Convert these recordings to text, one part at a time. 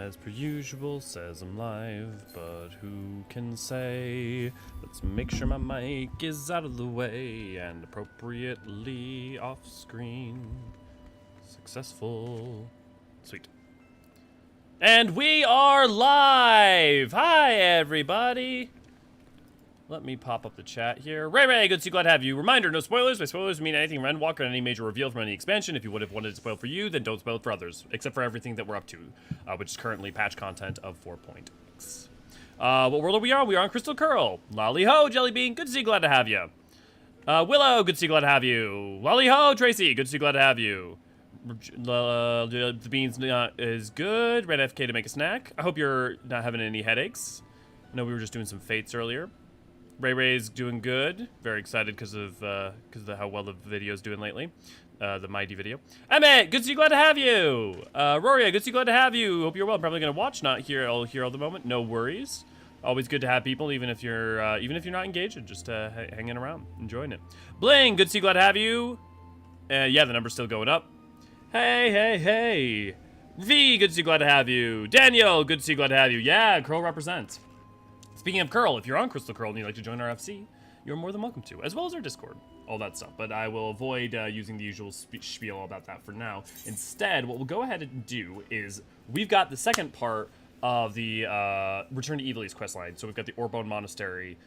As per usual, says I'm live, but who can say? Let's make sure my mic is out of the way and appropriately off screen. Successful. Sweet. And we are live! Hi, everybody! Let me pop up the chat here. Ray, good to see you, glad to have you. Reminder, no spoilers. By spoilers, mean anything Ren Walker and any major reveal from any expansion. If you would have wanted to spoil for you, then don't spoil it for others. Except for everything that we're up to, which is currently patch content of 4.x. What world are we on? We are on Crystal Curl. Lolly ho, Jellybean, good to see you, glad to have you. Willow, good to see you, glad to have you. Lolly ho, Tracy, good to see you, glad to have you. The beans is good. Red FK to make a snack. I hope you're not having any headaches. I know we were just doing some fates earlier. Ray's doing good. Very excited because of how well the video's doing lately. The Mighty video. Emmett, good to see you, glad to have you. Roria, good to see you, glad to have you. Hope you're well. I'm probably gonna watch, not here. I'll hear all the moment. No worries. Always good to have people, even if you're not engaged, just hanging around, enjoying it. Bling, good to see you, glad to have you. Yeah, the number's still going up. Hey. V, good to see you, glad to have you. Daniel, good to see you, glad to have you. Yeah, Curl represents. Speaking of Curl, if you're on Crystal Curl and you'd like to join our FC, you're more than welcome to, as well as our Discord, all that stuff. But I will avoid using the usual spiel about that for now. Instead, what we'll go ahead and do is we've got the second part of the Return to Ivalice questline. So we've got the Orbonne Monastery,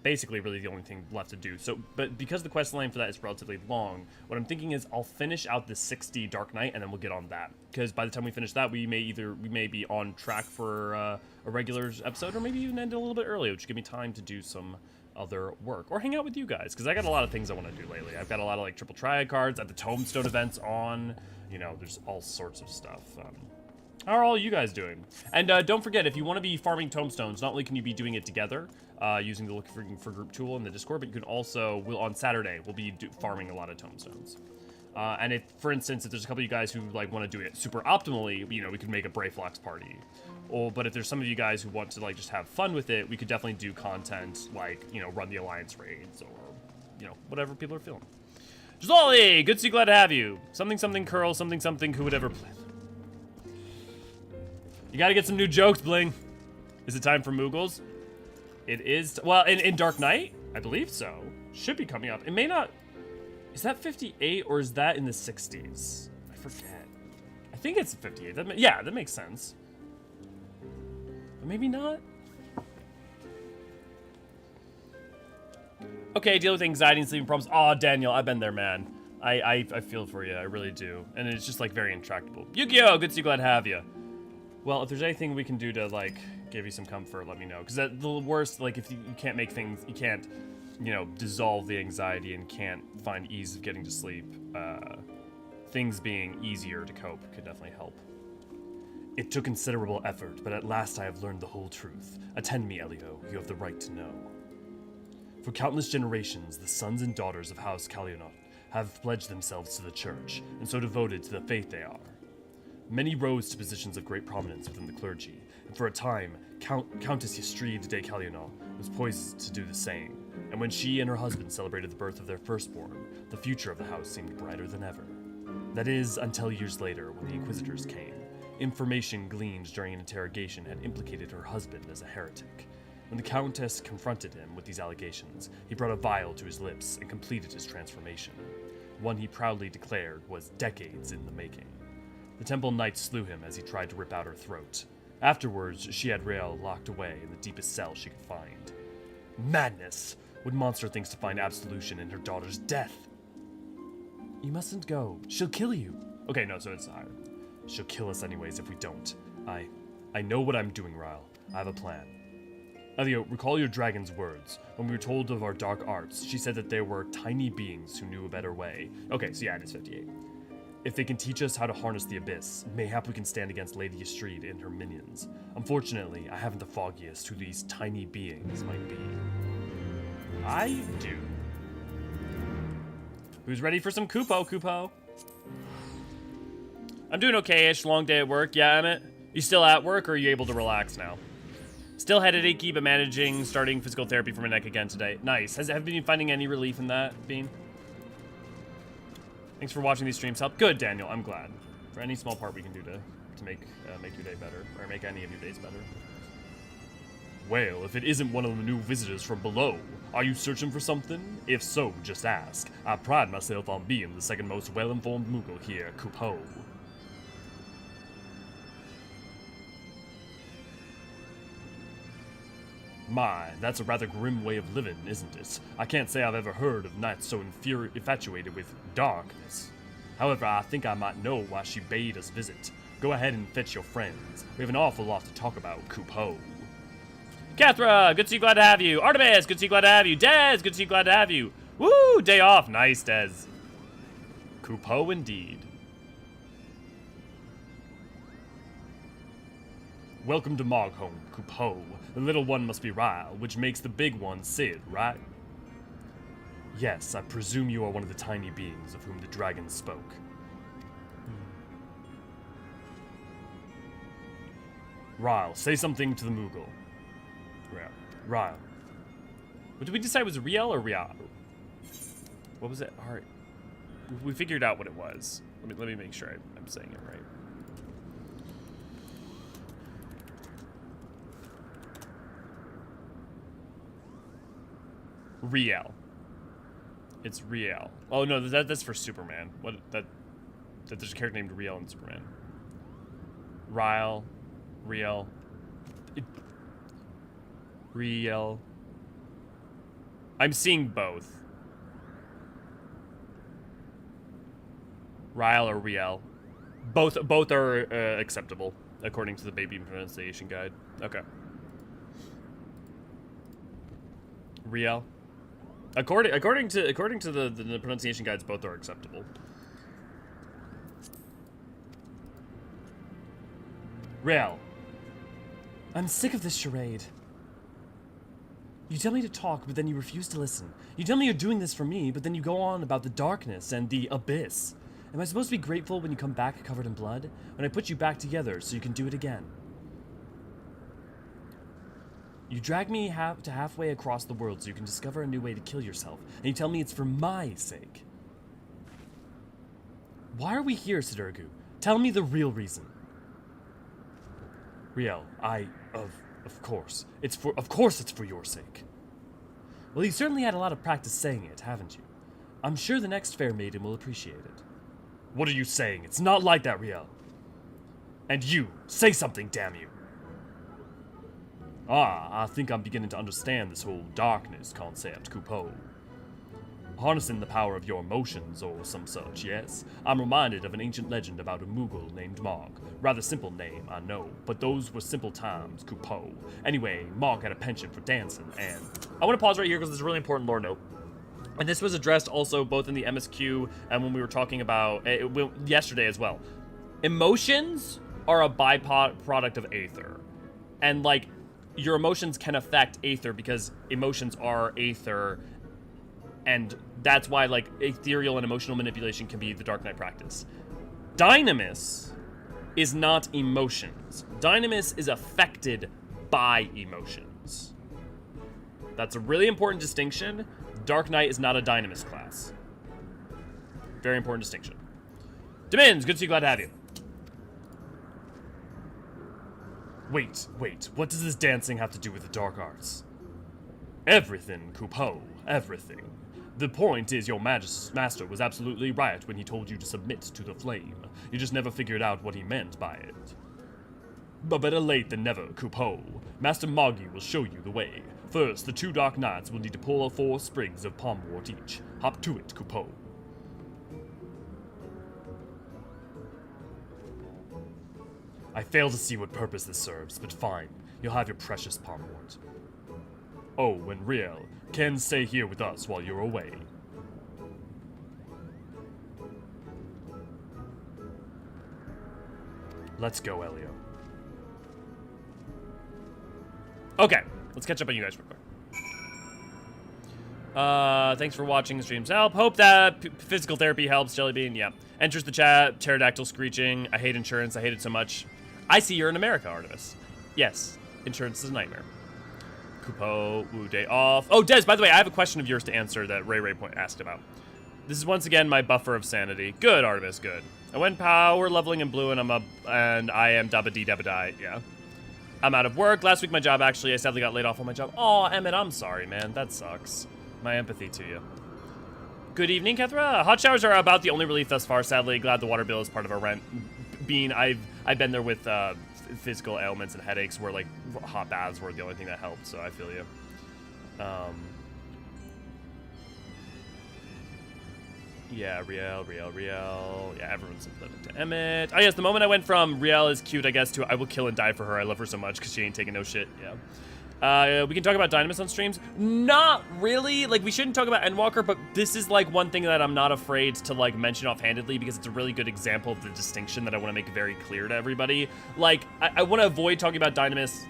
basically really the only thing left to do. So, but because the questline for that is relatively long, what I'm thinking is I'll finish out the 60 Dark Knight and then we'll get on that. Because by the time we finish that, we may be on track for a regular episode, or maybe even end a little bit early, which give me time to do some other work or hang out with you guys, because I got a lot of things I want to do lately. I've got a lot of like triple triad cards at the Tombstone events on, you know, there's all sorts of stuff. How are all you guys doing? And don't forget, if you want to be farming tombstones, not only can you be doing it together using the look for group tool in the Discord, but you can also, on Saturday, we'll be farming a lot of tombstones. And if, for instance, if there's a couple of you guys who like want to do it super optimally, you know, we could make a Brayflox party. But if there's some of you guys who want to like just have fun with it, we could definitely do content like, you know, run the Alliance raids or, you know, whatever people are feeling. Jolly, good to see you, glad to have you. Something Curl, something who would ever play. You gotta get some new jokes, Bling. Is it time for Moogles? It is. Well, in Dark Knight, I believe so. Should be coming up. It may not. Is that 58 or is that in the 60s? I forget. I think it's 58. Yeah, that makes sense. But maybe not. Okay, deal with anxiety and sleeping problems. Aw, Daniel, I've been there, man. I feel for you. I really do. And it's just like very intractable. Yu-Gi-Oh! Good to see you, glad to have you. Well, if there's anything we can do to, like, give you some comfort, let me know. Because the worst, like, if you can't make things, you can't, you know, dissolve the anxiety and can't find ease of getting to sleep, things being easier to cope could definitely help. It took considerable effort, but at last I have learned the whole truth. Attend me, Elio. You have the right to know. For countless generations, the sons and daughters of House Kalionot have pledged themselves to the church, and so devoted to the faith they are. Many rose to positions of great prominence within the clergy, and for a time, Countess Ystride de Kalionot was poised to do the same, and when she and her husband celebrated the birth of their firstborn, the future of the house seemed brighter than ever. That is, until years later, when the Inquisitors came. Information gleaned during an interrogation had implicated her husband as a heretic. When the Countess confronted him with these allegations, he brought a vial to his lips and completed his transformation. One he proudly declared was decades in the making. The Temple Knight slew him as he tried to rip out her throat. Afterwards, she had Rael locked away in the deepest cell she could find. Madness! What monster thinks to find absolution in her daughter's death? You mustn't go. She'll kill you. Okay, no, so it's higher. She'll kill us anyways if we don't. I know what I'm doing, Rael. I have a plan. Elio, recall your dragon's words. When we were told of our dark arts, she said that there were tiny beings who knew a better way. Okay, so yeah, it is 58. If they can teach us how to harness the abyss, mayhap we can stand against Lady Ystride and her minions. Unfortunately, I haven't the foggiest who these tiny beings might be. I do. Who's ready for some Kupo? I'm doing okay-ish, long day at work. Yeah, Emmett? You still at work, or are you able to relax now? Still headed achy, but managing, starting physical therapy for my neck again today. Nice. Have you been finding any relief in that, Bean? Thanks for watching these streams help. Good, Daniel. I'm glad. For any small part we can do to to make your day better, or make any of your days better. Well, if it isn't one of the new visitors from below, are you searching for something? If so, just ask. I pride myself on being the second most well-informed Moogle here, Kupo. My, that's a rather grim way of living, isn't it? I can't say I've ever heard of knights so infatuated with darkness. However, I think I might know why she bade us visit. Go ahead and fetch your friends. We have an awful lot to talk about, Kupo. Kathra, good to see you, glad to have you. Artemis, good to see you, glad to have you. Dez, good to see you, glad to have you. Woo, day off. Nice, Dez. Kupo indeed. Welcome to Mogholm, Kupo. The little one must be Ryle, which makes the big one Sid, right? Yes, I presume you are one of the tiny beings of whom the dragon spoke. Ryle, say something to the Moogle. Ryle. What did we decide was Riel or Rial? What was it? Alright. We figured out what it was. Let me make sure I'm saying it right. Riel. It's Riel. Oh no, that's for Superman. What that there's a character named Riel in Superman. Riel. Riel. Riel. I'm seeing both. Riel or Riel. Both are acceptable according to the baby pronunciation guide. Okay. Riel. According to the pronunciation guides, both are acceptable. Riel. I'm sick of this charade. You tell me to talk, but then you refuse to listen. You tell me you're doing this for me, but then you go on about the darkness and the abyss. Am I supposed to be grateful when you come back covered in blood? When I put you back together so you can do it again? You drag me to halfway across the world so you can discover a new way to kill yourself, and you tell me it's for my sake. Why are we here, Sidurgu? Tell me the real reason. Riel, of course. Of course it's for your sake. Well, you certainly had a lot of practice saying it, haven't you? I'm sure the next fair maiden will appreciate it. What are you saying? It's not like that, Riel. And you, say something, damn you. I think I'm beginning to understand this whole darkness concept, Kupo. Harnessing the power of your emotions or some such, yes? I'm reminded of an ancient legend about a Moogle named Mog. Rather simple name, I know, but those were simple times, Kupo. Anyway, Mog had a penchant for dancing, and... I want to pause right here because it's a really important lore note. And this was addressed also both in the MSQ and when we were talking about yesterday as well. Emotions are a byproduct of Aether. And, like, your emotions can affect Aether because emotions are Aether, and that's why, like, ethereal and emotional manipulation can be the Dark Knight practice. Dynamis is not emotions. Dynamis is affected by emotions. That's a really important distinction. Dark Knight is not a Dynamis class. Very important distinction. Demins, good to see you, glad to have you. Wait, what does this dancing have to do with the dark arts? Everything, Kupo, everything. The point is your master was absolutely right when he told you to submit to the flame. You just never figured out what he meant by it. But better late than never, Kupo. Master Moggy will show you the way. First, the two Dark Knights will need to pull 4 sprigs of palmwort each. Hop to it, Kupo. I fail to see what purpose this serves, but fine. You'll have your precious palmwort. Oh, and Riel, Ken stay here with us while you're away. Let's go, Elio. Okay, let's catch up on you guys real quick. Thanks for watching the streams help. Hope that physical therapy helps, Jellybean. Yeah. Enters the chat, pterodactyl screeching. I hate insurance. I hate it so much. I see you're in America, Artemis. Yes, insurance is a nightmare. Kupo, woo, day off. Oh, Des, by the way, I have a question of yours to answer that Ray asked about. This is once again my buffer of sanity. Good, Artemis, good. I went power leveling in blue, and I am dabba-dee-dabba-die, yeah. I'm out of work. Last week, my job, actually, I sadly got laid off on my job. Oh, Emmett, I'm sorry, man. That sucks. My empathy to you. Good evening, Kethra. Hot showers are about the only relief thus far, sadly. Glad the water bill is part of our rent. I've been there with physical ailments and headaches where, like, hot baths were the only thing that helped, so I feel you. Yeah, Riel. Yeah, everyone's sympathetic to Emmett. Oh, yes, the moment I went from Riel is cute, I guess, to I will kill and die for her. I love her so much because she ain't taking no shit. Yeah. We can talk about Dynamis on streams. Not really. Like, we shouldn't talk about Endwalker, but this is, like, one thing that I'm not afraid to, like, mention offhandedly because it's a really good example of the distinction that I want to make very clear to everybody. Like, I want to avoid talking about Dynamis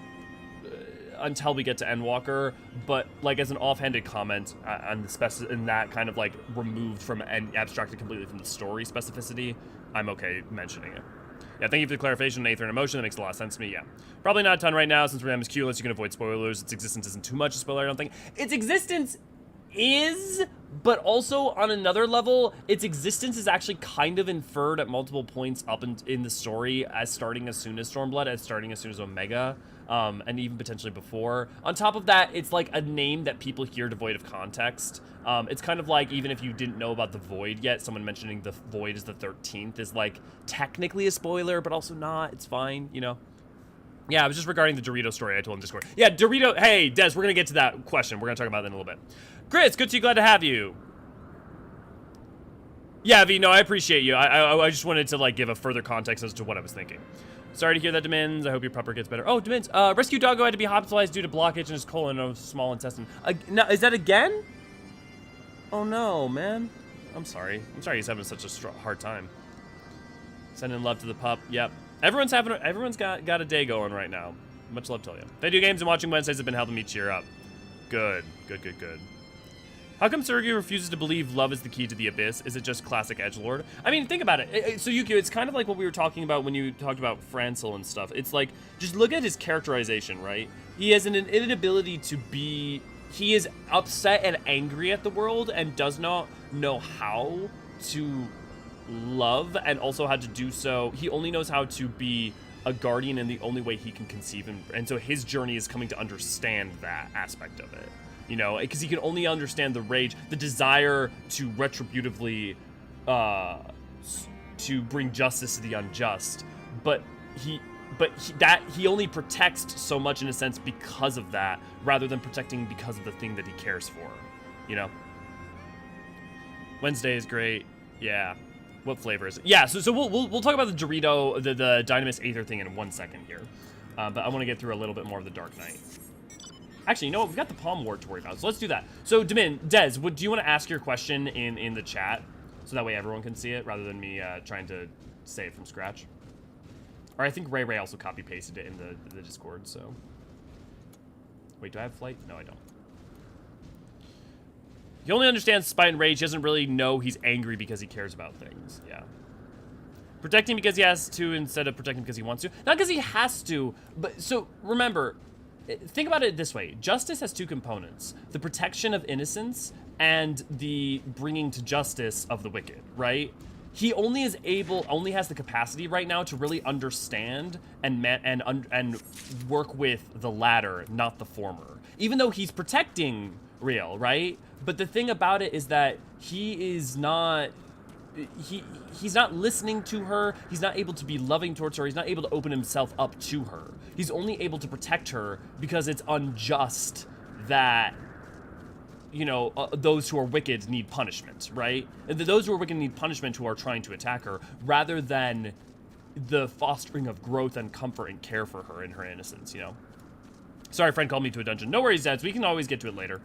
until we get to Endwalker, but like as an offhanded comment on the in that kind of like removed from and abstracted completely from the story specificity, I'm okay mentioning it. Yeah, thank you for the clarification on Aether and Emotion. That makes a lot of sense to me, yeah. Probably not a ton right now since we're MSQ, unless you can avoid spoilers. Its existence isn't too much a spoiler, I don't think. Its existence is, but also on another level, its existence is actually kind of inferred at multiple points up in the story as starting as soon as Stormblood, as starting as soon as Omega. And even potentially before. On top of that, it's like a name that people hear devoid of context. It's kind of like, even if you didn't know about the Void yet, someone mentioning the Void is the 13th is like technically a spoiler, but also not. It's fine, you know? Yeah, it was just regarding the Dorito story I told in Discord. Yeah, Dorito, hey, Des, we're gonna get to that question. We're gonna talk about that in a little bit. Chris, good to see you, glad to have you. Yeah, V, no, I appreciate you. I just wanted to like give a further context as to what I was thinking. Sorry to hear that, Demins. I hope your pupper gets better. Oh, Demins. Rescue Doggo had to be hospitalized due to blockage in his colon and small intestine. Now, is that again? Oh, no, man. I'm sorry. I'm sorry he's having such a hard time. Sending love to the pup. Yep. Everyone's got a day going right now. Much love to you. Video games and watching Wednesdays have been helping me cheer up. Good. Good. How come Sergio refuses to believe love is the key to the abyss? Is it just classic edgelord? I mean, think about it. So Yukio, it's kind of like what we were talking about when you talked about Francil and stuff. It's like, just look at his characterization, right? He has an inability to be... He is upset and angry at the world and does not know how to love and also how to do so. He only knows how to be a guardian in the only way he can conceive. And so his journey is coming to understand that aspect of it. You know, because he can only understand the rage, the desire to retributively, to bring justice to the unjust. But he only protects so much in a sense because of that, rather than protecting because of the thing that he cares for. You know. Wednesday is great. Yeah. What flavor is it? Yeah. So we'll talk about the Dorito, the Dynamis Aether thing in 1 second here. But I want to get through a little bit more of the Dark Knight. Actually, you know what? We've got the Palm Ward to worry about, so let's do that. So, Des, do you want to ask your question in the chat? So that way everyone can see it, rather than me trying to say it from scratch. Or I think Ray also copy-pasted it in the Discord, so... Wait, do I have flight? No, I don't. He only understands spite and rage. He doesn't really know he's angry because he cares about things. Yeah. Protecting because he has to instead of protecting because he wants to. Not because he has to, but... So, remember... Think about it this way. Justice has two components. The protection of innocence and the bringing to justice of the wicked, right? He only has the capacity right now to really understand and work with the latter, not the former. Even though he's protecting Riel, right? But the thing about it is that he is not... He's not listening to her, he's not able to be loving towards her, he's not able to open himself up to her. He's only able to protect her because it's unjust that, you know, those who are wicked need punishment, right? And those who are wicked need punishment who are trying to attack her, rather than the fostering of growth and comfort and care for her in her innocence, you know? Sorry, friend called me to a dungeon. No worries, Dads, we can always get to it later.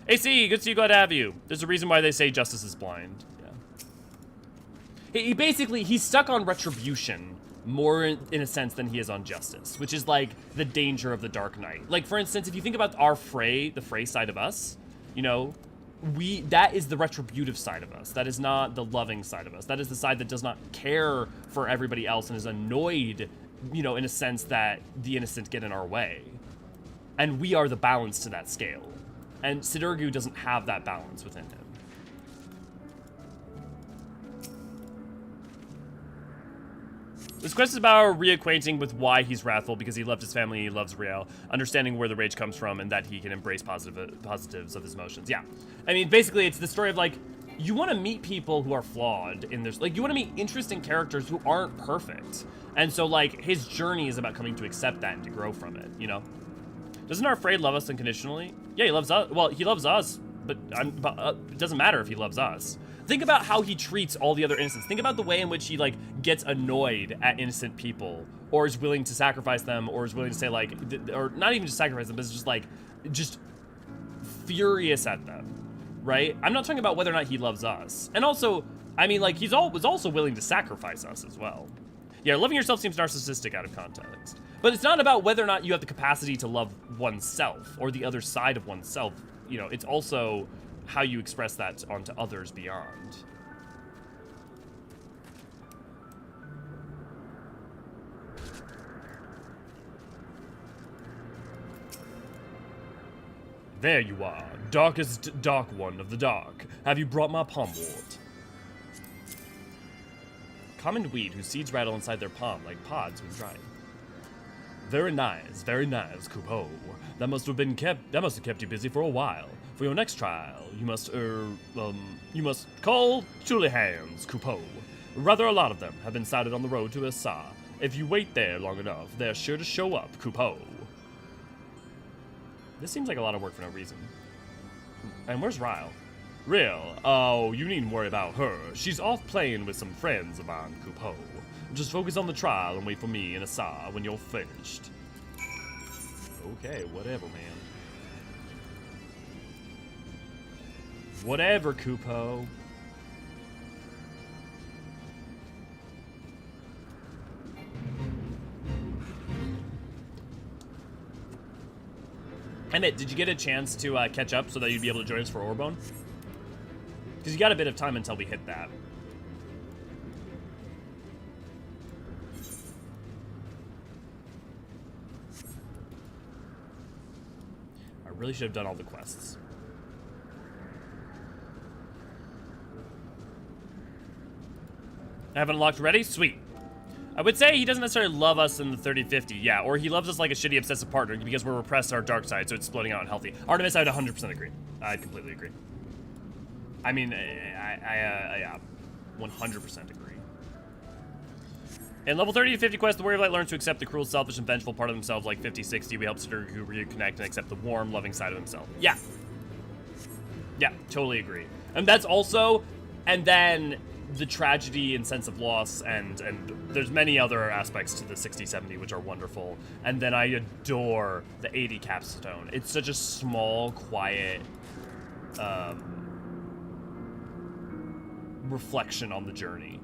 AC, good to see you, glad to have you. There's a reason why they say justice is blind. He's stuck on retribution more in a sense than he is on justice, which is like the danger of the Dark Knight. Like, for instance, if you think about the Frey side of us, you know, that is the retributive side of us. That is not the loving side of us. That is the side that does not care for everybody else and is annoyed, you know, in a sense that the innocent get in our way. And we are the balance to that scale. And Sidurgu doesn't have that balance within him. This quest is about reacquainting with why he's wrathful, because he loved his family, he loves Riel, understanding where the rage comes from, and that he can embrace positives of his emotions. Yeah. I mean, basically, it's the story of, like, you want to meet people who are flawed in this. Like, you want to meet interesting characters who aren't perfect. And so, like, his journey is about coming to accept that and to grow from it, you know? Doesn't our Afraid love us unconditionally? Yeah, he loves us. Well, he loves us, but it doesn't matter if he loves us. Think about how he treats all the other innocents. Think about the way in which he, like, gets annoyed at innocent people, or is willing to sacrifice them, or is willing to say, like, or not even just sacrifice them, but is just, like, just furious at them, right? I'm not talking about whether or not he loves us. And also, I mean, like, was also willing to sacrifice us as well. Yeah, loving yourself seems narcissistic out of context. But it's not about whether or not you have the capacity to love oneself, or the other side of oneself. You know, it's also how you express that onto others beyond. There you are, darkest dark one of the dark. Have you brought my palmwort? Common weed whose seeds rattle inside their palm like pods when drying. Very nice, Kupo. That must have kept you busy for a while. For your next trial, you must call Chulihans, Kupo. Rather a lot of them have been sighted on the road to Issa. If you wait there long enough, they're sure to show up, Kupo. This seems like a lot of work for no reason. And where's Ryle? Riel? Oh, you needn't worry about her. She's off playing with some friends of mine, Kupo. Just focus on the trial and wait for me in Issa when you're finished. Okay, whatever, man. Whatever, Kupo. Emmett, did you get a chance to catch up so that you'd be able to join us for Orbonne? Because you got a bit of time until we hit that. I really should have done all the quests. I haven't unlocked ready? Sweet. I would say he doesn't necessarily love us in the 3050, yeah, or he loves us like a shitty obsessive partner because we're repressed our dark side, so it's splitting out unhealthy. Artemis, I'd 100% agree. I'd completely agree. I mean, yeah, 100% agree. In level 30 to 50 quest, the Warrior of Light learns to accept the cruel, selfish, and vengeful part of themselves like 50-60. We help Sudoku reconnect and accept the warm, loving side of himself. Yeah. Yeah, totally agree. And that's also, and then the tragedy and sense of loss, and there's many other aspects to the 60-70 which are wonderful. And then I adore the 80 capstone. It's such a small, quiet reflection on the journey.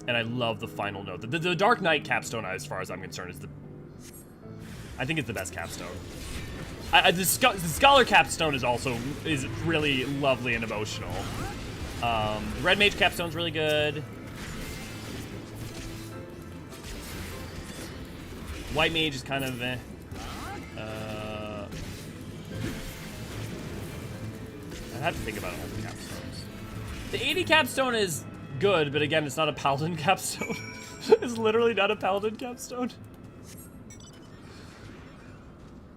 And I love the final note. The Dark Knight capstone, as far as I'm concerned, is I think it's the best capstone. The Scholar capstone is really lovely and emotional. The Red Mage capstone's really good. White Mage is kind of eh. I have to think about all the capstones. The 80 capstone is good, but again, it's not a Paladin capstone. It's literally not a Paladin capstone.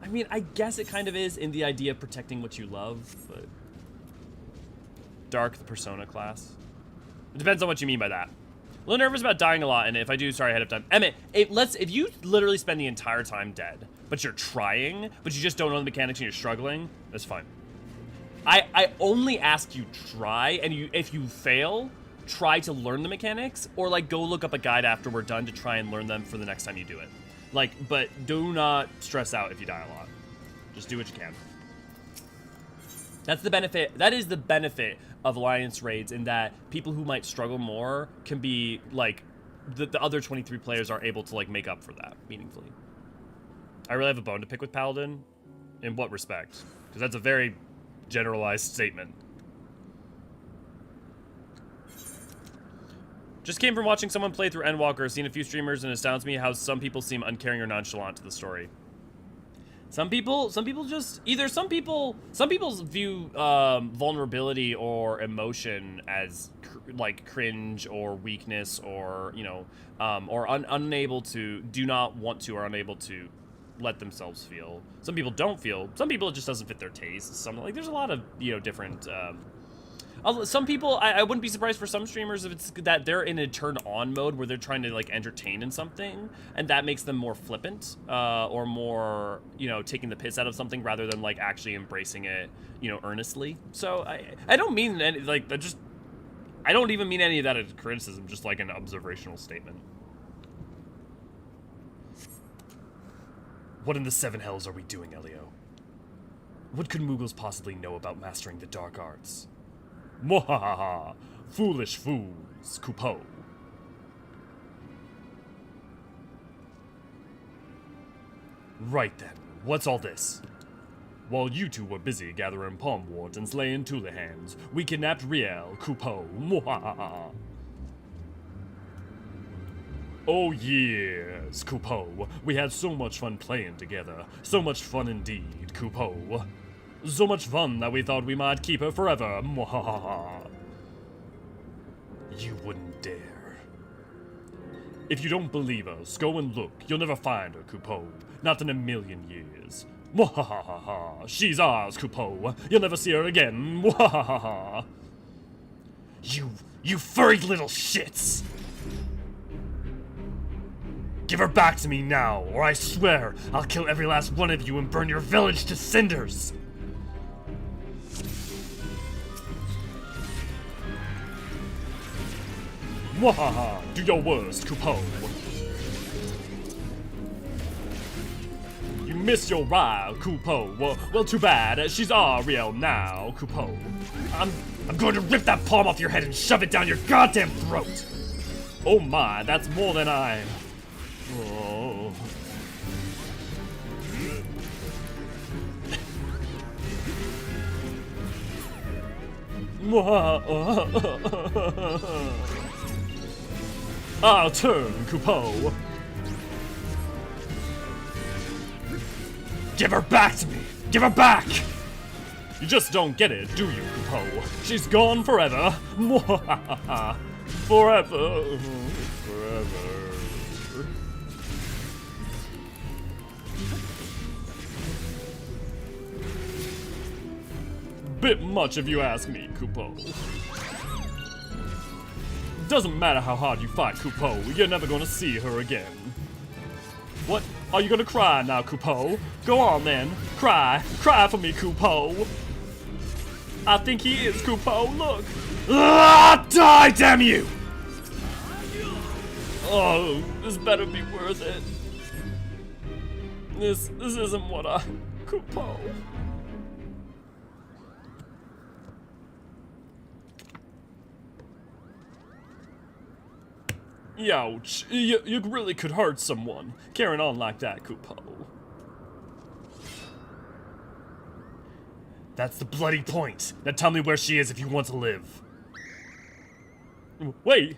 I mean, I guess it kind of is in the idea of protecting what you love, but... Dark, the persona class. It depends on what you mean by that. A little nervous about dying a lot, and if I do, sorry ahead of time. Emmett, if you literally spend the entire time dead, but you're trying, but you just don't know the mechanics and you're struggling, that's fine. I only ask you try, and if you fail, try to learn the mechanics, or like go look up a guide after we're done to try and learn them for the next time you do it. Like, but do not stress out if you die a lot. Just do what you can. That's the benefit. That is the benefit of Alliance raids, in that people who might struggle more can be like, the other 23 players are able to like make up for that meaningfully. I really have a bone to pick with Paladin. In what respect? Because that's a very generalized statement. Just came from watching someone play through Endwalker, seen a few streamers, and it astounds me how some people seem uncaring or nonchalant to the story. Some people just either some people view vulnerability or emotion as like cringe or weakness, or you know, or unable to, do not want to, or unable to let themselves feel. Some people don't feel. Some people it just doesn't fit their taste. Some, like, there's a lot of, you know, different. Some people, I wouldn't be surprised for some streamers if it's that they're in a turn on mode where they're trying to like entertain in something, and that makes them more flippant, or more, you know, taking the piss out of something rather than like actually embracing it, you know, earnestly. So I don't mean any, like, I don't even mean any of that as criticism, just like an observational statement. What in the seven hells are we doing, Elio? What could Moogles possibly know about mastering the dark arts? Mwahaha! Foolish fools, Kupo. Right then, what's all this? While you two were busy gathering palmwort and slaying Tulihans, we kidnapped Riel, Kupo, mwahaha. Oh yes, Kupo. We had so much fun playing together. So much fun indeed, Kupo. So much fun that we thought we might keep her forever. Mwahaha. You wouldn't dare. If you don't believe us, go and look. You'll never find her, Kupo. Not in a million years. Mwahaha. She's ours, Kupo. You'll never see her again. Mwahaha. You furry little shits! Give her back to me now, or I swear I'll kill every last one of you and burn your village to cinders! Mwahaha! Do your worst, Kupo! You missed your ride, Kupo. Well, too bad. She's Ariel now, Kupo. I'm going to rip that palm off your head and shove it down your goddamn throat! Oh my, that's more than I... Oh. I'll turn, Kupo. Give her back to me! Give her back! You just don't get it, do you, Kupo? She's gone forever. Forever. Forever. Bit much if you ask me, Kupo. Doesn't matter how hard you fight, Kupo, you're never gonna see her again. What? Are you gonna cry now, Kupo? Go on then, cry. Cry for me, Kupo. I think he is, Kupo, look. Ah, die, damn you! Oh, this better be worth it. This isn't what I... Kupo. Ouch. You really could hurt someone, carrying on like that, Kupo. That's the bloody point. Now tell me where she is if you want to live. Wait!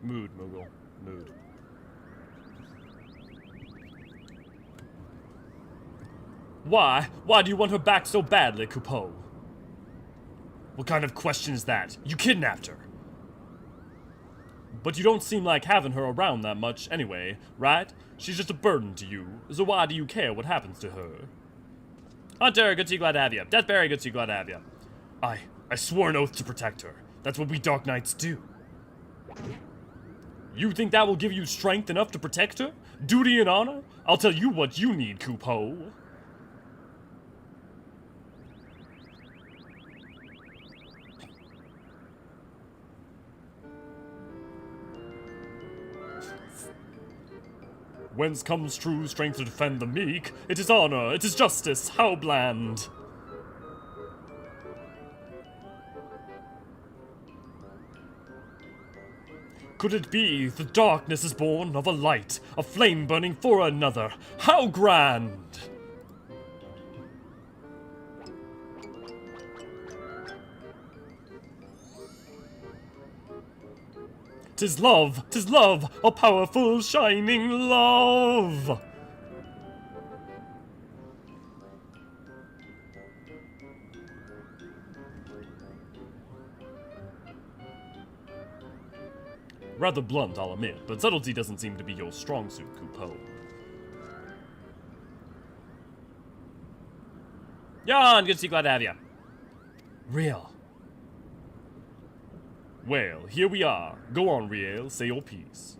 Mood, Moogle. Mood. Why? Why do you want her back so badly, Kupo? What kind of question is that? You kidnapped her. But you don't seem like having her around that much anyway, right? She's just a burden to you, so why do you care what happens to her? Hunter, good to see you, glad to have you. Deathberry, good to see you, glad to have you. I swore an oath to protect her. That's what we Dark Knights do. You think that will give you strength enough to protect her? Duty and honor? I'll tell you what you need, Kupo. Whence comes true strength to defend the meek? It is honor, it is justice, how bland! could it be the darkness is born of a light, a flame burning for another? How grand! 'Tis love, a powerful, shining love! Rather blunt, I'll admit, but subtlety doesn't seem to be your strong suit, Coupeau. Jan, good to see you, glad to have you. Real. Well, here we are. Go on, Riel, say your piece.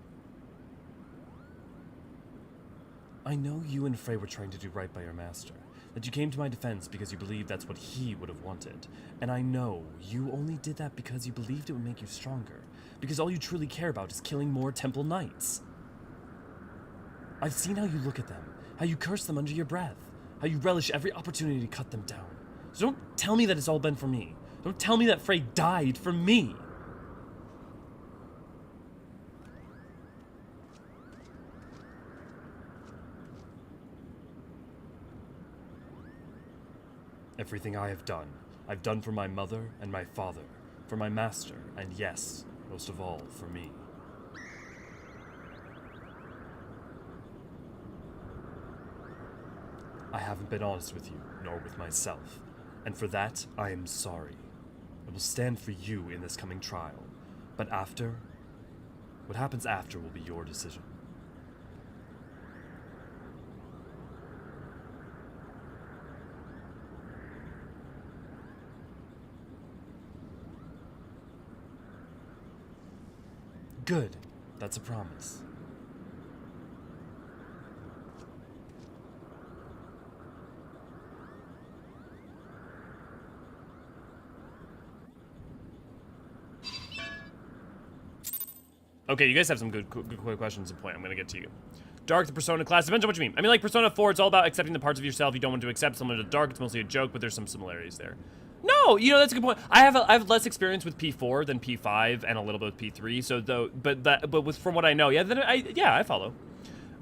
I know you and Frey were trying to do right by your master, that you came to my defense because you believed that's what he would have wanted. And I know you only did that because you believed it would make you stronger, because all you truly care about is killing more Temple Knights. I've seen how you look at them, how you curse them under your breath, how you relish every opportunity to cut them down. So don't tell me that it's all been for me. Don't tell me that Frey died for me. Everything I've done for my mother and my father, for my master, and yes, most of all, for me. I haven't been honest with you, nor with myself, and for that, I am sorry. I will stand for you in this coming trial, but after, what happens after will be your decision. Good. That's a promise. Okay, you guys have some good questions to point. I'm gonna get to you. Dark, the Persona class. Depends on what you mean. I mean, like Persona 4, it's all about accepting the parts of yourself you don't want to accept. Similar to Dark, it's mostly a joke, but there's some similarities there. No, you know, that's a good point. I have less experience with P4 than P5 and a little bit with P3. So though, from what I know, yeah, then I follow.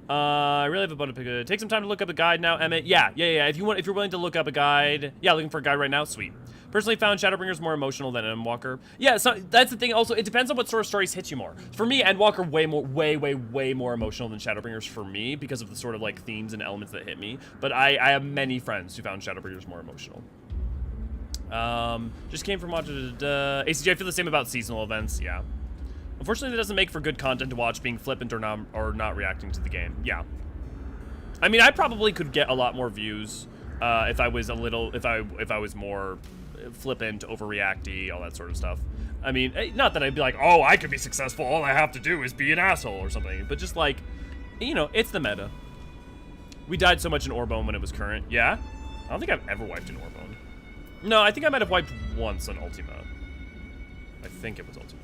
I really have a bunch of take some time to look up a guide now, Emmett. Yeah. If you're willing to look up a guide, yeah, looking for a guide right now, sweet. Personally found Shadowbringers more emotional than Endwalker. Yeah, so that's the thing. Also, it depends on what sort of stories hit you more. For me, Endwalker way more emotional than Shadowbringers for me because of the sort of like themes and elements that hit me. But I have many friends who found Shadowbringers more emotional. Just came from watching ACG. I feel the same about seasonal events. Yeah. Unfortunately, that doesn't make for good content to watch, being flippant or not reacting to the game. Yeah. I mean, I probably could get a lot more views if I was more flippant, overreacty, all that sort of stuff. I mean, not that I'd be like, oh, I could be successful. All I have to do is be an asshole or something. But just like, you know, it's the meta. We died so much in Orbonne when it was current. Yeah. I don't think I've ever wiped in Orbonne. No, I think I might have wiped once on Ultima. I think it was Ultima.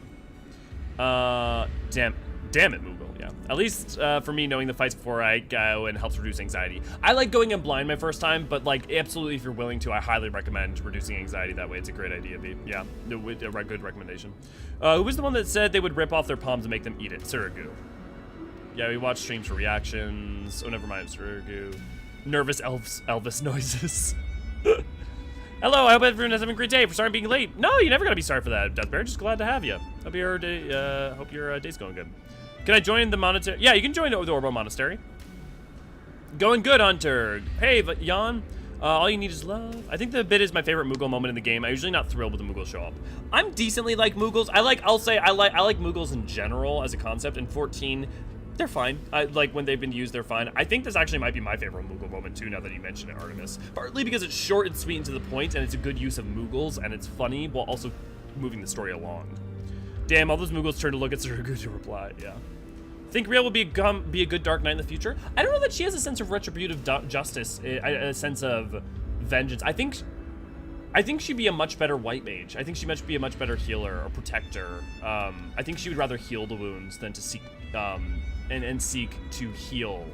Damn it, Moogle, yeah. At least, for me, knowing the fights before I go and helps reduce anxiety. I like going in blind my first time, but, like, absolutely, if you're willing to, I highly recommend reducing anxiety that way. It's a great idea, B. Yeah, a good recommendation. Who was the one that said they would rip off their palms and make them eat it? Surigu. Yeah, we watch streams for reactions. Oh, never mind, Surigu. Nervous Elvis noises. Hello, I hope everyone has having a great day. For sorry I'm being late. No, you never gotta be sorry for that, Deathbear. Just glad to have you. Hope your day's going good. Can I join the Monastery? Yeah, you can join the Orbonne Monastery. Going good, Hunter. Hey, Jan. All you need is love. I think the bit is my favorite Moogle moment in the game. I'm usually not thrilled when the Moogles show up. I'm decently like Moogles. I like Moogles in general as a concept. In 14, they're fine. Like, when they've been used, they're fine. I think this actually might be my favorite Moogle moment, too, now that you mention it, Artemis. Partly because it's short and sweet and to the point, and it's a good use of Moogles, and it's funny, while also moving the story along. Damn, all those Moogles turn to look at Surigu to reply, yeah. Think Riel will be a good Dark Knight in the future? I don't know that she has a sense of retributive justice, a sense of vengeance. I think she'd be a much better white mage. I think she might be a much better healer or protector. I think she would rather heal the wounds than to seek, and seek to heal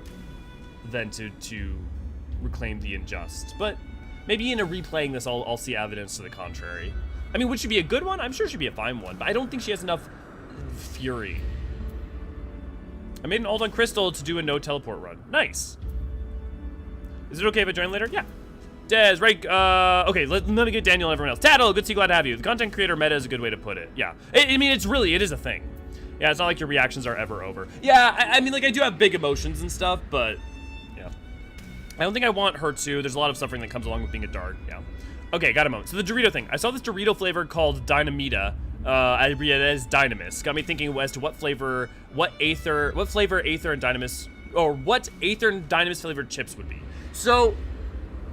than to reclaim the unjust. But maybe in a replaying this, I'll see evidence to the contrary. I mean, would she be a good one? I'm sure she'd be a fine one, but I don't think she has enough fury I made an ult on Crystal to do a no teleport run. Nice. Is it okay if I join later? Yeah. Des, right, okay, let me get Daniel and everyone else. Tattle, good to see you, glad to have you. The content creator meta is a good way to put it. Yeah, I mean, it is a thing. Yeah, it's not like your reactions are ever over. Yeah, I mean, like, I do have big emotions and stuff, but, yeah. I don't think I want her to. There's a lot of suffering that comes along with being a dark, yeah. Okay, got a moment. So the Dorito thing. I saw this Dorito flavor called Dynamita. I read it as Dynamis. Got me thinking as to what flavor Aether and Dynamis, or what Aether and Dynamis flavored chips would be. So,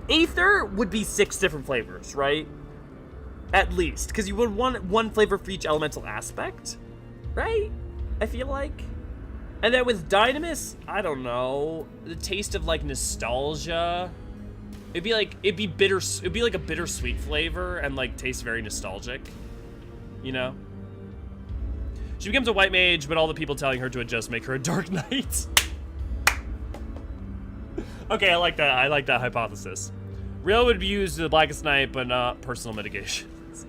Aether would be 6 different flavors, right? At least, because you would want one flavor for each elemental aspect, right? I feel like. And then with Dynamis, I don't know, the taste of like nostalgia. It'd be like a bittersweet flavor and like tastes very nostalgic, you know? She becomes a white mage, but all the people telling her to adjust make her a dark knight. Okay, I like that. I like that hypothesis. Real would be used to the Blackest Night, but not personal mitigations.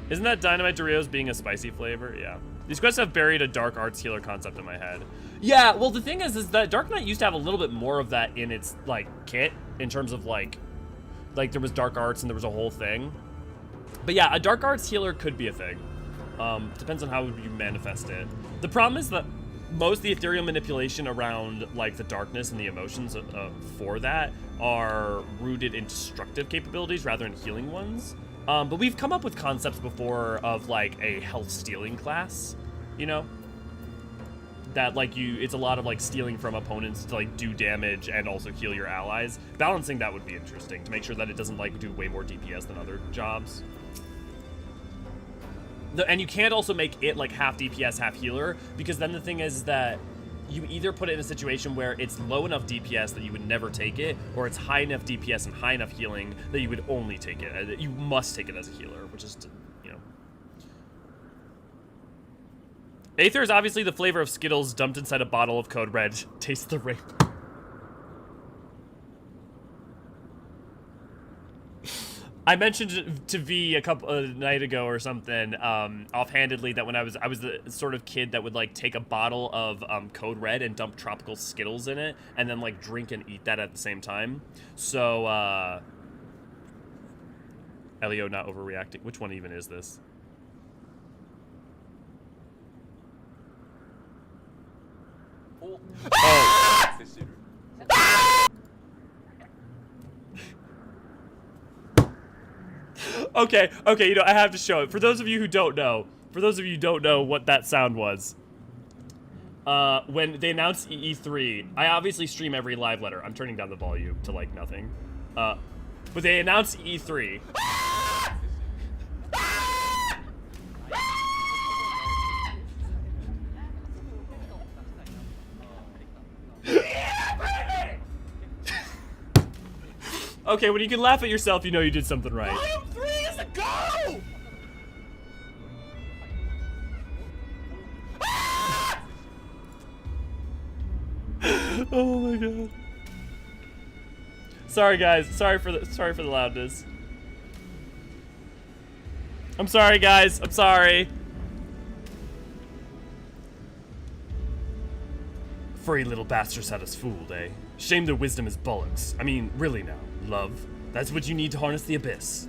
Isn't that Dynamite Doritos being a spicy flavor? Yeah. These quests have buried a dark arts healer concept in my head. Yeah, well, the thing is that Dark Knight used to have a little bit more of that in its, like, kit, in terms of, like there was dark arts and there was a whole thing. But yeah, a dark arts healer could be a thing. Depends on how you manifest it. The problem is that most of the ethereal manipulation around like the darkness and the emotions for that are rooted in destructive capabilities rather than healing ones. But we've come up with concepts before of like a health stealing class, you know, that like it's a lot of like stealing from opponents to like do damage and also heal your allies. Balancing that would be interesting to make sure that it doesn't like do way more DPS than other jobs. And you can't also make it like half DPS, half healer, because then the thing is that you either put it in a situation where it's low enough DPS that you would never take it, or it's high enough DPS and high enough healing that you would only take it. You must take it as a healer, which is, you know. Aether is obviously the flavor of Skittles dumped inside a bottle of Code Red. Taste the rape. I mentioned to V a night ago or something, offhandedly, that when I was the sort of kid that would like take a bottle of Code Red and dump tropical Skittles in it, and then like drink and eat that at the same time. So, Elio not overreacting. Which one even is this? Oh. Okay, you know, I have to show it. For those of you who don't know what that sound was, when they announced E3, I obviously stream every live letter. I'm turning down the volume to, like, nothing. But they announced E3. Okay, when you can laugh at yourself, you know you did something right. Volume 3 is a go! Oh my god. Sorry guys, sorry for the loudness. I'm sorry guys, I'm sorry. Furry little bastards had us fooled, eh? Shame their wisdom is bollocks. I mean, really now, love? That's what you need to harness the abyss.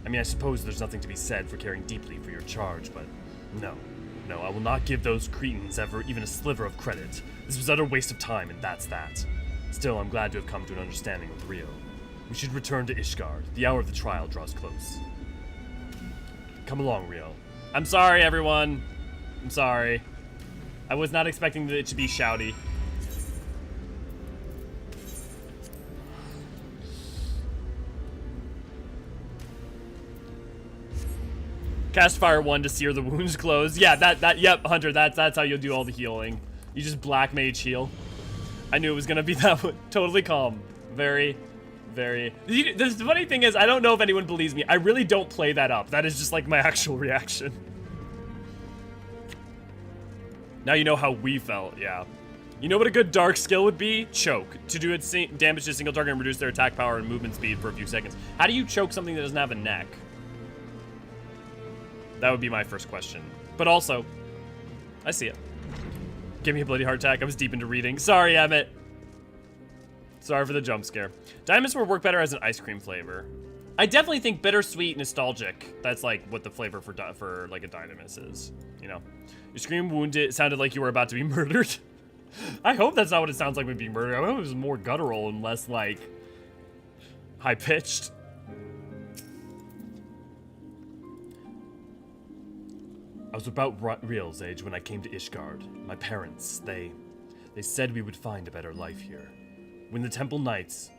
I mean, I suppose there's nothing to be said for caring deeply for your charge, but no, I will not give those cretins ever even a sliver of credit. This was utter waste of time, and that's that. Still, I'm glad to have come to an understanding with Rio. We should return to Ishgard. The hour of the trial draws close. Come along, Rio. I'm sorry, everyone. I'm sorry. I was not expecting it to be shouty. Cast Fire 1 to sear the wounds closed. Yeah, yep, Hunter, that's how you'll do all the healing. You just Black Mage heal. I knew it was gonna be that one. Totally calm. Very. The funny thing is, I don't know if anyone believes me. I really don't play that up. That is just like my actual reaction. Now you know how we felt, yeah. You know what a good dark skill would be? Choke. To do its damage to a single target and reduce their attack power and movement speed for a few seconds. How do you choke something that doesn't have a neck? That would be my first question. But also, I see it. Give me a bloody heart attack. I was deep into reading. Sorry, Emmett. Sorry for the jump scare. Diamonds would work better as an ice cream flavor. I definitely think bittersweet, nostalgic. That's like what the flavor for like a Dynamis is. You know, your scream wounded sounded like you were about to be murdered. I hope that's not what it sounds like when being murdered. I hope it was more guttural and less like high pitched. I was about Real's age when I came to Ishgard. My parents, they said we would find a better life here. When the Temple Knights,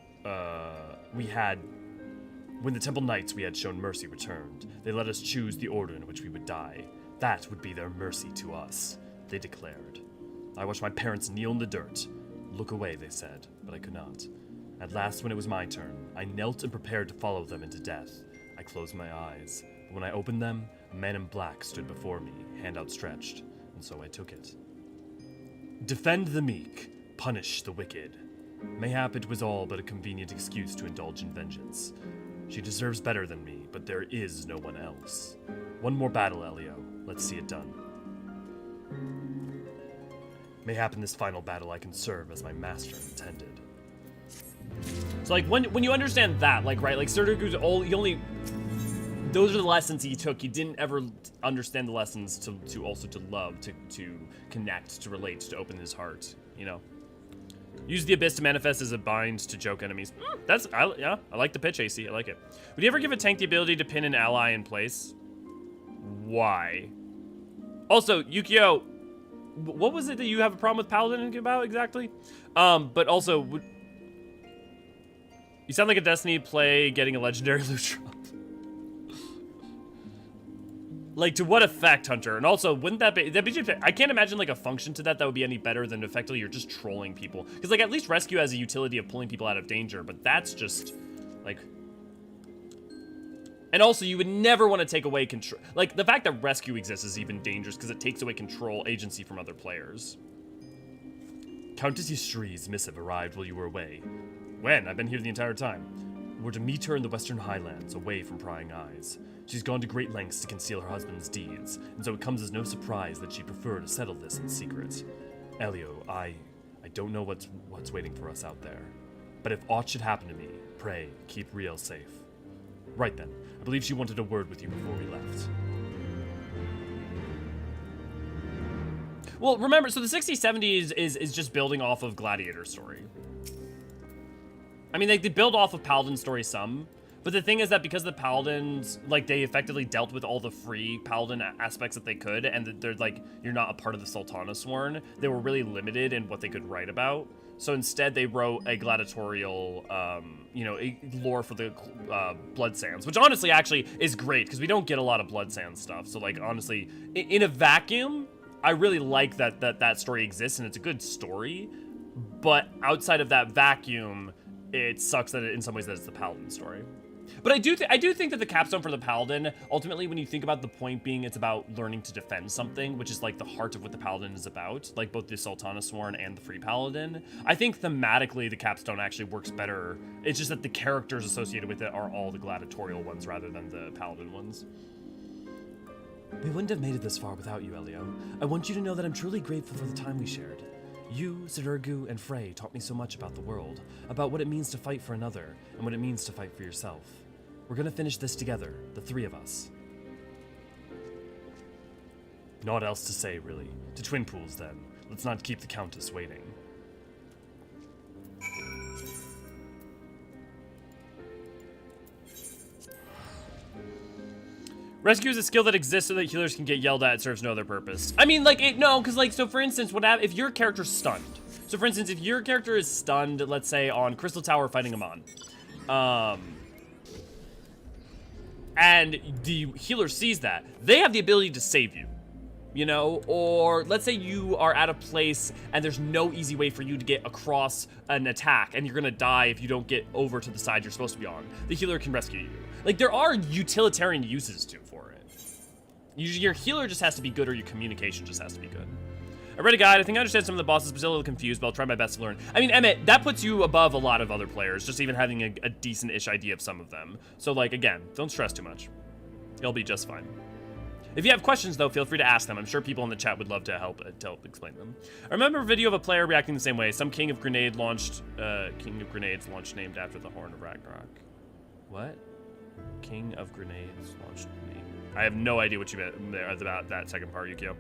we had shown mercy returned, they let us choose the order in which we would die. That would be their mercy to us, they declared. I watched my parents kneel in the dirt. Look away, they said, but I could not. At last, when it was my turn, I knelt and prepared to follow them into death. I closed my eyes, but when I opened them, a man in black stood before me, hand outstretched, and so I took it. Defend the meek, punish the wicked. Mayhap it was all but a convenient excuse to indulge in vengeance. She deserves better than me, but there is no one else. One more battle, Elio. Let's see it done. Mayhap in this final battle I can serve as my master intended. So like when you understand that, like right, like Serdugu's those are the lessons he took. He didn't ever understand the lessons to also to love, to connect, to relate, to open his heart, you know. Use the abyss to manifest as a bind to joke enemies. I like the pitch, AC. I like it. Would you ever give a tank the ability to pin an ally in place? Why? Also, Yukio, what was it that you have a problem with Paladin about exactly? But also, you sound like a Destiny play getting a legendary loot drop. Like, to what effect, Hunter? And also, wouldn't that be I can't imagine, like, a function to that would be any better than effectively you're just trolling people. Because, like, at least Rescue has a utility of pulling people out of danger, but that's just, like... And also, you would never want to take away control... Like, the fact that Rescue exists is even dangerous because it takes away control agency from other players. Countess Ystrie's missive arrived while you were away. When? I've been here the entire time. We're to meet her in the Western Highlands, away from prying eyes. She's gone to great lengths to conceal her husband's deeds, and so it comes as no surprise that she'd prefer to settle this in secret. Elio, I don't know what's waiting for us out there. But if aught should happen to me, pray, keep Real safe. Right then, I believe she wanted a word with you before we left. Well, remember, so the 60s, 70s is just building off of Gladiator story. I mean, they build off of Paladin story some, but the thing is that because the Paladins, like, they effectively dealt with all the free Paladin aspects that they could, and they're like, you're not a part of the Sultana Sworn, they were really limited in what they could write about. So instead, they wrote a gladiatorial, you know, a lore for the Blood Sands, which honestly actually is great, because we don't get a lot of Blood Sands stuff. So, like, honestly, in a vacuum, I really like that story exists, and it's a good story, but outside of that vacuum, it sucks that in some ways that it's the Paladin story. But I do think that the capstone for the Paladin, ultimately, when you think about the point being it's about learning to defend something, which is like the heart of what the Paladin is about, like both the Sultana Sworn and the Free Paladin, I think thematically the capstone actually works better. It's just that the characters associated with it are all the gladiatorial ones rather than the Paladin ones. We wouldn't have made it this far without you, Elio. I want you to know that I'm truly grateful for the time we shared. You, Serdugu, and Frey taught me so much about the world, about what it means to fight for another, and what it means to fight for yourself. We're gonna finish this together, the three of us. Naught else to say, really. To Twin Pools, then. Let's not keep the Countess waiting. Rescue is a skill that exists so that healers can get yelled at. It serves no other purpose. I mean, like, because, like, so for instance, if your character's stunned. So for instance, if your character is stunned, let's say on Crystal Tower fighting Amon, and the healer sees that, they have the ability to save you, you know? Or let's say you are at a place and there's no easy way for you to get across an attack and you're gonna die if you don't get over to the side you're supposed to be on. The healer can rescue you. Like, there are utilitarian uses for it. Your healer just has to be good, or your communication just has to be good. I read a guide. I think I understand some of the bosses, but still a little confused, but I'll try my best to learn. I mean, Emmett, that puts you above a lot of other players, just even having a decent-ish idea of some of them. So, like, again, don't stress too much. It'll be just fine. If you have questions, though, feel free to ask them. I'm sure people in the chat would love to help explain them. I remember a video of a player reacting the same way. Some King of Grenades launched named after the Horn of Ragnarok. What? King of Grenades launched name. I have no idea what you meant there about that second part, Yukio.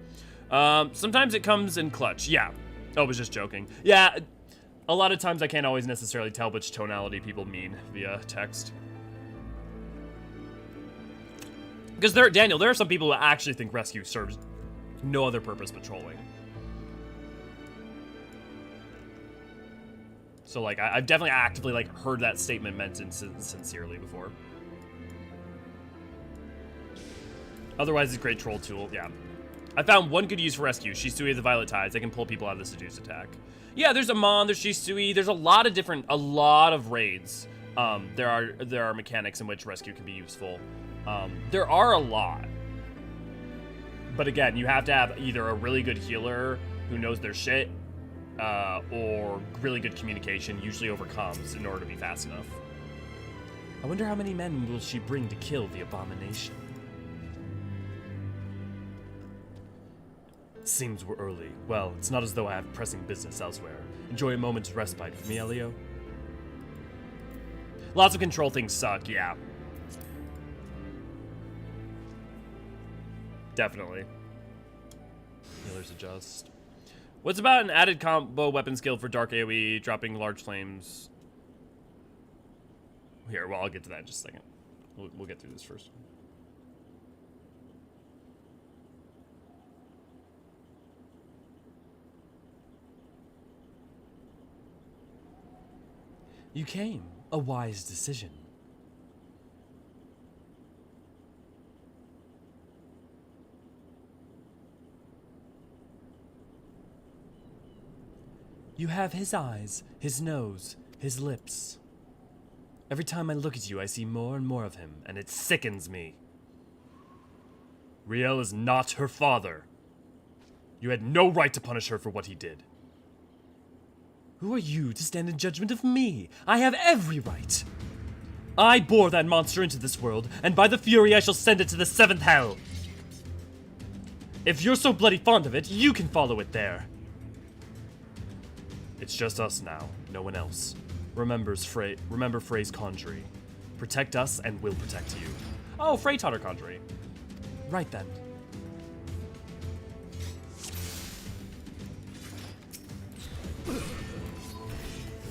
Sometimes it comes in clutch. Yeah. Oh, I was just joking. Yeah. A lot of times I can't always necessarily tell which tonality people mean via text. Because Daniel, there are some people who actually think rescue serves no other purpose but trolling. So, like, I've definitely actively, like, heard that statement meant sincerely before. Otherwise, it's a great troll tool, yeah. I found one good use for rescue, Shisui of the Violet Tides. They can pull people out of the seduce attack. Yeah, there's Amon, there's Shisui, there's a lot of raids. There are mechanics in which rescue can be useful. There are a lot. But again, you have to have either a really good healer who knows their shit, or really good communication, usually over comms, in order to be fast enough. I wonder how many men will she bring to kill the abomination? Seems we're early. Well, it's not as though I have pressing business elsewhere. Enjoy a moment's respite with me, Elio. Lots of control things suck, yeah. Definitely. Healers adjust. What's about an added combo weapon skill for Dark AoE, dropping large flames? Here, well, I'll get to that in just a second. We'll get through this first. You came. A wise decision. You have his eyes, his nose, his lips. Every time I look at you, I see more and more of him, and it sickens me. Riel is not her father. You had no right to punish her for what he did. Who are you to stand in judgment of me? I have every right. I bore that monster into this world, and by the Fury I shall send it to the 7th hell. If you're so bloody fond of it, you can follow it there. It's just us now, no one else. Remember Frey's conjury. Protect us and we'll protect you. Oh, Frey taught her conjury. Right then.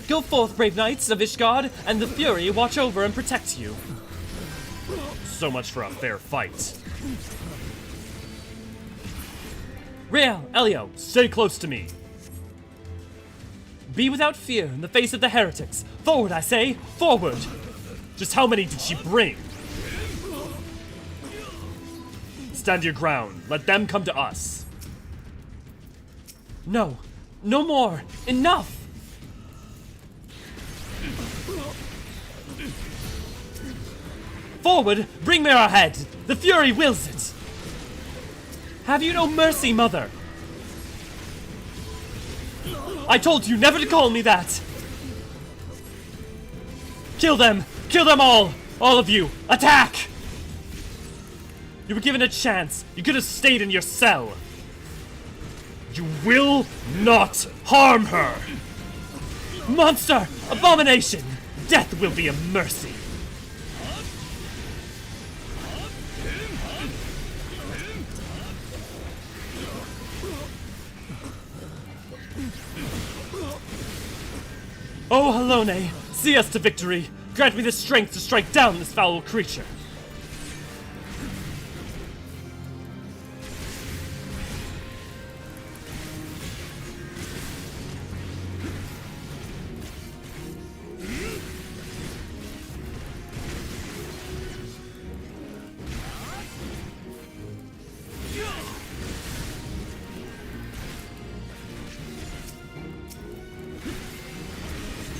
Go forth, brave knights of Ishgard, and the Fury watch over and protect you. So much for a fair fight. Riel, Elio, stay close to me. Be without fear in the face of the heretics. Forward, I say, forward! Just how many did she bring? Stand your ground. Let them come to us. No. No more. Enough! Forward! Bring me our head! The Fury wills it! Have you no mercy, Mother? I told you never to call me that! Kill them! Kill them all! All of you! Attack! You were given a chance. You could have stayed in your cell. You will not harm her! Monster! Abomination! Death will be a mercy! Oh, Halone, see us to victory! Grant me the strength to strike down this foul creature!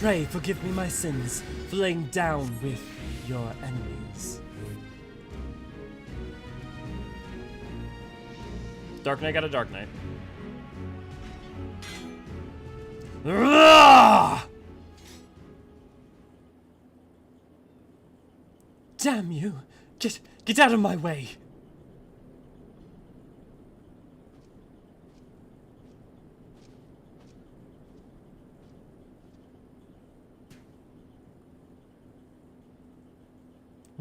Pray forgive me my sins for laying down with your enemies. Dark Knight got a Dark Knight. Damn you! Get out of my way!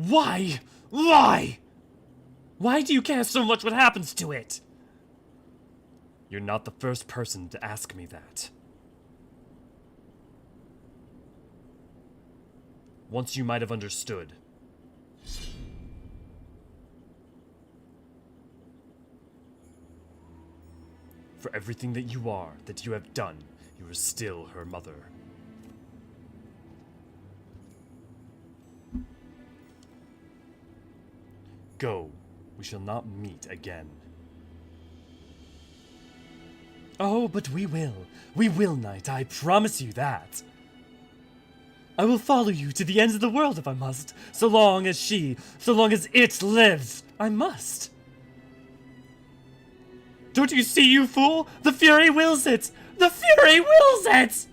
Why? Why? Why do you care so much what happens to it? You're not the first person to ask me that. Once you might have understood. For everything that you are, that you have done, you are still her mother. Go. We shall not meet again. Oh, but we will. We will, knight. I promise you that. I will follow you to the ends of the world if I must. So long as it lives. I must. Don't you see, you fool? The Fury wills it! The Fury wills it!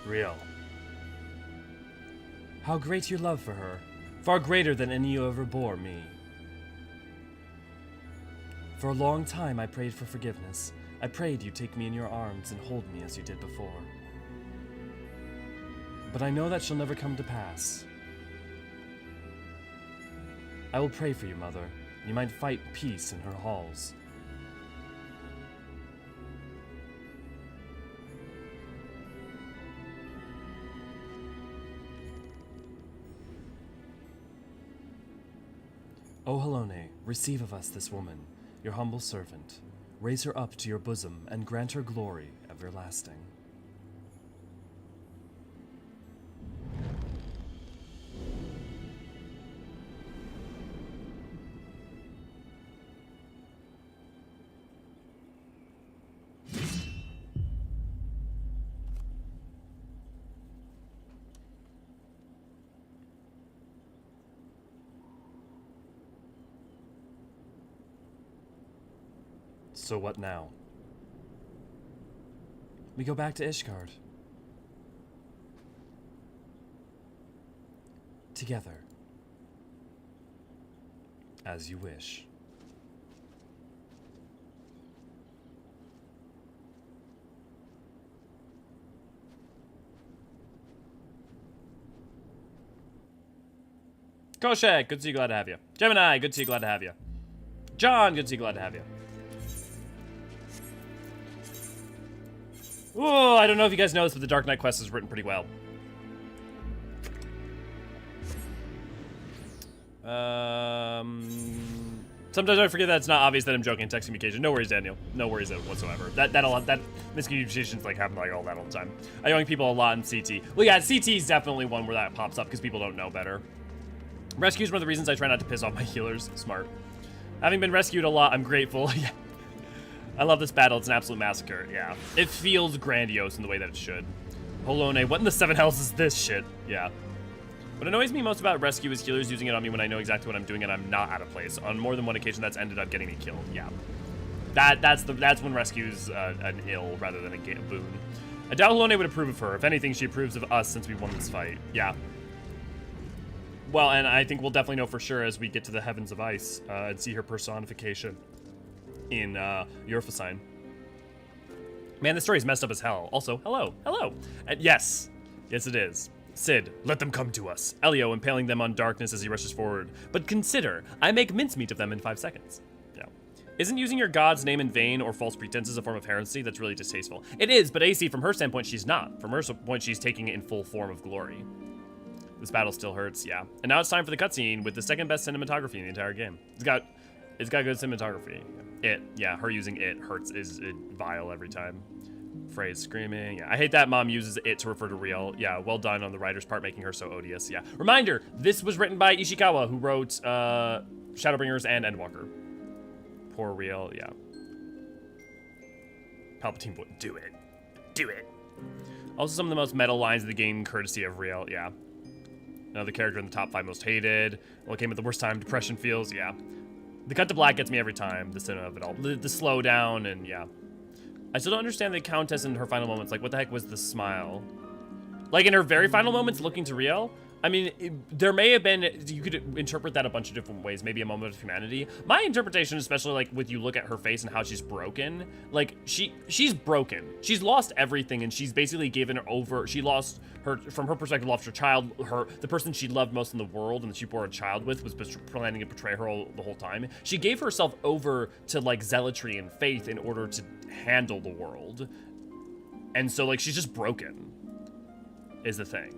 Real. How great your love for her. Far greater than any you ever bore me. For a long time I prayed for forgiveness. I prayed you'd take me in your arms and hold me as you did before. But I know that shall never come to pass. I will pray for you, Mother. You might fight peace in her halls. O Hydaelyn, receive of us this woman, your humble servant. Raise her up to your bosom, and grant her glory everlasting. So what now? We go back to Ishgard. Together. As you wish. Koshek, good to see you, glad to have you. Gemini, good to see you, glad to have you. John, good to see you, glad to have you. Oh, I don't know if you guys know this, but the Dark Knight quest is written pretty well. Sometimes I forget that it's not obvious that I'm joking and texting me occasionally. No worries, Daniel. No worries whatsoever. That miscommunications like happen like all that all the time. I young people a lot in CT. Well, yeah, CT is definitely one where that pops up because people don't know better. Rescue is one of the reasons I try not to piss off my healers. Smart. Having been rescued a lot, I'm grateful. Yeah. I love this battle. It's an absolute massacre. Yeah. It feels grandiose in the way that it should. Hydaelyn, what in the seven hells is this shit? Yeah. What annoys me most about rescue is healers using it on me when I know exactly what I'm doing and I'm not out of place. On more than one occasion, that's ended up getting me killed. Yeah. That's when rescue's an ill rather than a boon. I doubt Hydaelyn would approve of her. If anything, she approves of us since we won this fight. Yeah. Well, and I think we'll definitely know for sure as we get to the Heavens of Ice and see her personification in Eorzean. Man, this story's messed up as hell. Also, hello. And yes it is. Sid, let them come to us. Elio impaling them on darkness as he rushes forward. But consider, I make mincemeat of them in 5 seconds. Yeah. Isn't using your god's name in vain or false pretenses a form of heresy? That's really distasteful. It is, but AC, from her standpoint, she's not. From her point, she's taking it in full form of glory. This battle still hurts, yeah. And now it's time for the cutscene with the second best cinematography in the entire game. It's got good cinematography. Her using it hurts is vile every time. Phrase screaming. Yeah, I hate that mom uses it to refer to Real. Yeah, well done on the writer's part making her so odious. Yeah. Reminder, this was written by Ishikawa, who wrote Shadowbringers and Endwalker. Poor Real, yeah. Palpatine would do it. Do it. Also some of the most metal lines of the game, courtesy of Real, yeah. Another character in the top 5 most hated. Well, it came at the worst time depression feels, yeah. The cut to black gets me every time, the cinema of it all. The slow down, and yeah. I still don't understand the Countess in her final moments. Like, what the heck was the smile? Like, in her very final moments, looking to Riel, I mean, there may have been, you could interpret that a bunch of different ways, maybe a moment of humanity. My interpretation, especially like with you look at her face and how she's broken, like she's broken. She's lost everything, and she's basically given over, she lost her, from her perspective, lost her child, the person she loved most in the world and that she bore a child with was planning to betray her the whole time. She gave herself over to like zealotry and faith in order to handle the world. And so like she's just broken, is the thing.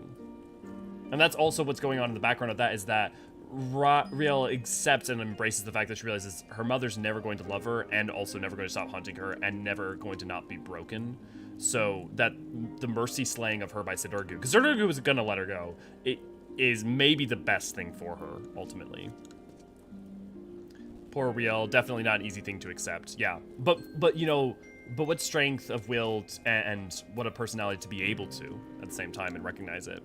And that's also what's going on in the background of that, is that Riel accepts and embraces the fact that she realizes her mother's never going to love her and also never going to stop hunting her and never going to not be broken. So that the mercy slaying of her by Sidurgu, because Sidurgu was going to let her go, it is maybe the best thing for her, ultimately. Poor Riel, definitely not an easy thing to accept, yeah. But you know, but what strength of will and what a personality to be able to at the same time and recognize it.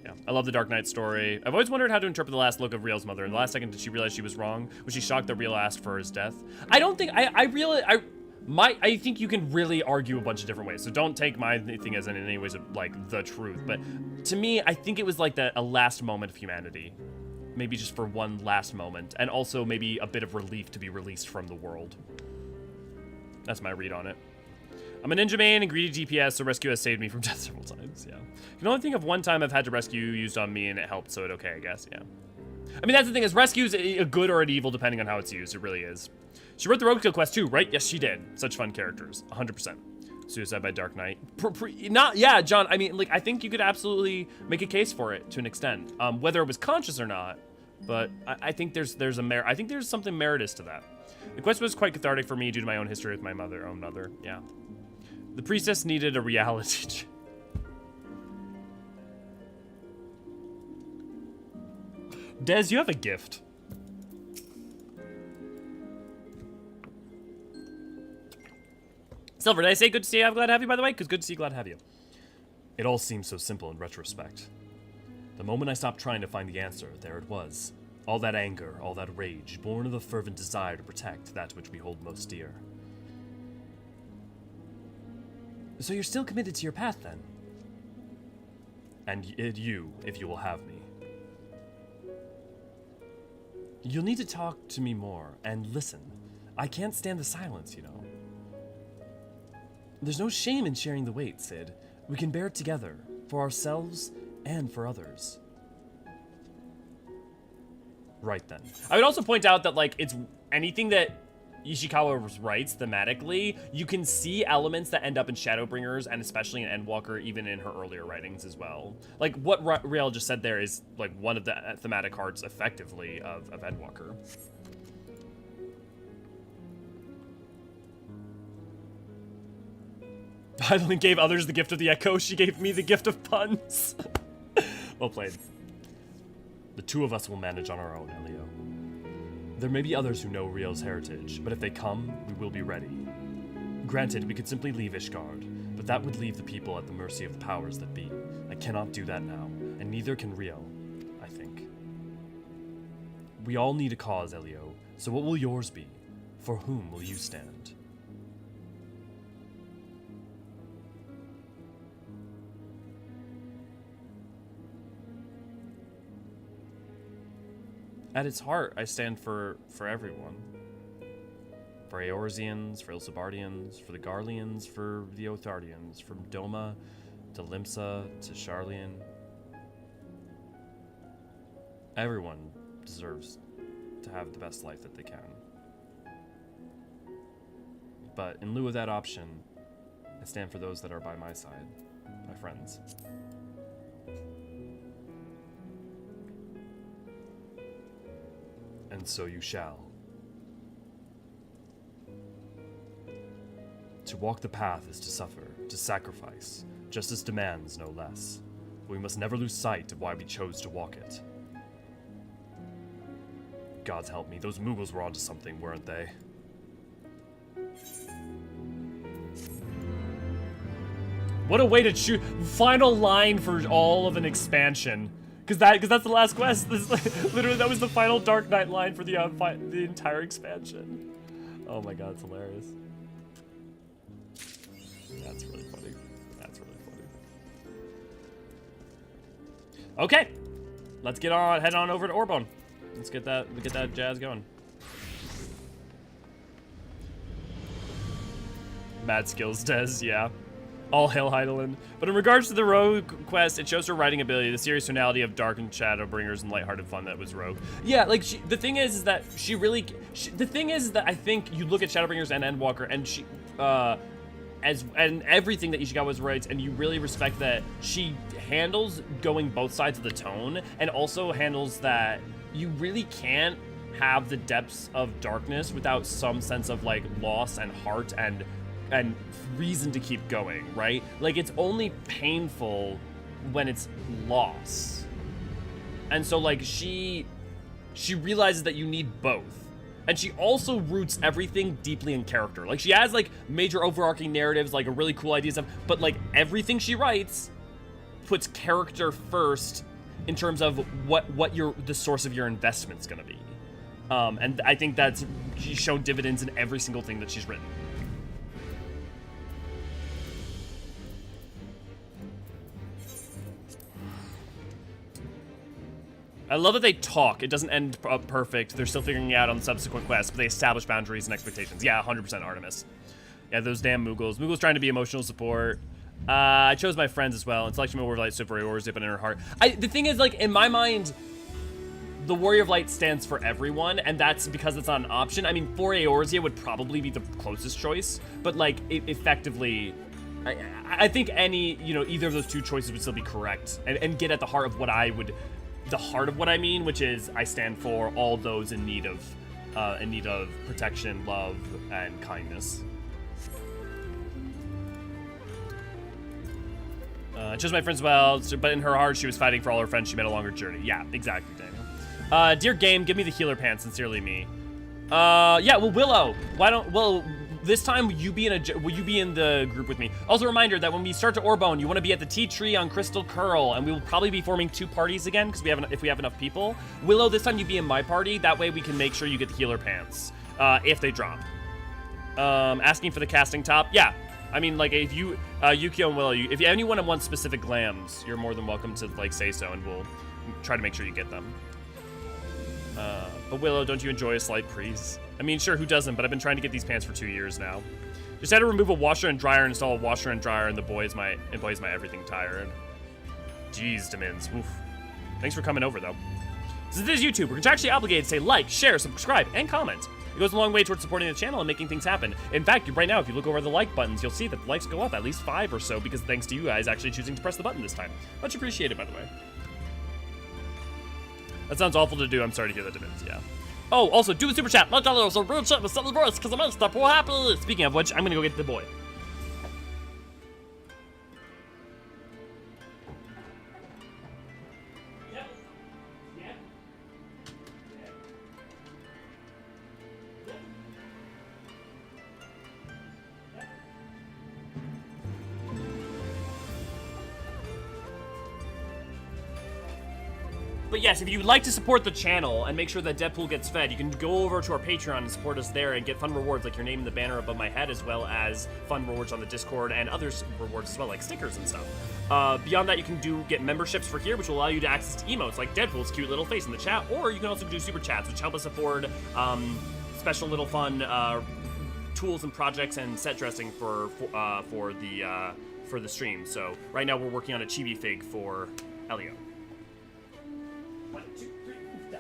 Yeah, I love the Dark Knight story. I've always wondered how to interpret the last look of Riel's mother. In the last second, did she realize she was wrong? Was she shocked that Riel asked for his death? I don't think, I think you can really argue a bunch of different ways. So don't take my thing as in any ways like the truth. But to me, I think it was like a last moment of humanity. Maybe just for one last moment. And also maybe a bit of relief to be released from the world. That's my read on it. I'm a ninja main and greedy DPS, so rescue has saved me from death several times, yeah. I can only think of one time I've had to rescue used on me and it helped, so it okay, I guess, yeah. I mean, that's the thing, is rescue's a good or an evil depending on how it's used, it really is. She wrote the Roadkill quest too, right? Yes, she did. Such fun characters, 100%. Suicide by Dark Knight. Yeah, John, I mean, like, I think you could absolutely make a case for it to an extent. Whether it was conscious or not, but I think there's something meritorious to that. The quest was quite cathartic for me due to my own history with my own mother, yeah. The priestess needed a reality check. Des, you have a gift. Silver, did I say good to see you? I'm glad to have you, by the way? Because good to see you, glad to have you. It all seems so simple in retrospect. The moment I stopped trying to find the answer, there it was. All that anger, all that rage, born of a fervent desire to protect that which we hold most dear. So you're still committed to your path, then? And you, if you will have me. You'll need to talk to me more, and listen. I can't stand the silence, you know. There's no shame in sharing the weight, Sid. We can bear it together, for ourselves and for others. Right then. I would also point out that, like, it's anything that Ishikawa writes thematically, you can see elements that end up in Shadowbringers and especially in Endwalker, even in her earlier writings as well. Like, what Riel just said there is, like, one of the thematic hearts, effectively, of Endwalker. Hydaelyn gave others the gift of the echo, she gave me the gift of puns. Well played. The two of us will manage on our own, Elio. There may be others who know Riel's heritage, but if they come, we will be ready. Granted, we could simply leave Ishgard, but that would leave the people at the mercy of the powers that be. I cannot do that now, and neither can Riel, I think. We all need a cause, Elio, so what will yours be? For whom will you stand? At its heart, I stand for everyone. For Eorzeans, for Ilsibardians, for the Garleans, for the Othardians, from Doma to Limsa to Sharlayan. Everyone deserves to have the best life that they can. But in lieu of that option, I stand for those that are by my side, my friends. And so you shall. To walk the path is to suffer, to sacrifice. Justice demands no less. But we must never lose sight of why we chose to walk it. Gods help me, those Mughals were onto something, weren't they? What a way to choose. Final line for all of an expansion. Because that's the last quest. Literally, that was the final Dark Knight line for the entire expansion. Oh my god, it's hilarious. That's really funny. That's really funny. Okay, let's head on over to Orbonne. Let's get that jazz going. Mad skills, Des, yeah. All hail Hydaelyn. But in regards to the Rogue quest, it shows her writing ability, the serious tonality of Dark and Shadowbringers and lighthearted fun that was Rogue. Yeah, like, the thing is that I think you look at Shadowbringers and Endwalker, and she, and everything that Ishikawa writes, and you really respect that she handles going both sides of the tone, and also handles that you really can't have the depths of darkness without some sense of, like, loss and heart and reason to keep going, right? Like, it's only painful when it's loss. And so, like, she realizes that you need both. And she also roots everything deeply in character. Like, she has, like, major overarching narratives, like, a really cool idea stuff, but, like, everything she writes puts character first in terms of what the source of your investment's gonna be. And I think she's shown dividends in every single thing that she's written. I love that they talk. It doesn't end up perfect. They're still figuring it out on the subsequent quests, but they establish boundaries and expectations. Yeah, 100% Artemis. Yeah, those damn Moogles. Moogles trying to be emotional support. I chose my friends as well. Intellectual Warrior of Light stood for Eorzean, but in her heart. The thing is, like, in my mind, the Warrior of Light stands for everyone, and that's because it's not an option. I mean, for Eorzean would probably be the closest choice, but, like, effectively, I think either of those two choices would still be correct and get at the heart of what I would... the heart of what I mean, which is I stand for all those in need of protection, love, and kindness. I chose my friends well, but in her heart, she was fighting for all her friends she met along her journey. Yeah, exactly, Daniel. Dear game, give me the healer pants. Sincerely, me. Yeah, well, Willow, this time will you be in the group with me? Also, a reminder that when we start to Orbonne, you want to be at the tea tree on Crystal Curl, and we will probably be forming 2 parties again because if we have enough people. Willow, this time you be in my party. That way we can make sure you get the healer pants if they drop. Asking for the casting top. Yeah, I mean, like, if you Yukio and Willow, if anyone wants specific glams, you're more than welcome to, like, say so, and we'll try to make sure you get them. But Willow, don't you enjoy a slight breeze? I mean, sure, who doesn't, but I've been trying to get these pants for 2 years now. Just had to remove a washer and dryer and install a washer and dryer, and the boy is my everything tired. Jeez, Demins. Oof. Thanks for coming over, though. Since this is YouTube, we're contractually obligated to say like, share, subscribe, and comment. It goes a long way towards supporting the channel and making things happen. In fact, right now, if you look over the like buttons, you'll see that the likes go up at least 5 or so, because thanks to you guys actually choosing to press the button this time. Much appreciated, by the way. That sounds awful to do. I'm sorry to hear that, Demins. Yeah. Oh, also, do a super chat. My dollars are real chat with Sally Voice because I'm stop what happy. Speaking of which, I'm gonna go get the boy. But yes, if you'd like to support the channel and make sure that Deadpool gets fed, you can go over to our Patreon and support us there and get fun rewards like your name in the banner above my head, as well as fun rewards on the Discord and other rewards as well, like stickers and stuff. Beyond that, you can get memberships for here, which will allow you to access to emotes like Deadpool's cute little face in the chat, or you can also do super chats, which help us afford special little fun tools and projects and set dressing for the stream. So right now we're working on a chibi fig for Elio. 1, 2, 3, da.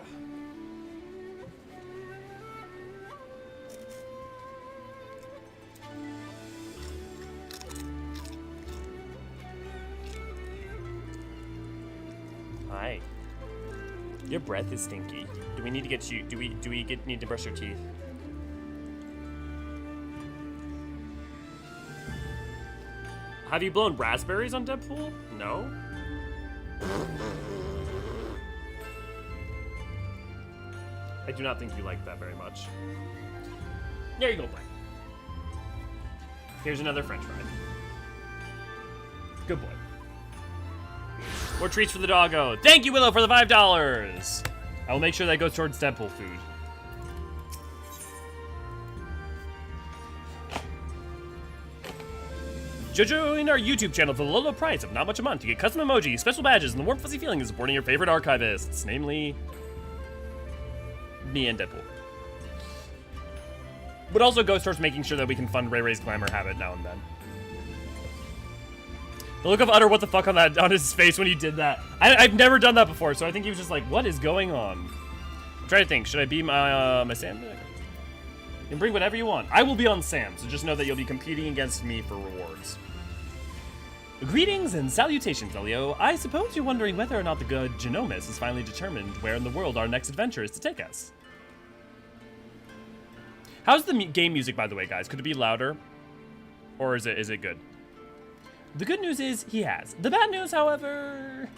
Hi. Your breath is stinky. Do we need to get you? Do we need to brush your teeth? Have you blown raspberries on Deadpool? No. I do not think you like that very much. There you go, Black. Here's another french fry. Good boy. More treats for the doggo. Thank you, Willow, for the $5. I will make sure that goes towards Deadpool food. Join our YouTube channel for the low, low price of not much a month. You get custom emojis, special badges, and the warm, fuzzy feeling of supporting your favorite archivists, namely me and Deadpool. But also goes towards making sure that we can fund Ray Ray's glamour habit now and then. The look of utter what the fuck on his face when he did that. I've never done that before, so I think he was just like, what is going on? I'm trying to think, should I be my Sam? You can bring whatever you want. I will be on Sam, so just know that you'll be competing against me for rewards. Greetings and salutations, Elio. I suppose you're wondering whether or not the good Genomus has finally determined where in the world our next adventure is to take us. How's the game music, by the way, guys? Could it be louder? Or is it good? The good news is he has. The bad news, however...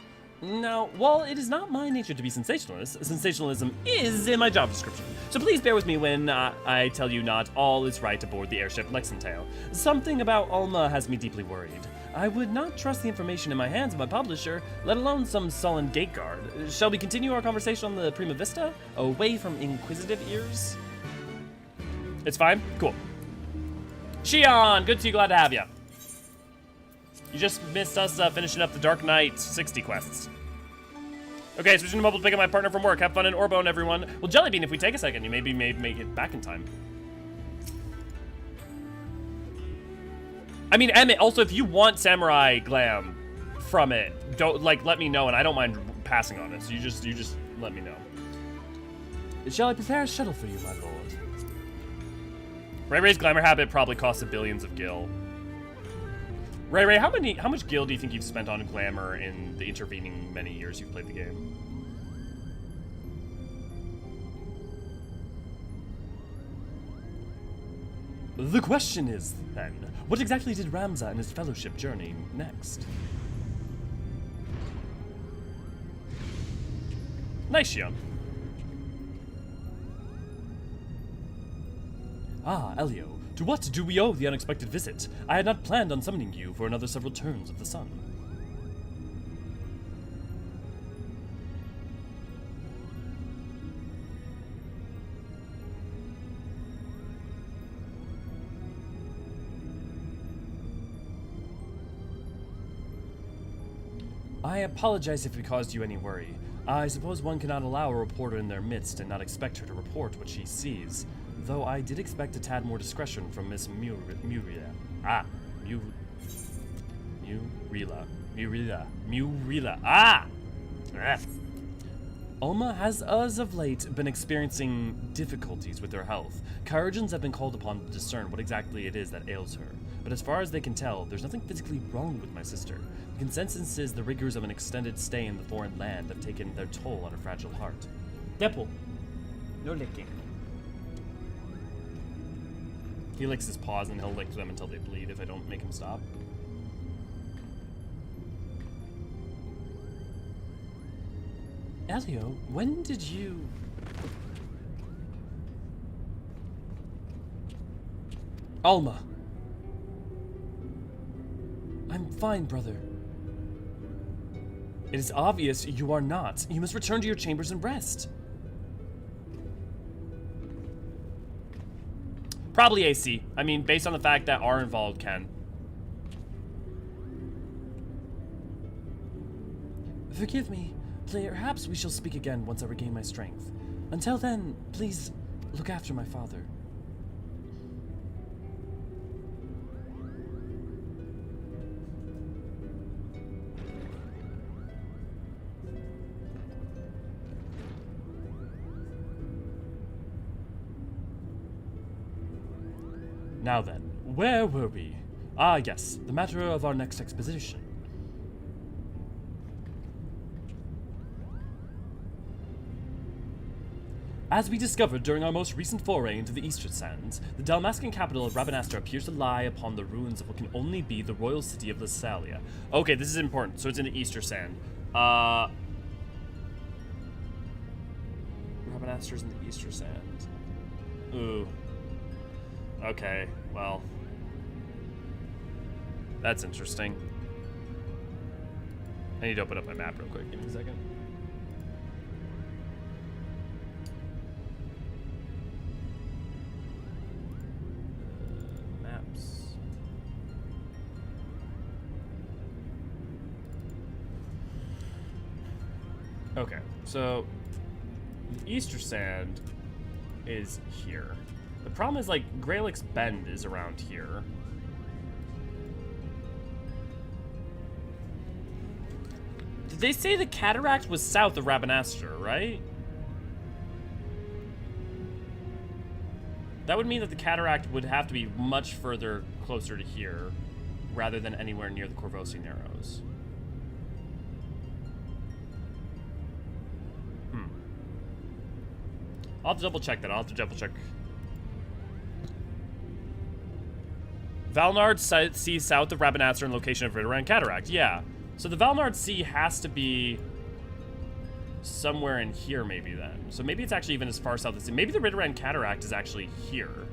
Now, while it is not my nature to be sensationalist, sensationalism is in my job description. So please bear with me when I tell you not all is right aboard the airship Lexingtail. Something about Ultima has me deeply worried. I would not trust the information in my hands of my publisher, let alone some sullen gate guard. Shall we continue our conversation on the Prima Vista, away from inquisitive ears? It's fine? Cool. Shion, good to see you, glad to have you. You just missed us finishing up the Dark Knight 60 quests. Okay, switching to mobile to pick up my partner from work. Have fun in Orbonne, everyone. Well, Jellybean, if we take a second, you maybe may make it back in time. I mean, Emmett, also, if you want samurai glam from it, don't, like, let me know, and I don't mind passing on it. So you just let me know. Shall I prepare a shuttle for you, my lord? Ray Ray's glamour habit probably costs billions of gil. Ray, how much gil do you think you've spent on glamour in the intervening many years you've played the game? The question is, then, what exactly did Ramza and his fellowship journey next? Nice, Shion. Ah, Elio. To what do we owe the unexpected visit? I had not planned on summoning you for another several turns of the sun. I apologize if we caused you any worry. I suppose one cannot allow a reporter in their midst and not expect her to report what she sees. Though I did expect a tad more discretion from Miss Murila. Ultima has, as of late, been experiencing difficulties with her health. Chirurgeons have been called upon to discern what exactly it is that ails her. But as far as they can tell, there's nothing physically wrong with my sister. The consensus is the rigors of an extended stay in the foreign land have taken their toll on her fragile heart. Deadpool. No licking. He licks his paws and he'll lick them until they bleed if I don't make him stop. Elio, when did you... Ultima. I'm fine, brother. It is obvious you are not. You must return to your chambers and rest. Probably AC. I mean, based on the fact that R involved can. Forgive me. Perhaps we shall speak again once I regain my strength. Until then, please look after my father. Now then, where were we? Ah, yes, the matter of our next expedition. As we discovered during our most recent foray into the Eastern Sands, the Delmascan capital of Rabanastre appears to lie upon the ruins of what can only be the royal city of Lysalia. Okay, this is important, so it's in the Eastern Sand. Rabanastre's in the Eastern Sand. Ooh. Okay, well, that's interesting. I need to open up my map real quick. Give me a second. Maps. Okay, so the Easter Sand is here. The problem is, like, Graylix Bend is around here. Did they say the Cataract was south of Rabanastre, right? That would mean that the Cataract would have to be much further closer to here, rather than anywhere near the Corvosi Narrows. I'll have to double check that. I'll have to double check. Valnard Sea south of Rabanastre and location of Hydaelyn Cataract. Yeah. So the Valnard Sea has to be somewhere in here maybe then. So maybe it's actually even as far south as... Maybe the Hydaelyn Cataract is actually here.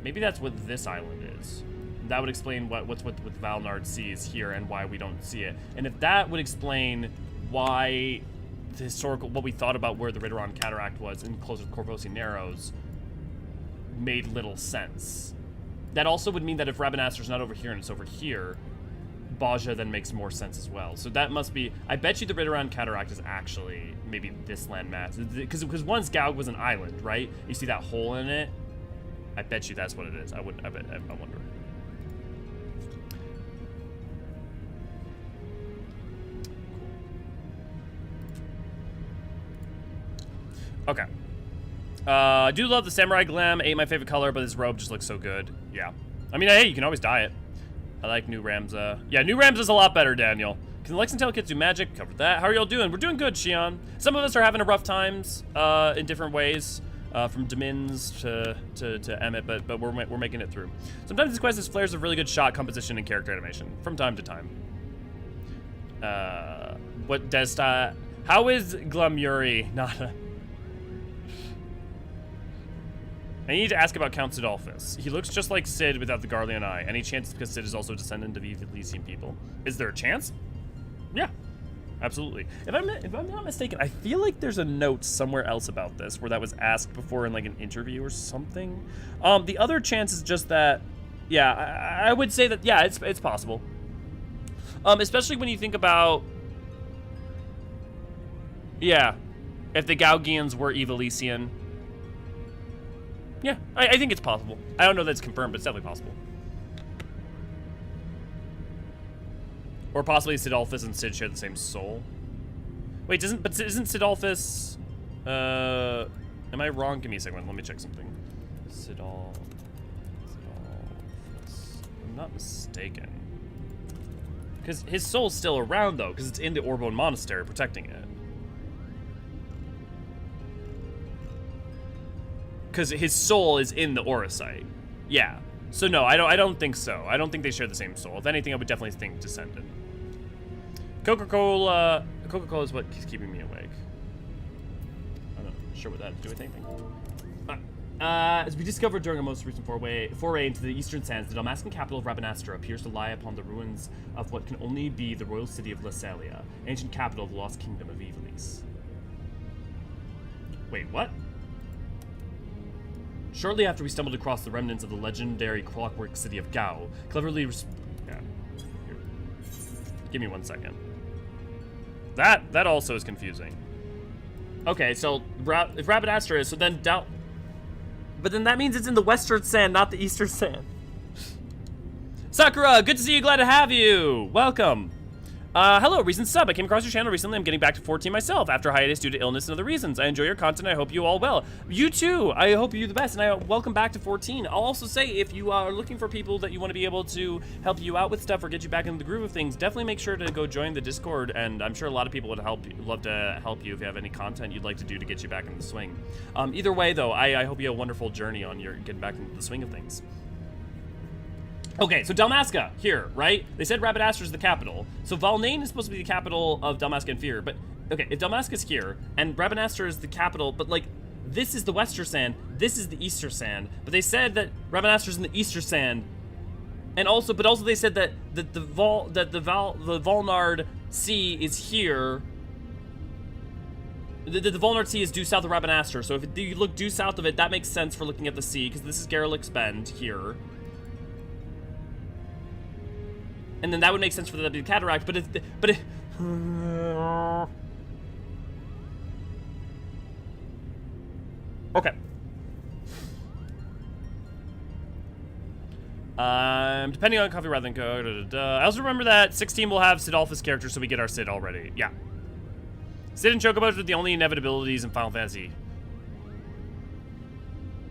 Maybe that's what this island is. That would explain what's with Valnard Sea is here and why we don't see it. And if that would explain why the historical, what we thought about where the Hydaelyn Cataract was and closer to the Corvosi Narrows made little sense. That also would mean that if Rabanastre's not over here and it's over here, Baja then makes more sense as well. So that must be, I bet you the Hydaelyn Cataract is actually maybe this landmass. Because once Gaug was an island, right? You see that hole in it? I bet you that's what it is. I wonder. Okay. I do love the samurai glam. Ain't my favorite color, but his robe just looks so good. Yeah. I mean, hey, you can always dye it. I like New Ramza. Yeah, New Ramza's a lot better, Daniel. Can the Lexington kids do magic? Covered that. How are y'all doing? We're doing good, Shion. Some of us are having a rough times in different ways. From Demins to Emmett, but we're making it through. Sometimes this quest has flares of really good shot composition and character animation from time to time. What Desta? How is Glamuri not a... I need to ask about Count Sidolphus. He looks just like Sid without the Garlean eye. Any chance because Sid is also a descendant of Ivalice people? Is there a chance? Yeah, absolutely. If I'm not mistaken, I feel like there's a note somewhere else about this where that was asked before in like an interview or something. The other chance is just that, yeah, I would say that, yeah, it's possible. Especially when you think about, yeah, if the Gaugians were Evalician. Yeah, I think it's possible. I don't know that it's confirmed, but it's definitely possible. Or possibly Sidolphus and Sid share the same soul. Wait, isn't Sidolphus... am I wrong? Give me a second. Let me check something. Sidolphus. I'm not mistaken. Because his soul's still around, though, because it's in the Orbonne Monastery protecting it. Because his soul is in the Aura site. Yeah. So no, I don't think so. I don't think they share the same soul. If anything, I would definitely think descendant. Coca-Cola is what keeps keeping me awake. I'm not sure what that is. Do with anything. As we discovered during our most recent foray into the eastern sands, the Delmascan capital of Rabanastre appears to lie upon the ruins of what can only be the royal city of Lasalia, ancient capital of the lost kingdom of Ivalice. Wait, what? Shortly after we stumbled across the remnants of the legendary clockwork city of Gao, cleverly yeah. Here. Give me 1 second. That also is confusing. Okay, so if Rabanastre is, so then down... But then that means it's in the western sand, not the eastern sand. Sakura, good to see you, glad to have you. Welcome. Hello, recent sub. I came across your channel recently. I'm getting back to 14 myself after a hiatus due to illness and other reasons. I enjoy your content. I hope you all well. You too. I hope you the best, and I welcome back to 14. I'll also say, if you are looking for people that you want to be able to help you out with stuff or get you back into the groove of things, definitely make sure to go join the Discord, and I'm sure a lot of people would love to help you if you have any content you'd like to do to get you back in the swing. Either way, though, I hope you have a wonderful journey on your getting back into the swing of things. Okay, so Delmasca, here, right? They said Rabanastre is the capital. So Valnain is supposed to be the capital of Delmascan Fear, but, okay, if Delmasca is here, and Rabanastre is the capital, but, like, this is the Western Sand, this is the Eastern Sand, but they said that Rabanastre is in the Eastern Sand, and also, but also they said that the Valnard Sea is here. The Valnard Sea is due south of Rabanastre, so if you look due south of it, that makes sense for looking at the sea, because this is Garrelix Bend here. And then that would make sense for the cataract, but Okay. Depending on coffee rather than code. I also remember that 16 will have Sidolphus characters, so we get our Sid already. Yeah. Sid and Chocobos are the only inevitabilities in Final Fantasy.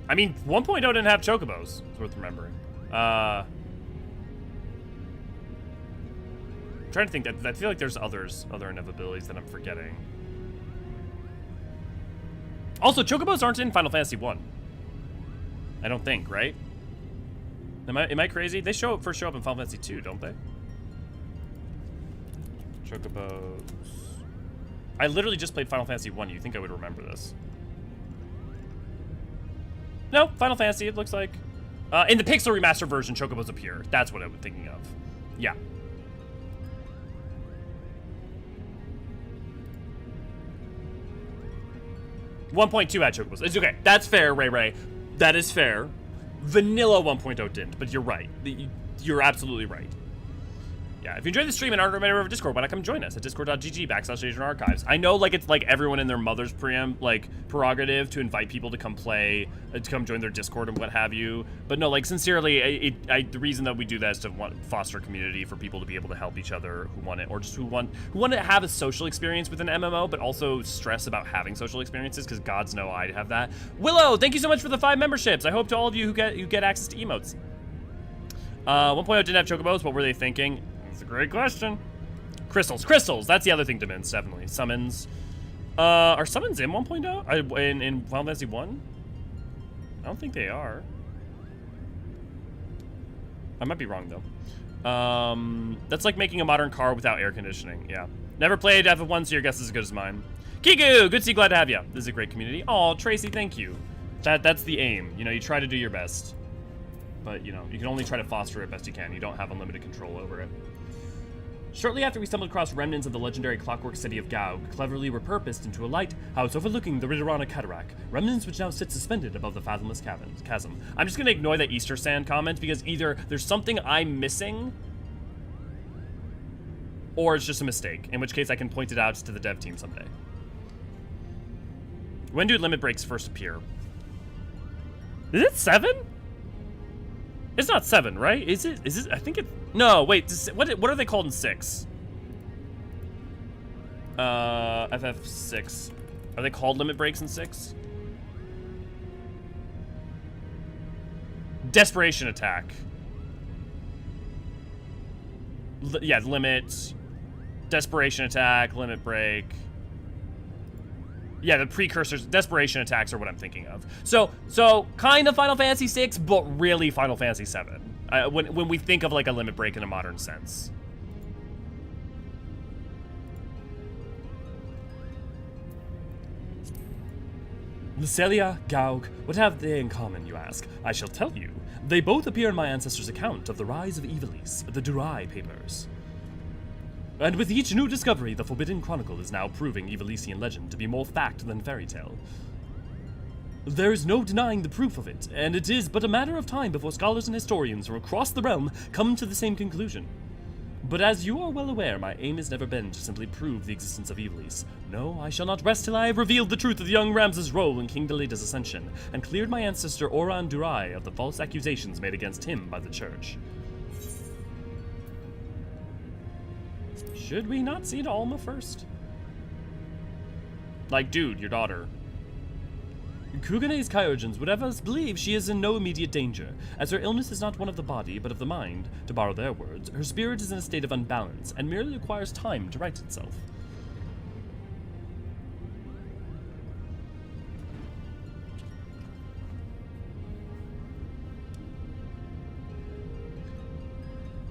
I mean, 1.0 didn't have Chocobos. It's worth remembering. I'm trying to think. I feel like there's other inevitabilities that I'm forgetting. Also, Chocobos aren't in Final Fantasy 1. I don't think, right? Am I crazy? They first show up in Final Fantasy 2, don't they? Chocobos. I literally just played Final Fantasy 1. You think I would remember this? No, Final Fantasy, it looks like. In the Pixel Remaster version, Chocobos appear. That's what I'm thinking of. Yeah. .2 had Chocobos. It's okay. That's fair, Ray. That is fair. Vanilla 1.0 didn't, but you're right. You're absolutely right. Yeah, if you enjoy the stream and aren't a member of Discord, why not come join us at discord.gg/Asian-archives. I know, like, it's like everyone and their mother's prerogative to invite people to come play, to come join their Discord and what have you. But no, like, sincerely, the reason that we do that is to foster a community for people to be able to help each other who want it, or just who want to have a social experience with an MMO, but also stress about having social experiences, because gods know I have that. Willow, thank you so much for the 5 memberships. I hope to all of you who get access to emotes. 1.0 didn't have Chocobos. What were they thinking? That's a great question. Crystals, that's the other thing to mince, definitely. Summons. Are summons in 1.0? In Final Fantasy 1? I don't think they are. I might be wrong, though. That's like making a modern car without air conditioning, yeah. Never played FF1, so your guess is as good as mine. Kiku, good to see, glad to have you. This is a great community. Oh, Tracy, thank you. That's the aim. You know, you try to do your best. But, you know, you can only try to foster it best you can. You don't have unlimited control over it. Shortly after we stumbled across remnants of the legendary clockwork city of Gaug, cleverly repurposed into a lighthouse overlooking the Ridorana Cataract, remnants which now sit suspended above the fathomless chasm. I'm just gonna ignore that Easter Sand comment, because either there's something I'm missing, or it's just a mistake, in which case I can point it out to the dev team someday. When do limit breaks first appear? Is it 7? It's not 7, right? Is it? I think it... No, wait. What are they called in 6? FF6. Are they called limit breaks in 6? Desperation attack. Yeah, limit. Desperation attack, limit break. Yeah, the precursors, desperation attacks are what I'm thinking of. So kind of Final Fantasy VI, but really Final Fantasy VII. When we think of like a limit break in a modern sense. Lucelia, Gaug, what have they in common, you ask? I shall tell you. They both appear in my ancestors' account of the rise of Ivalice, the Durai papers. And with each new discovery, the Forbidden Chronicle is now proving Ivalician legend to be more fact than fairy tale. There is no denying the proof of it, and it is but a matter of time before scholars and historians from across the realm come to the same conclusion. But as you are well aware, my aim has never been to simply prove the existence of Ivalice. No, I shall not rest till I have revealed the truth of the young Ramses' role in King Daleda's ascension, and cleared my ancestor Oran Durai of the false accusations made against him by the Church. Should we not see to Alma first? Like, dude, your daughter. Kugane's Kyogens would have us believe she is in no immediate danger, as her illness is not one of the body, but of the mind. To borrow their words, her spirit is in a state of unbalance, and merely requires time to right itself.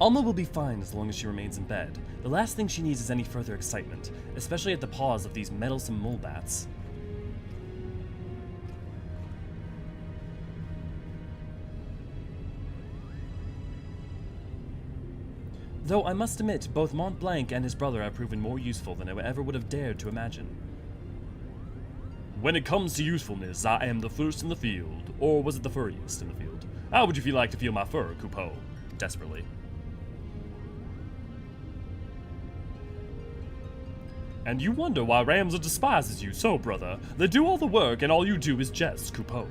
Alma will be fine as long as she remains in bed. The last thing she needs is any further excitement, especially at the paws of these meddlesome mole bats. Though I must admit, both Mont Blanc and his brother have proven more useful than I ever would have dared to imagine. When it comes to usefulness, I am the first in the field. Or was it the furriest in the field? How would you like to feel my fur, Coupeau? Desperately. And you wonder why Ramza despises you so, brother. They do all the work, and all you do is jest, Coupeau.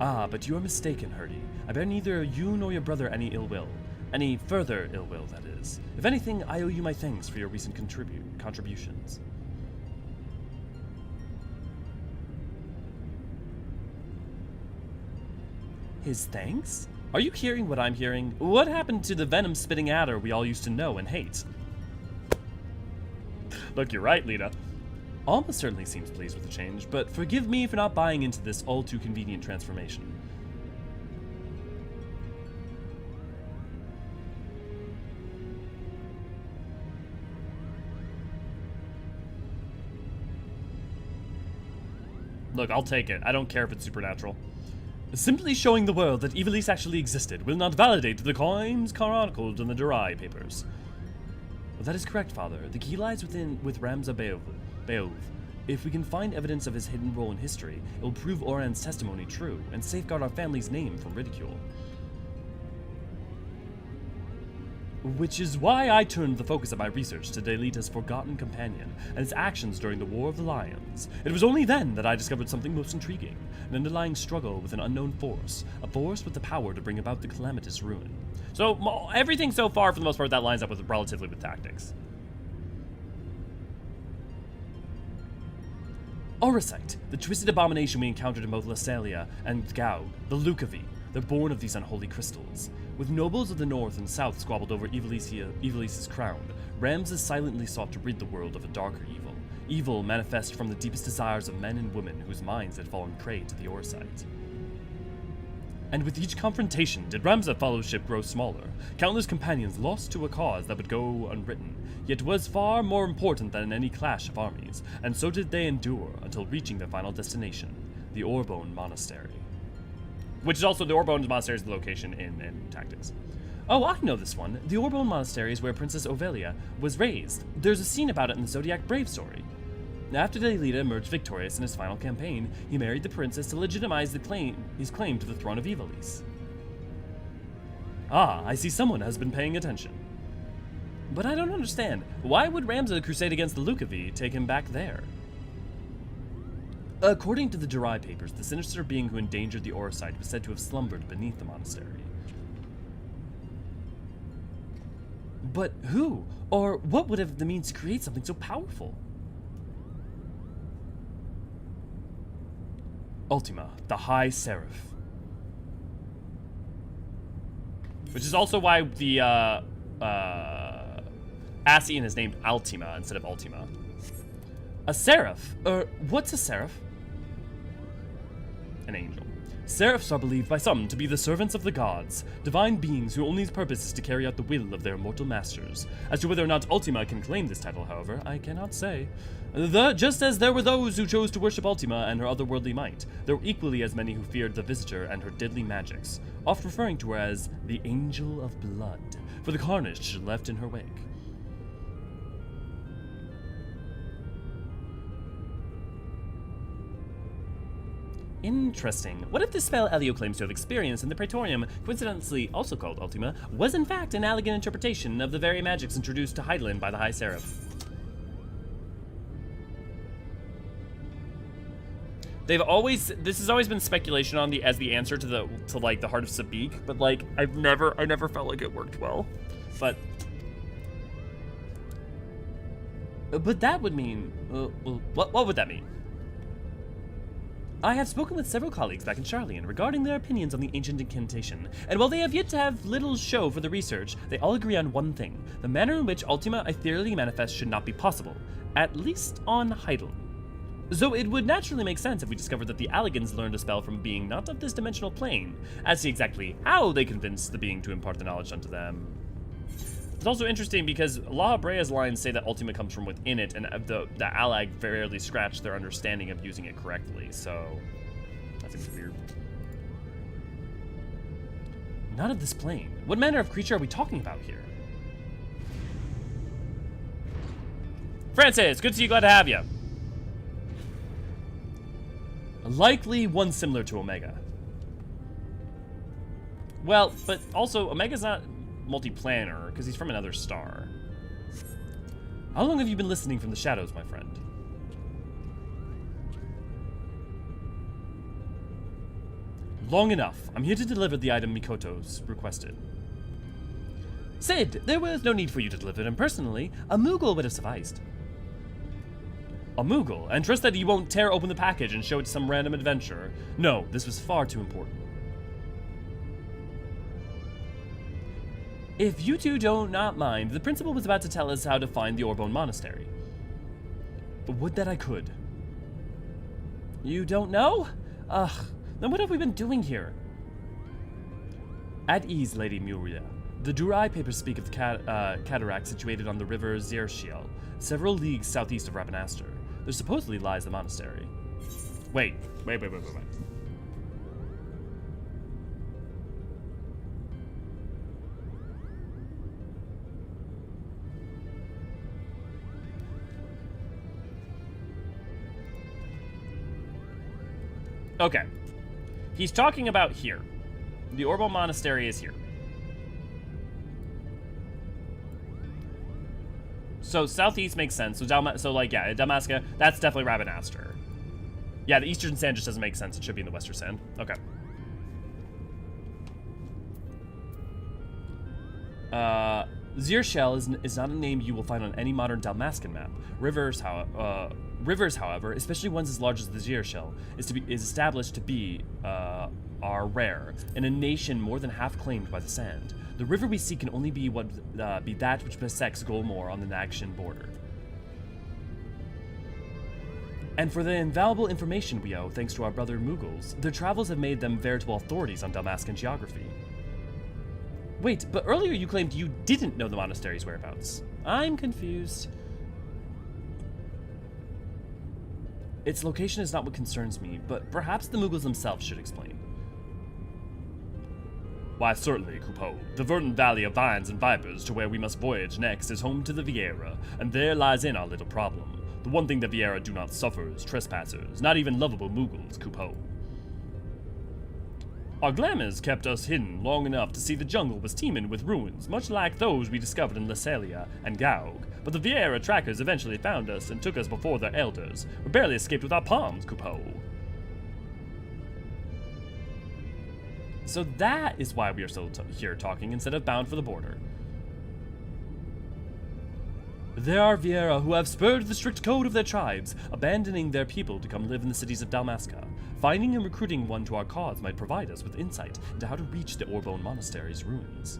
Ah, but you are mistaken, Herdy. I bear neither you nor your brother any ill will. Any further ill will, that is. If anything, I owe you my thanks for your recent contributions. His thanks? Are you hearing what I'm hearing? What happened to the venom-spitting adder we all used to know and hate? Look, you're right, Lita. Alma certainly seems pleased with the change, but forgive me for not buying into this all-too-convenient transformation. Look, I'll take it. I don't care if it's supernatural. Simply showing the world that Ivalice actually existed will not validate the crimes chronicled in the Durai papers. Well, that is correct, Father. The key lies with Ramza Beov. If we can find evidence of his hidden role in history, it will prove Oran's testimony true and safeguard our family's name from ridicule. Which is why I turned the focus of my research to Delita's forgotten companion and his actions during the War of the Lions. It was only then that I discovered something most intriguing, an underlying struggle with an unknown force, a force with the power to bring about the calamitous ruin. So, everything so far, for the most part, that lines up with relatively with tactics. Orsite, the twisted abomination we encountered in both Lassalia and Gau, the Lucavi, they're born of these unholy crystals. With nobles of the north and south squabbled over Ivalice's crown, Ramza silently sought to rid the world of a darker evil. Evil manifest from the deepest desires of men and women whose minds had fallen prey to the Orsite. And with each confrontation did Ramza fellowship grow smaller, countless companions lost to a cause that would go unwritten, yet was far more important than any clash of armies, and so did they endure until reaching their final destination, the Orbonne Monastery. Which is also, the Orbonne Monastery is the location in Tactics. Oh, I know this one. The Orbonne Monastery is where Princess Ovelia was raised. There's a scene about it in the Zodiac Brave story. After Delita emerged victorious in his final campaign, he married the princess to legitimize his claim to the throne of Ivalice. Ah, I see someone has been paying attention. But I don't understand. Why would Ramza crusade against the Lucavi take him back there? According to the Durai papers, the sinister being who endangered the Orsite was said to have slumbered beneath the monastery. But who, or what would have the means to create something so powerful? Ultima, the High Seraph. Which is also why the Ascian is named Altima instead of Ultima. A seraph? What's a seraph? An angel. Seraphs are believed by some to be the servants of the gods, divine beings whose only purpose is to carry out the will of their immortal masters. As to whether or not Ultima can claim this title, however, I cannot say. Just as there were those who chose to worship Ultima and her otherworldly might, there were equally as many who feared the Visitor and her deadly magics, oft referring to her as the Angel of Blood, for the carnage she left in her wake. Interesting. What if the spell Elio claims to have experienced in the Praetorium, coincidentally also called Ultima, was in fact an elegant interpretation of the very magics introduced to Hydaelyn by the High Seraph? This has always been speculation on as the answer to the Heart of Sabik, but like I never felt like it worked well. But that would mean, what would that mean? I have spoken with several colleagues back in Charlian regarding their opinions on the ancient incantation, and while they have yet to have little show for the research, they all agree on one thing: the manner in which Ultima ethereally manifests should not be possible, at least on Hydaelyn. So it would naturally make sense if we discovered that the Alligans learned a spell from a being not of this dimensional plane. As to exactly how they convinced the being to impart the knowledge unto them. It's also interesting because La Brea's lines say that Ultima comes from within it, and the Allag barely scratched their understanding of using it correctly, so that seems weird. Not of this plane. What manner of creature are we talking about here? Francis, good to see you, glad to have you. Likely one similar to Omega. Well, but also Omega's not multi-planar because he's from another star. How long have you been listening from the shadows, my friend? Long enough. I'm here to deliver the item Mikoto's requested. Sid, there was no need for you to deliver them personally. A Moogle would have sufficed. A Moogle? And trust that he won't tear open the package and show it to some random adventurer. No, this was far too important. If you two do not mind, the principal was about to tell us how to find the Orbonne Monastery. Would that I could. You don't know? Ugh, then what have we been doing here? At ease, Lady Muria. The Durai papers speak of the cataract situated on the river Ziershiel, several leagues southeast of Rabanaster. There supposedly lies the monastery. Wait. Okay. He's talking about here. The Orbonne Monastery is here. So southeast makes sense. So Delmascan, that's definitely Rabanaster. Yeah, the eastern sand just doesn't make sense. It should be in the western sand. Okay. Ziershiel is not a name you will find on any modern Delmascan map. Rivers, however, especially ones as large as the Ziershiel, is established to be are rare, in a nation more than half claimed by the sand. The river we seek can only be that which bisects Golmore on the Nagshan border. And for the invaluable information we owe, thanks to our brother Moogles, their travels have made them veritable authorities on Delmascan geography. Wait, but earlier you claimed you didn't know the monastery's whereabouts. I'm confused. Its location is not what concerns me, but perhaps the Moogles themselves should explain. Why, certainly, Coupeau. The verdant valley of vines and vipers to where we must voyage next is home to the Viera, and there lies in our little problem. The one thing the Viera do not suffer is trespassers, not even lovable Moogles, Coupeau. Our glamours kept us hidden long enough to see the jungle was teeming with ruins, much like those we discovered in Lassalia and Gaug. But the Viera trackers eventually found us and took us before their elders. We barely escaped with our palms, Coupeau. So that is why we are still here talking instead of bound for the border. There are Viera who have spurred the strict code of their tribes, abandoning their people to come live in the cities of Dalmasca. Finding and recruiting one to our cause might provide us with insight into how to reach the Orbonne Monastery's ruins.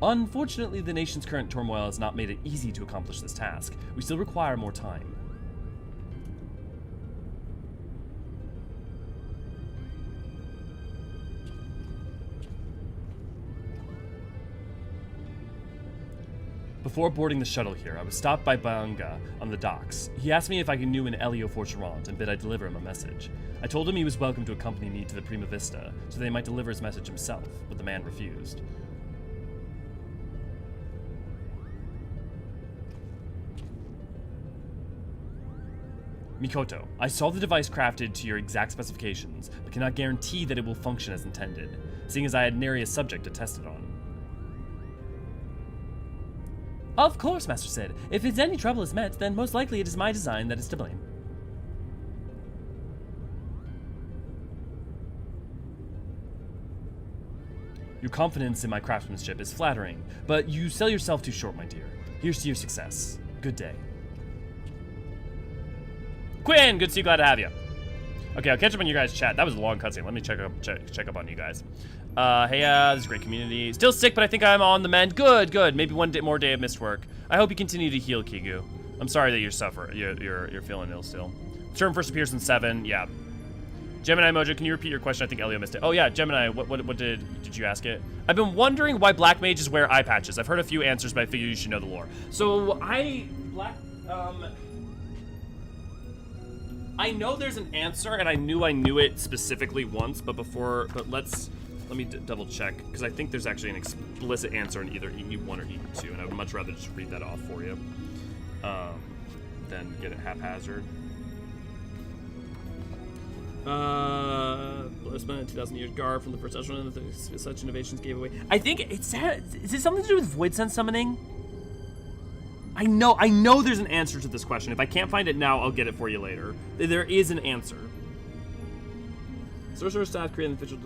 Unfortunately, the nation's current turmoil has not made it easy to accomplish this task. We still require more time. Before boarding the shuttle here, I was stopped by Banga on the docks. He asked me if I knew an Elio Forcherant and bid I deliver him a message. I told him he was welcome to accompany me to the Prima Vista, so that he might deliver his message himself, but the man refused. Mikoto, I saw the device crafted to your exact specifications, but cannot guarantee that it will function as intended, seeing as I had nary a subject to test it on. Of course, Master Sid. If it's any trouble is met, then most likely it is my design that is to blame. Your confidence in my craftsmanship is flattering, but you sell yourself too short, my dear. Here's to your success. Good day. Quinn, good to see you, glad to have you. Okay, I'll catch up on you guys' chat. That was a long cutscene. Let me check up on you guys. Hey, this is a great community. Still sick, but I think I'm on the mend. Good. Maybe one more day of missed work. I hope you continue to heal, Kigu. I'm sorry that you're feeling ill still. Term first appears in 7. Yeah. Gemini Mojo, can you repeat your question? I think Elio missed it. Oh yeah, Gemini. What did you ask it? I've been wondering why black mages wear eye patches. I've heard a few answers, but I figure you should know the lore. So I know there's an answer, and I knew it specifically once, but let me double check, because I think there's actually an explicit answer in either E1 or E2, and I would much rather just read that off for you than get it haphazard. Spent 2,000 years guard from the first echelon that such innovations gave away. I think is it something to do with void sense summoning? I know there's an answer to this question. If I can't find it now, I'll get it for you later. There is an answer. Sorcerer staff created an official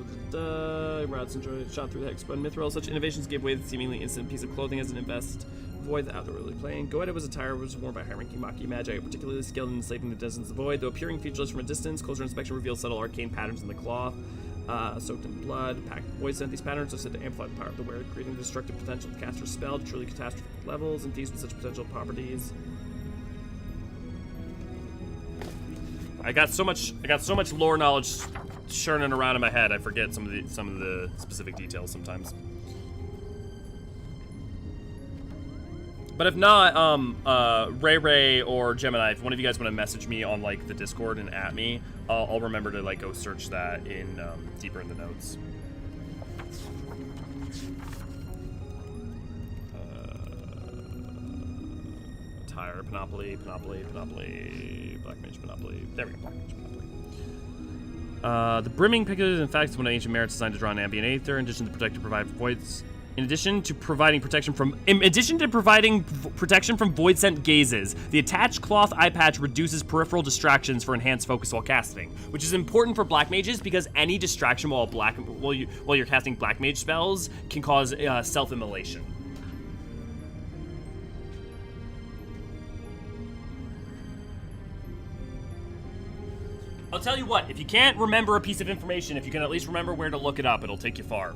routes enjoyed shot through the hexagon mithril. Such innovations gave way to the seemingly instant piece of clothing as an invest void the outdoor playing. Goeta was attire was worn by high-ranking Maki magic, particularly skilled in enslaving the distance of the void. Though appearing featureless from a distance, closer inspection reveals subtle arcane patterns in the cloth. Soaked in blood, packed void scent. These patterns are said to amplify the power of the wearer, creating the destructive potential of the caster's spell to truly catastrophic levels, and thieves with such potential properties. I got so much lore knowledge churning around in my head. I forget some of the specific details sometimes. But if not, Ray or Gemini, if one of you guys want to message me on like the Discord and at me, I'll remember to like go search that in deeper in the notes. Tire, Panoply, Black Mage, Panoply. There we go, Black Mage, Panoply. The Brimming Picket, in fact, is one of the ancient merits designed to draw an ambient aether, in addition to protect and provide voids. In addition to providing protection from void scent gazes, the attached cloth eye patch reduces peripheral distractions for enhanced focus while casting, which is important for black mages because any distraction while you're casting black mage spells can cause self-immolation. I'll tell you what, if you can't remember a piece of information, if you can at least remember where to look it up, it'll take you far.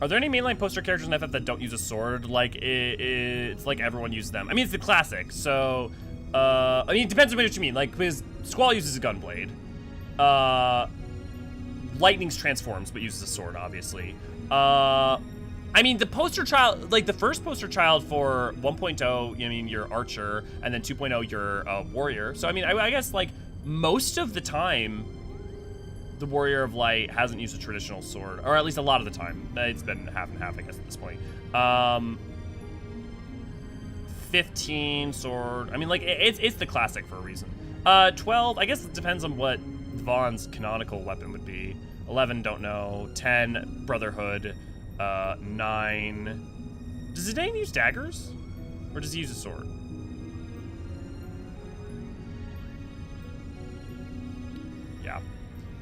Are there any mainline poster characters in FF that don't use a sword? Like, it's like everyone uses them. I mean, it's the classic, so... I mean, it depends on what you mean. Like, because Squall uses a gunblade. Lightning's transforms, but uses a sword, obviously. I mean, the poster child... Like, the first poster child for 1.0, I mean, your archer, and then 2.0, your warrior. So, I mean, I guess, like, most of the time... the Warrior of Light hasn't used a traditional sword, or at least a lot of the time. It's been half and half, I guess, at this point. 15 sword. I mean, like, it's the classic for a reason. 12, I guess it depends on what Vaughn's canonical weapon would be. 11, don't know. 10, Brotherhood. 9... Does Zidane use daggers? Or does he use a sword? Yeah.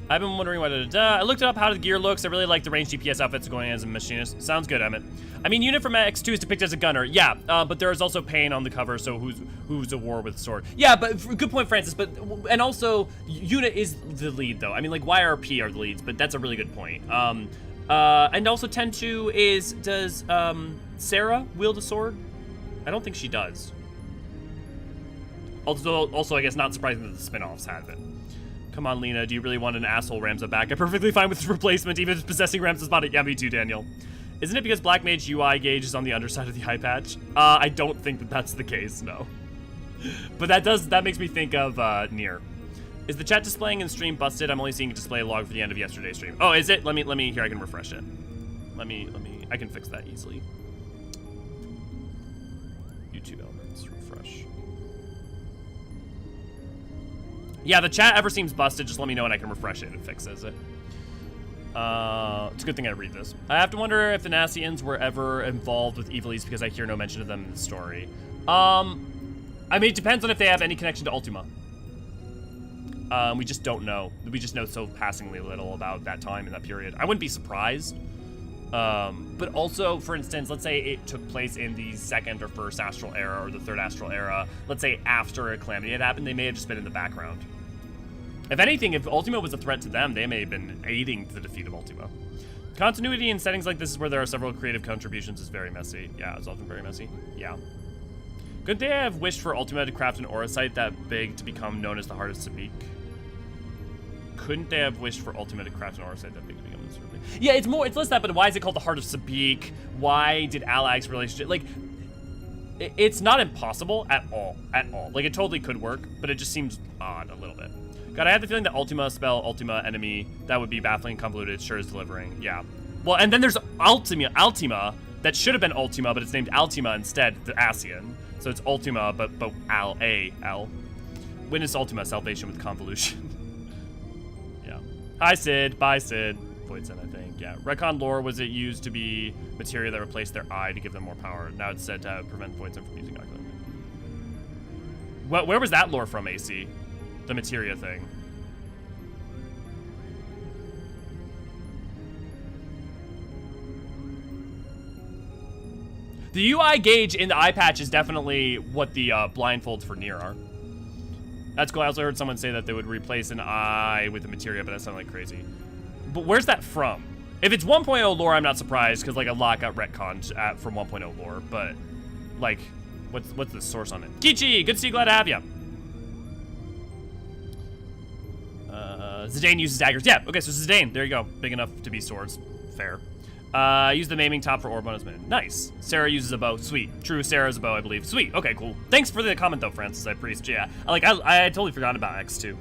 I've been wondering what I looked up how the gear looks. I really like the ranged DPS outfits going as a machinist. Sounds good, Emmett. I mean, unit from X2 is depicted as a gunner. Yeah, but there is also Pain on the cover, so who's a war with a sword? Yeah, but good point, Francis. But and also unit is the lead though. I mean, like YRP are the leads, but that's a really good point. And also 10-2 is does Sarah wield a sword? I don't think she does. Also, I guess not surprising that the spin-offs have it. Come on, Lena, do you really want an asshole Ramza back? I'm perfectly fine with his replacement, even if possessing Ramza's body. Yeah, me too, Daniel. Isn't it because Black Mage UI gauge is on the underside of the eye patch? I don't think that that's the case, no. But that makes me think of Nier. Is the chat displaying in stream busted? I'm only seeing a display log for the end of yesterday's stream. Oh, is it? Let me, here, I can refresh it. I can fix that easily. YouTube elements, refresh. Yeah, the chat ever seems busted, just let me know and I can refresh it and fixes it. It's a good thing I read this. I have to wonder if the Nassians were ever involved with Ivalice because I hear no mention of them in the story. I mean, it depends on if they have any connection to Ultima. We just don't know. We just know so passingly little about that time in that period. I wouldn't be surprised. But also, for instance, let's say it took place in the second or first astral era or the third astral era. Let's say after a calamity had happened, they may have just been in the background. If anything, if Ultima was a threat to them, they may have been aiding the defeat of Ultima. Continuity in settings like this is where there are several creative contributions is very messy. Yeah, it's often very messy. Yeah. Couldn't they have wished for Ultima to craft an aura site that big to become known as the Heart of Sabik? Couldn't they have wished for Ultima to craft an aura site that big to become known as the Heart of Sabik? Yeah, it's less that, but why is it called the Heart of Sabik? Why did Alag's relationship, like, it's not impossible at all. Like, it totally could work, but it just seems odd a little bit. God, I have the feeling that Ultima spell Ultima enemy, that would be baffling and convoluted, sure is delivering. Yeah. Well, and then there's Ultima, that should have been Ultima, but it's named Altima instead, the Asian. So it's Ultima, but Al. Witness Ultima, salvation with convolution. Yeah. Hi, Sid. Bye, Sid. Voids in, I think. Yeah. Retcon lore was it used to be materia that replaced their eye to give them more power. Now it's said to prevent Voids from using Oculus. Where was that lore from, AC? The materia thing. The UI gauge in the eye patch is definitely what the blindfolds for Nier are. That's cool. I also heard someone say that they would replace an eye with the materia, but that sounded like crazy. But where's that from? If it's 1.0 lore, I'm not surprised, because like a lot got retconned from 1.0 lore, but like, what's the source on it? Kichi, good to see you, glad to have you. Zidane uses daggers. Yeah, okay, so Zidane, there you go. Big enough to be swords. Fair. Use the maiming top for Orbonne as man. Nice. Sarah uses a bow. Sweet. True, Sarah's a bow, I believe. Sweet. Okay, cool. Thanks for the comment, though, Francis. I appreciate it. Yeah, I had totally forgotten about X2.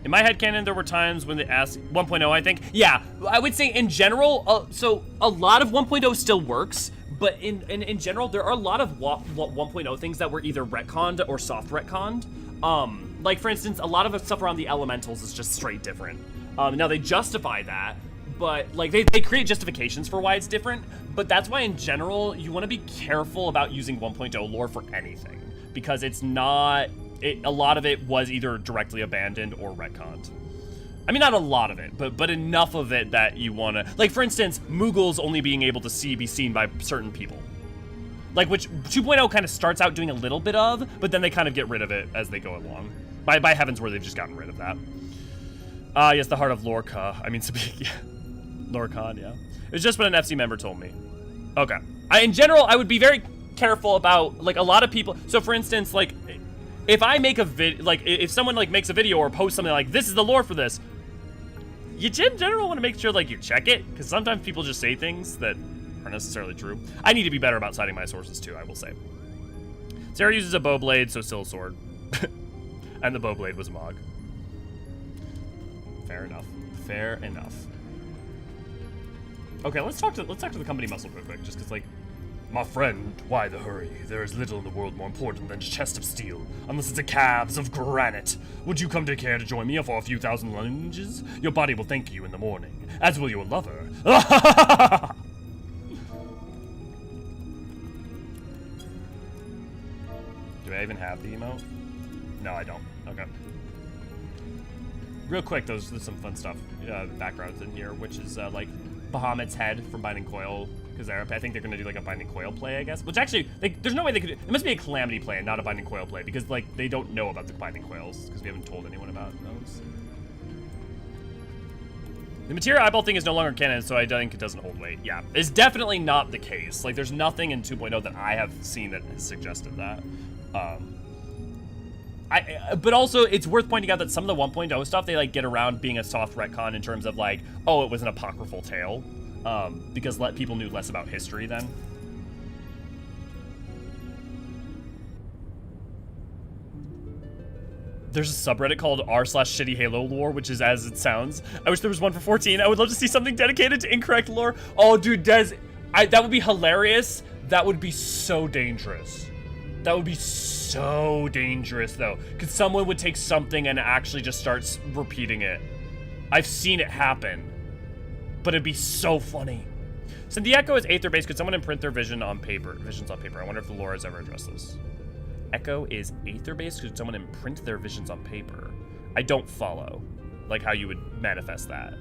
In my headcanon, there were times when they asked 1.0, I think. Yeah, I would say in general, so a lot of 1.0 still works, but in general, there are a lot of 1.0 things that were either retconned or soft retconned. Like, for instance, a lot of the stuff around the elementals is just straight different. Now, they justify that, but like they create justifications for why it's different, but that's why in general you want to be careful about using 1.0 lore for anything, because it's not a lot of it was either directly abandoned or retconned. I mean, not a lot of it, but enough of it that you want to, like, for instance, Moogles only being able to be seen by certain people, like, which 2.0 kind of starts out doing a little bit of, but then they kind of get rid of it as they go along. By heavens, where they've just gotten rid of that. Yes, the heart of Lorca. I mean, yeah. Lorcan, yeah. It's just what an FC member told me. Okay. In general, I would be very careful about, like, a lot of people. So, for instance, like, if I make a if someone, like, makes a video or posts something like, this is the lore for this, you in general want to make sure, like, you check it, because sometimes people just say things that aren't necessarily true. I need to be better about citing my sources, too, I will say. Sarah uses a bow blade, so still a sword. And the bow blade was a Mog. Fair enough. Fair enough. Okay, let's talk to the company muscle real quick, just because, like, my friend, why the hurry? There is little in the world more important than a chest of steel, unless it's a calves of granite. Would you come to care to join me for a few thousand lunges? Your body will thank you in the morning, as will your lover. Do I even have the emote? No, I don't. Okay. Real quick, there's some fun stuff, backgrounds in here, which is, like, Bahamut's head from Binding Coil, because I think they're going to do, like, a Binding Coil play, I guess. Which, actually, there's no way they could... It must be a Calamity play and not a Binding Coil play, because, like, they don't know about the Binding Coils, because we haven't told anyone about those. The Materia Eyeball thing is no longer canon, so I think it doesn't hold weight. Yeah, it's definitely not the case. Like, there's nothing in 2.0 that I have seen that has suggested that. But also, it's worth pointing out that some of the 1.0 stuff, they, like, get around being a soft retcon in terms of, like, oh, it was an apocryphal tale, because people knew less about history then. There's a subreddit called r/shitty Halo lore, which is as it sounds. I wish there was one for 14. I would love to see something dedicated to incorrect lore. Oh, dude, that would be hilarious. That would be so dangerous. That would be so dangerous, though, because someone would take something and actually just start repeating it. I've seen it happen, but it'd be so funny. So the Echo is Aether-based. Could someone imprint their visions on paper? I wonder if the lore has ever addressed this. Echo is Aether-based. Could someone imprint their visions on paper? I don't follow, like, how you would manifest that.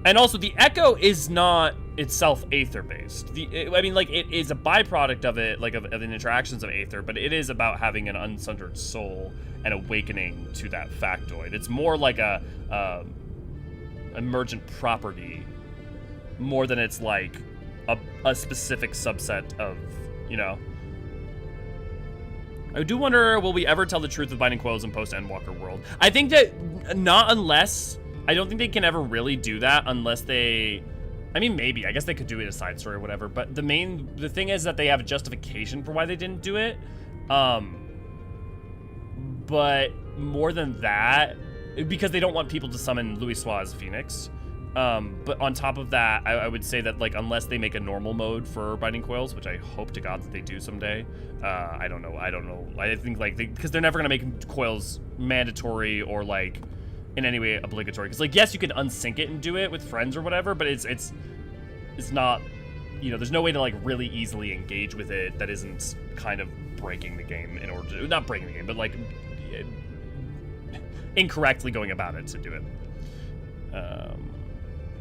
And also, the Echo is not itself Aether-based. I mean, like, it is a byproduct of it, like, of the interactions of Aether, but it is about having an unsundered soul and awakening to that factoid. It's more like a emergent property, more than it's, like, a specific subset of, you know. I do wonder, will we ever tell the truth of Binding Coils in post-Endwalker world? I think that not unless... I don't think they can ever really do that unless they... I mean, maybe. I guess they could do it as a side story or whatever. But the thing is that they have a justification for why they didn't do it. But more than that, because they don't want people to summon Louis Suarez Phoenix. But on top of that, I would say that, like, unless they make a normal mode for Binding Coils, which I hope to God that they do someday. I don't know. I think, like, because they're never going to make coils mandatory or, like, in any way obligatory. Because, like, yes, you can unsync it and do it with friends or whatever, but it's not, you know, there's no way to, like, really easily engage with it that isn't kind of breaking the game in order to, not breaking the game, but, like, incorrectly going about it to do it.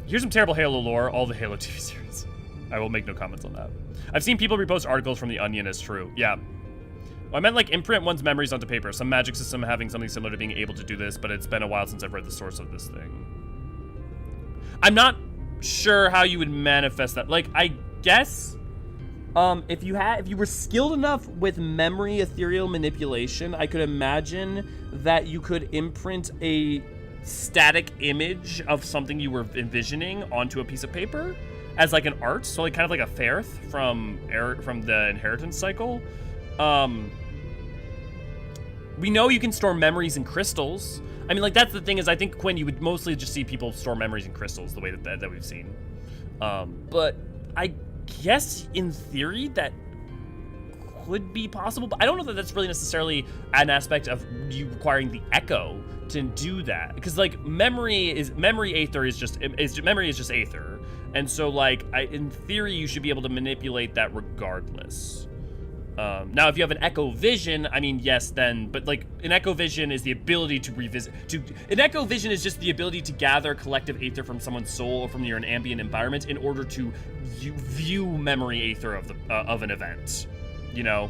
Here's some terrible Halo lore, all the Halo TV series. I will make no comments on that. I've seen people repost articles from The Onion as true. Yeah. Well, I meant, like, imprint one's memories onto paper. Some magic system having something similar to being able to do this, but it's been a while since I've read the source of this thing. I'm not sure how you would manifest that. Like, I guess, if you were skilled enough with memory ethereal manipulation, I could imagine that you could imprint a static image of something you were envisioning onto a piece of paper as, like, an art. So, like, kind of like a Faerth from the Inheritance Cycle. We know you can store memories in crystals. I mean, like, that's the thing is, I think, Quinn, you would mostly just see people store memories in crystals the way that we've seen. But I guess, in theory, that could be possible, but I don't know that that's really necessarily an aspect of you requiring the echo to do that. Because, like, memory is just aether. And so, like, in theory, you should be able to manipulate that regardless. Now, if you have an echo vision, I mean, yes, then, but, like, an echo vision is the ability to an echo vision is just the ability to gather collective aether from someone's soul or from your ambient environment in order to view memory aether of an event, you know?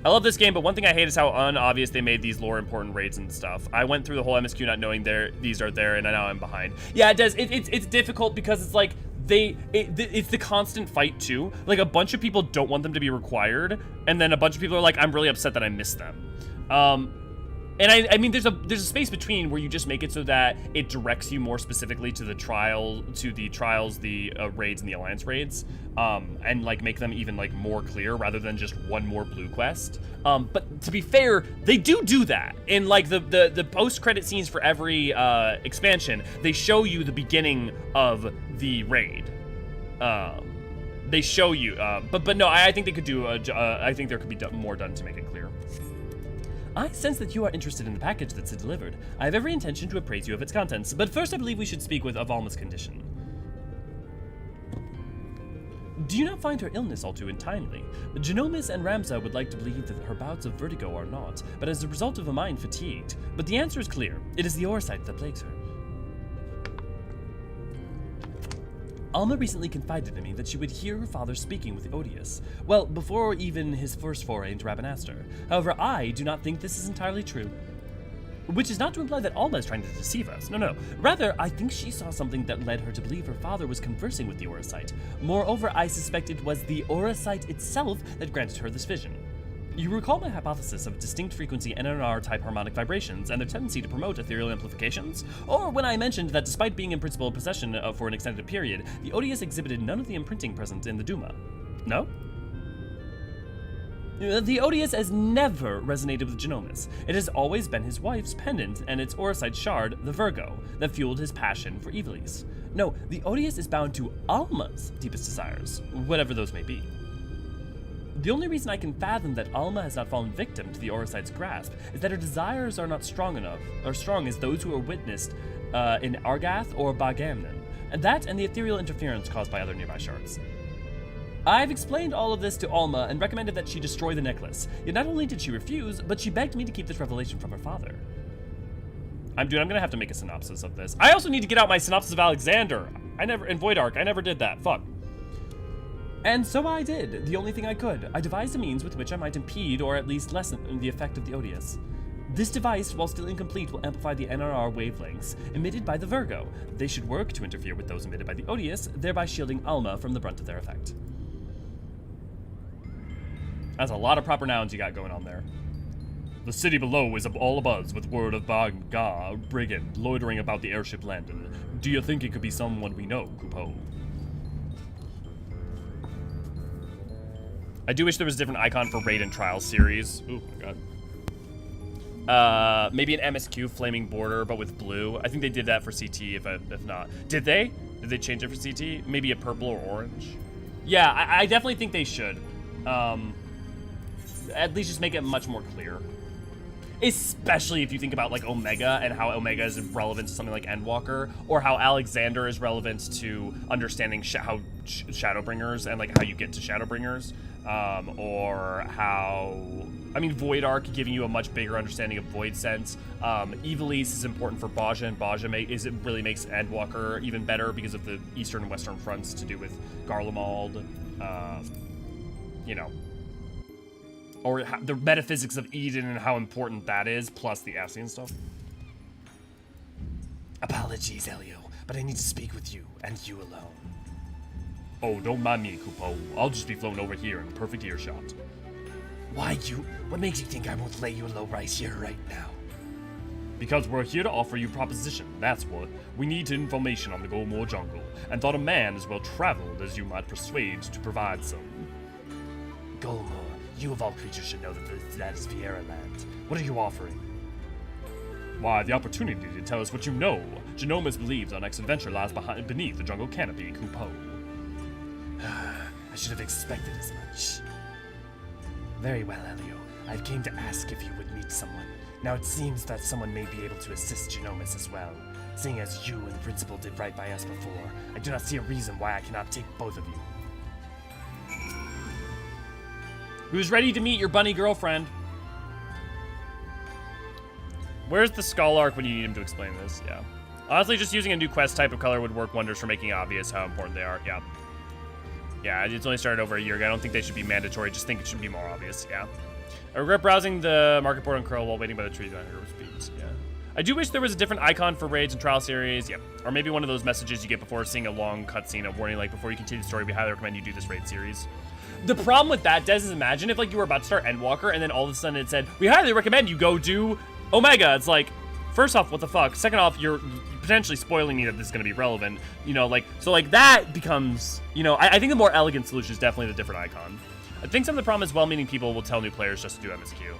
I love this game, but one thing I hate is how unobvious they made these lore important raids and stuff. I went through the whole MSQ not knowing these are there, and now I'm behind. Yeah, it does. It's difficult because it's like, it's the constant fight too. Like, a bunch of people don't want them to be required, and then a bunch of people are like, I'm really upset that I missed them. And I mean, there's a space between where you just make it so that it directs you more specifically to the trials, the raids, and the alliance raids, and, like, make them even, like, more clear rather than just one more blue quest. But to be fair, they do that. In, like, the post-credit scenes for every expansion, they show you the beginning of the raid. They show you, but no, I think they could do. I think there could be more done to make it clear. I sense that you are interested in the package that's delivered. I have every intention to appraise you of its contents, but first I believe we should speak with Avalma's condition. Do you not find her illness all too untimely? Genomis and Ramza would like to believe that her bouts of vertigo are not, but as a result of a mind fatigued. But the answer is clear. It is the Oversight that plagues her. Alma recently confided in me that she would hear her father speaking with Odious. Well, before even his first foray into Rabanastre. However, I do not think this is entirely true. Which is not to imply that Alma is trying to deceive us. No. Rather, I think she saw something that led her to believe her father was conversing with the Oversight. Moreover, I suspect it was the Oversight itself that granted her this vision. You recall my hypothesis of distinct frequency NNR-type harmonic vibrations and their tendency to promote ethereal amplifications? Or when I mentioned that despite being in principle possession for an extended period, the Odious exhibited none of the imprinting present in the Duma? No? The Odious has never resonated with Genomis. It has always been his wife's pendant and its Oversight shard, the Virgo, that fueled his passion for Ivalice. No, the Odious is bound to Alma's deepest desires, whatever those may be. The only reason I can fathom that Alma has not fallen victim to the Orysight's grasp is that her desires are not strong as those who are witnessed in Argath or Bagamnon, and the ethereal interference caused by other nearby shards. I've explained all of this to Alma and recommended that she destroy the necklace, yet not only did she refuse, but she begged me to keep this revelation from her father. I'm gonna have to make a synopsis of this. I also need to get out my synopsis of Alexander. In Void Arc, I never did that, fuck. And so I did, the only thing I could. I devised a means with which I might impede or at least lessen the effect of the Odious. This device, while still incomplete, will amplify the NRR wavelengths emitted by the Virgo. They should work to interfere with those emitted by the Odious, thereby shielding Alma from the brunt of their effect. That's a lot of proper nouns you got going on there. The city below is all abuzz with word of Baga, brigand, loitering about the airship landing. Do you think it could be someone we know, Kupo? I do wish there was a different icon for Raid and Trial series. Oh my god. Maybe an MSQ flaming border, but with blue. I think they did that for CT, if not. Did they? Did they change it for CT? Maybe a purple or orange? Yeah, I definitely think they should. At least just make it much more clear. especially if you think about like Omega and how Omega is relevant to something like Endwalker, or how Alexander is relevant to understanding Shadowbringers and like how you get to Shadowbringers, or how, I mean, Void Arc giving you a much bigger understanding of Void Sense. Ivalice is important for Baja, and Baja really makes Endwalker even better because of the eastern and western fronts to do with Garlemald, you know. Or the metaphysics of Eden and how important that is, plus the Ascian stuff. Apologies, Elio, but I need to speak with you, and you alone. Oh, don't mind me, Kupo. I'll just be flown over here in perfect earshot. Why you? What makes you think I won't lay you a low price here right now? Because we're here to offer you proposition, that's what. We need information on the Golmore jungle, and thought a man as well traveled as you might persuade to provide some. Golmore, you of all creatures should know that is Viera land. What are you offering? Why, the opportunity to tell us what you know. Genomus believes our next adventure lies beneath the jungle canopy, Kupo. I should have expected as much. Very well, Elio. I came to ask if you would meet someone. Now it seems that someone may be able to assist Genomus as well. Seeing as you and the principal did right by us before, I do not see a reason why I cannot take both of you. Who's ready to meet your bunny girlfriend? Where's the Skull Arc when you need him to explain this? Yeah. Honestly, just using a new quest type of color would work wonders for making obvious how important they are. Yeah. Yeah, it's only started over a year ago. I don't think they should be mandatory. Just think it should be more obvious. Yeah. I regret browsing the market board on Curl while waiting by the trees on Herb Speeds. Yeah. I do wish there was a different icon for raids and trial series. Yeah. Or maybe one of those messages you get before seeing a long cutscene, a warning like, before you continue the story, we highly recommend you do this raid series. The problem with that, Des, is imagine if like you were about to start Endwalker and then all of a sudden it said, we highly recommend you go do Omega. It's like, first off, what the fuck? Second off, you're potentially spoiling me that this is going to be relevant. You know, like, so like that becomes, you know, I think the more elegant solution is definitely the different icon. I think some of the problem is well-meaning people will tell new players just to do MSQ.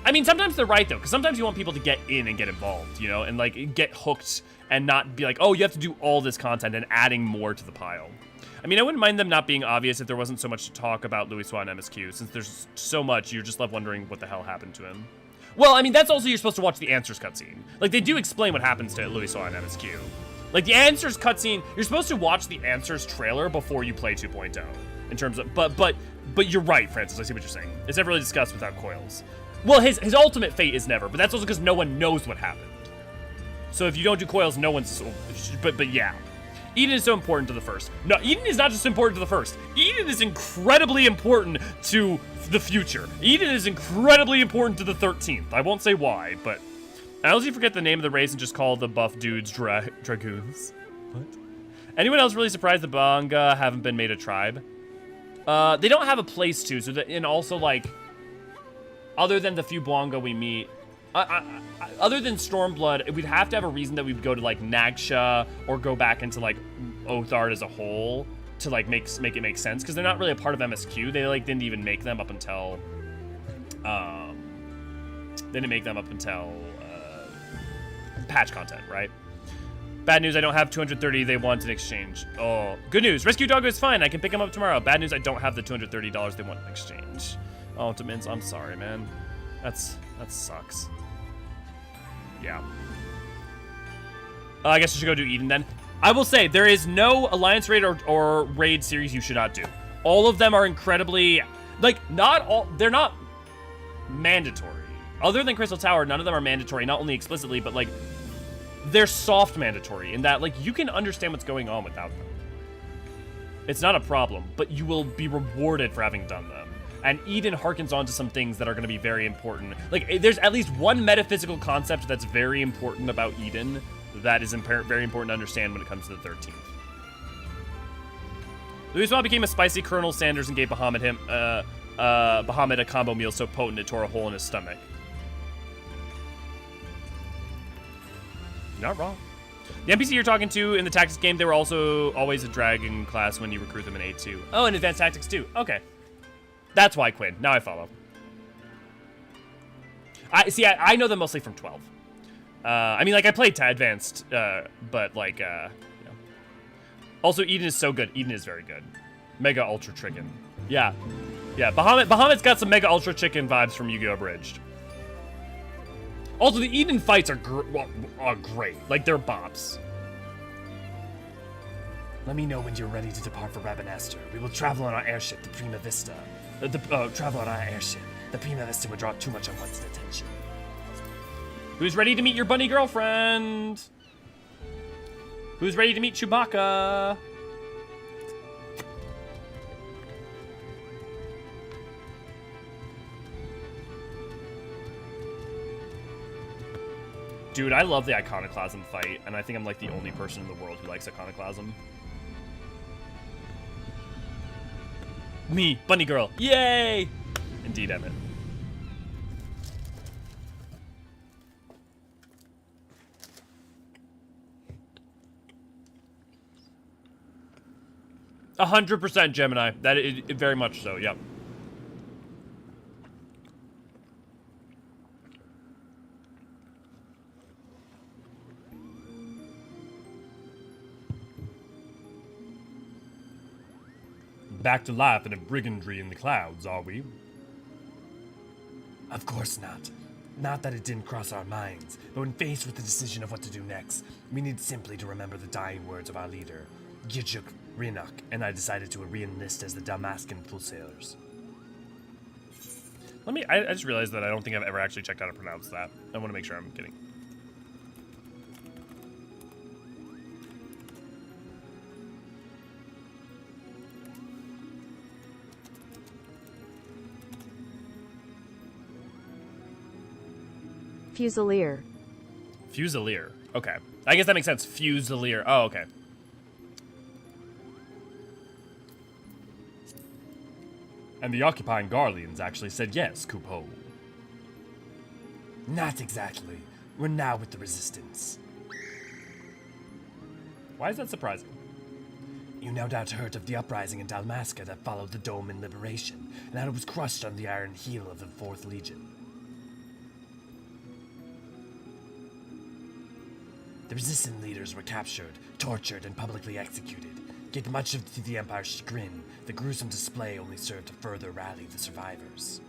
I mean, sometimes they're right though, because sometimes you want people to get in and get involved, you know, and like get hooked and not be like, oh, you have to do all this content and adding more to the pile. I mean, I wouldn't mind them not being obvious if there wasn't so much to talk about Louis Swan and MSQ, since there's so much, you're just left wondering what the hell happened to him. Well, I mean, that's also you're supposed to watch the Answers cutscene. Like, they do explain what happens to Louis Swan and MSQ. Like, the Answers cutscene, you're supposed to watch the Answers trailer before you play 2.0. In terms of, but you're right, Francis, I see what you're saying. It's never really discussed without coils. Well, his ultimate fate is never, but that's also because no one knows what happened. So if you don't do coils, no one's, but yeah. Eden is so important to the first. No, Eden is not just important to the first. Eden is incredibly important to the future. Eden is incredibly important to the 13th. I won't say why, but I honestly forget the name of the race and just call the buff dudes dragoons. What? Anyone else really surprised the Banga haven't been made a tribe? They don't have a place to, so that, and also like, other than the few Banga we meet, other than Stormblood, we'd have to have a reason that we'd go to like Nagsha or go back into like Othard as a whole to like make it make sense, because they're not really a part of MSQ. They like didn't even make them up until patch content, right? Bad news, I don't have 230 they want in exchange. Oh, good news, Rescue Doggo is fine. I can pick him up tomorrow. Bad news, I don't have the $230 they want in exchange. Oh, Timins, I'm sorry, man. That sucks. Yeah. I guess I should go do Eden then. I will say, there is no Alliance raid or raid series you should not do. All of them are incredibly, like, they're not mandatory. Other than Crystal Tower, none of them are mandatory, not only explicitly, but like, they're soft mandatory in that, like, you can understand what's going on without them. It's not a problem, but you will be rewarded for having done them. And Eden harkens on to some things that are going to be very important. Like, there's at least one metaphysical concept that's very important about Eden that is very important to understand when it comes to the 13th. Louis Swan became a spicy Colonel Sanders and gave Bahamut a combo meal so potent it tore a hole in his stomach. You're not wrong. The NPC you're talking to in the tactics game, they were also always a dragon class when you recruit them in A2. Oh, in advanced tactics too. Okay. That's why, Quinn. Now I follow. I know them mostly from 12. I mean, like, I played advanced, but, like, you know. Also, Eden is so good. Eden is very good. Mega Ultra Chicken. Yeah. Yeah, Bahamut's got some Mega Ultra Chicken vibes from Yu-Gi-Oh! Abridged. Also, the Eden fights are great. Like, they're bops. Let me know when you're ready to depart for Rabanaster. We will travel on our airship, the Prima Vista. Travel on our airship. The Prima Vista would draw too much unwanted attention. Who's ready to meet your bunny girlfriend? Who's ready to meet Chewbacca? Dude, I love the iconoclasm fight, and I think I'm like the only person in the world who likes iconoclasm. Me, bunny girl, yay! Indeed, Emmett. %, Gemini. That is very much so. Yep. Back to life in a brigandry in the clouds, are we? Of course not. Not that it didn't cross our minds, but when faced with the decision of what to do next, we need simply to remember the dying words of our leader, Gijuk Rinok, and I decided to re-enlist as the Delmascan Full Sailors. I just realized that I don't think I've ever actually checked how to pronounce that. I want to make sure I'm getting. Fusilier. Fusilier. Okay. I guess that makes sense. Fusilier. Oh, okay. And the occupying Garleans actually said yes, Kupo. Not exactly. We're now with the Resistance. Why is that surprising? You no doubt heard of the uprising in Dalmasca that followed the Dome in Liberation, and how it was crushed on the iron heel of the 4th Legion. The resistant leaders were captured, tortured, and publicly executed. Yet much to the Empire's chagrin, the gruesome display only served to further rally the survivors.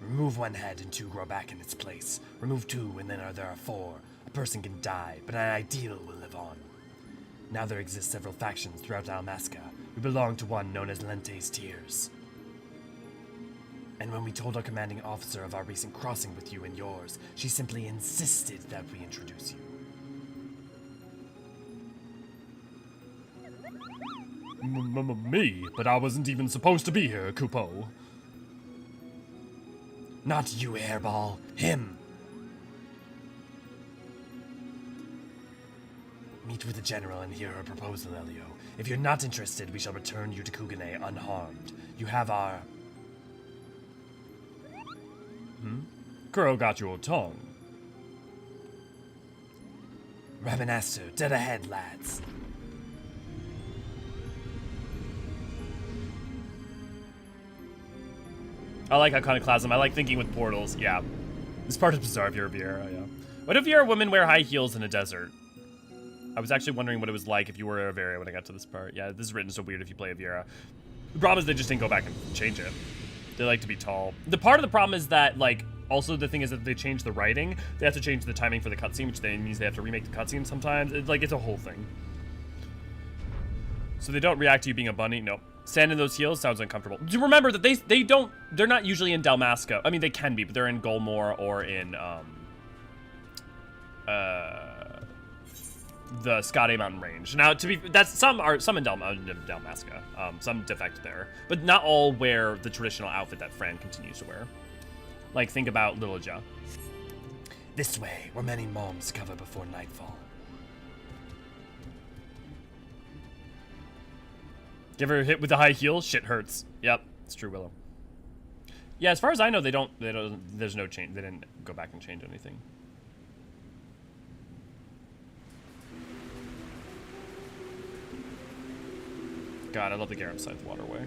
Remove one head and 2 grow back in its place. Remove 2 and then there are 4. A person can die, but an ideal will live on. Now there exist several factions throughout Dalmasca. We belong to one known as Lente's Tears. And when we told our commanding officer of our recent crossing with you and yours, she simply insisted that we introduce you. Me? But I wasn't even supposed to be here, Kupo. Not you, Hairball. Him! Meet with the General and hear her proposal, Elio. If you're not interested, we shall return you to Kugane unharmed. You have our... Girl got your tongue. Rabanaster, dead ahead, lads. I like iconoclasm. I like thinking with portals. Yeah. This part is bizarre if you're a Viera, yeah. What if you're a woman wear high heels in a desert? I was actually wondering what it was like if you were a Viera when I got to this part. Yeah, this is written so weird if you play a Viera. The problem is they just didn't go back and change it. They like to be tall. The part of the problem is that, like, also the thing is that they change the writing. They have to change the timing for the cutscene, which means they have to remake the cutscene sometimes. It's a whole thing. So they don't react to you being a bunny? No. Sand in those heels sounds uncomfortable. Do remember that they're not usually in Delmasca. I mean, they can be, but they're in Golmore or in, the Skade Mountain Range. Now, some in Delmasca. Some defect there. But not all wear the traditional outfit that Fran continues to wear. Like, think about Little Ja. This way, where many moms cover before nightfall. Give her a hit with the high heel? Shit hurts. Yep, it's true, Willow. Yeah, as far as I know, there's no change. They didn't go back and change anything. God, I love the Garam Scythe waterway.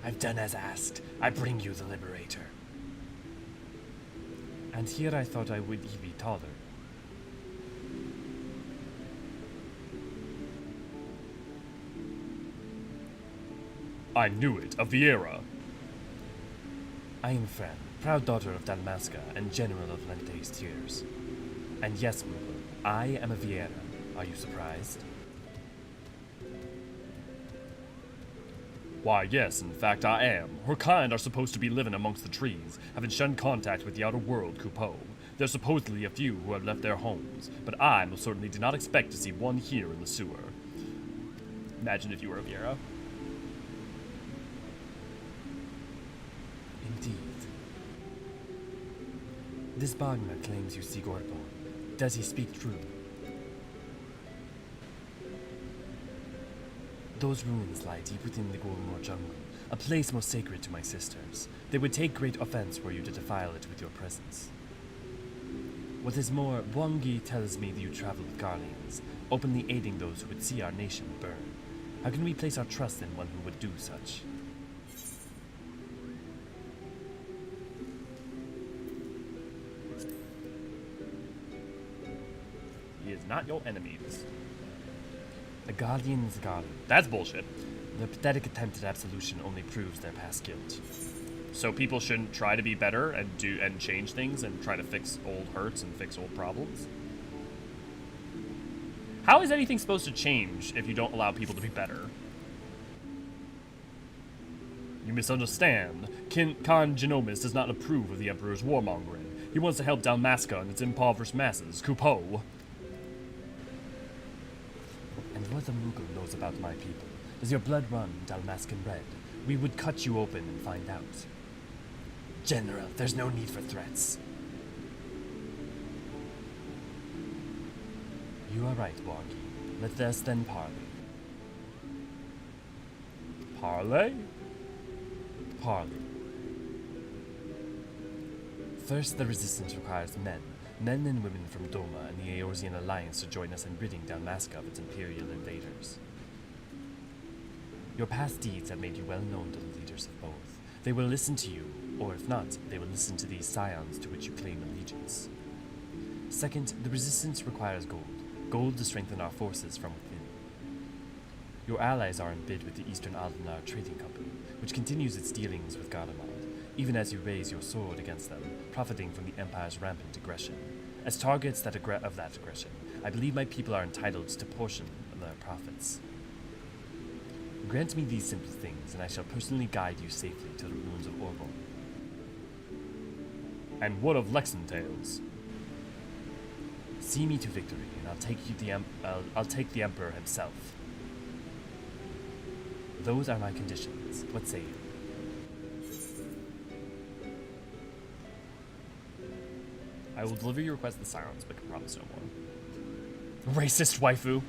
I've done as asked. I bring you the Liberator. And here I thought I would be taller. I knew it, a Viera. I am Fran, proud daughter of Delmascan and general of Lente's tiers. And yes, Moogle, I am a Viera. Are you surprised? Why, yes, in fact I am. Her kind are supposed to be living amongst the trees, having shunned contact with the outer world, Coupeau. There's supposedly a few who have left their homes, but I most certainly did not expect to see one here in the sewer. Imagine if you were a Viera. Indeed. This Bogner claims you seek Orbonne. Does he speak true? Those ruins lie deep within the Goldenmoor jungle, a place most sacred to my sisters. They would take great offense were you to defile it with your presence. What is more, Bwangi tells me that you travel with Guardians, openly aiding those who would see our nation burn. How can we place our trust in one who would do such? He is not your enemy. A Guardian's Guardian. That's bullshit. Their pathetic attempt at absolution only proves their past guilt. So people shouldn't try to be better and change things and try to fix old hurts and fix old problems? How is anything supposed to change if you don't allow people to be better? You misunderstand. Khan Genomus does not approve of the Emperor's warmongering. He wants to help Delmascan and its impoverished masses. Coupeau. And what the Moogle knows about my people? Does your blood run Delmascan red? We would cut you open and find out. General, there's no need for threats. You are right, Bwangi. Let us then parley. Parley? Parley. First, the resistance requires men and women from Doma and the Eorzean alliance to join us in ridding Delmascan of its imperial invaders. Your past deeds have made you well known to the leaders of both. They will listen to you, or if not, they will listen to these scions to which you claim allegiance. Second, the resistance requires gold to strengthen our forces from within. Your allies are in bid with the Eastern Aldenar Trading Company, which continues its dealings with Garlemald, even as you raise your sword against them, profiting from the Empire's rampant aggression. As targets of that aggression, I believe my people are entitled to portion of their profits. Grant me these simple things, and I shall personally guide you safely to the ruins of Orbonne. And what of Lexentales? See me to victory, and I'll take the Emperor himself. Those are my conditions. What say you? I will deliver your request with silence, but can promise no more. Racist waifu!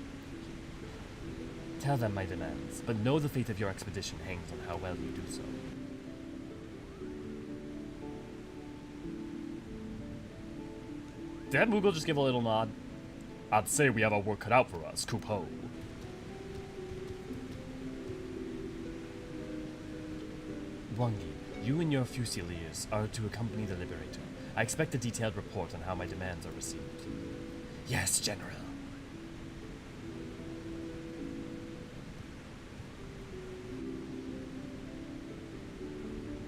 Tell them my demands, but know the fate of your expedition hangs on how well you do so. Did Moogle just give a little nod? I'd say we have our work cut out for us, Coupeau. Bwangi, you and your Fusiliers are to accompany the Liberator. I expect a detailed report on how my demands are received. Yes, General.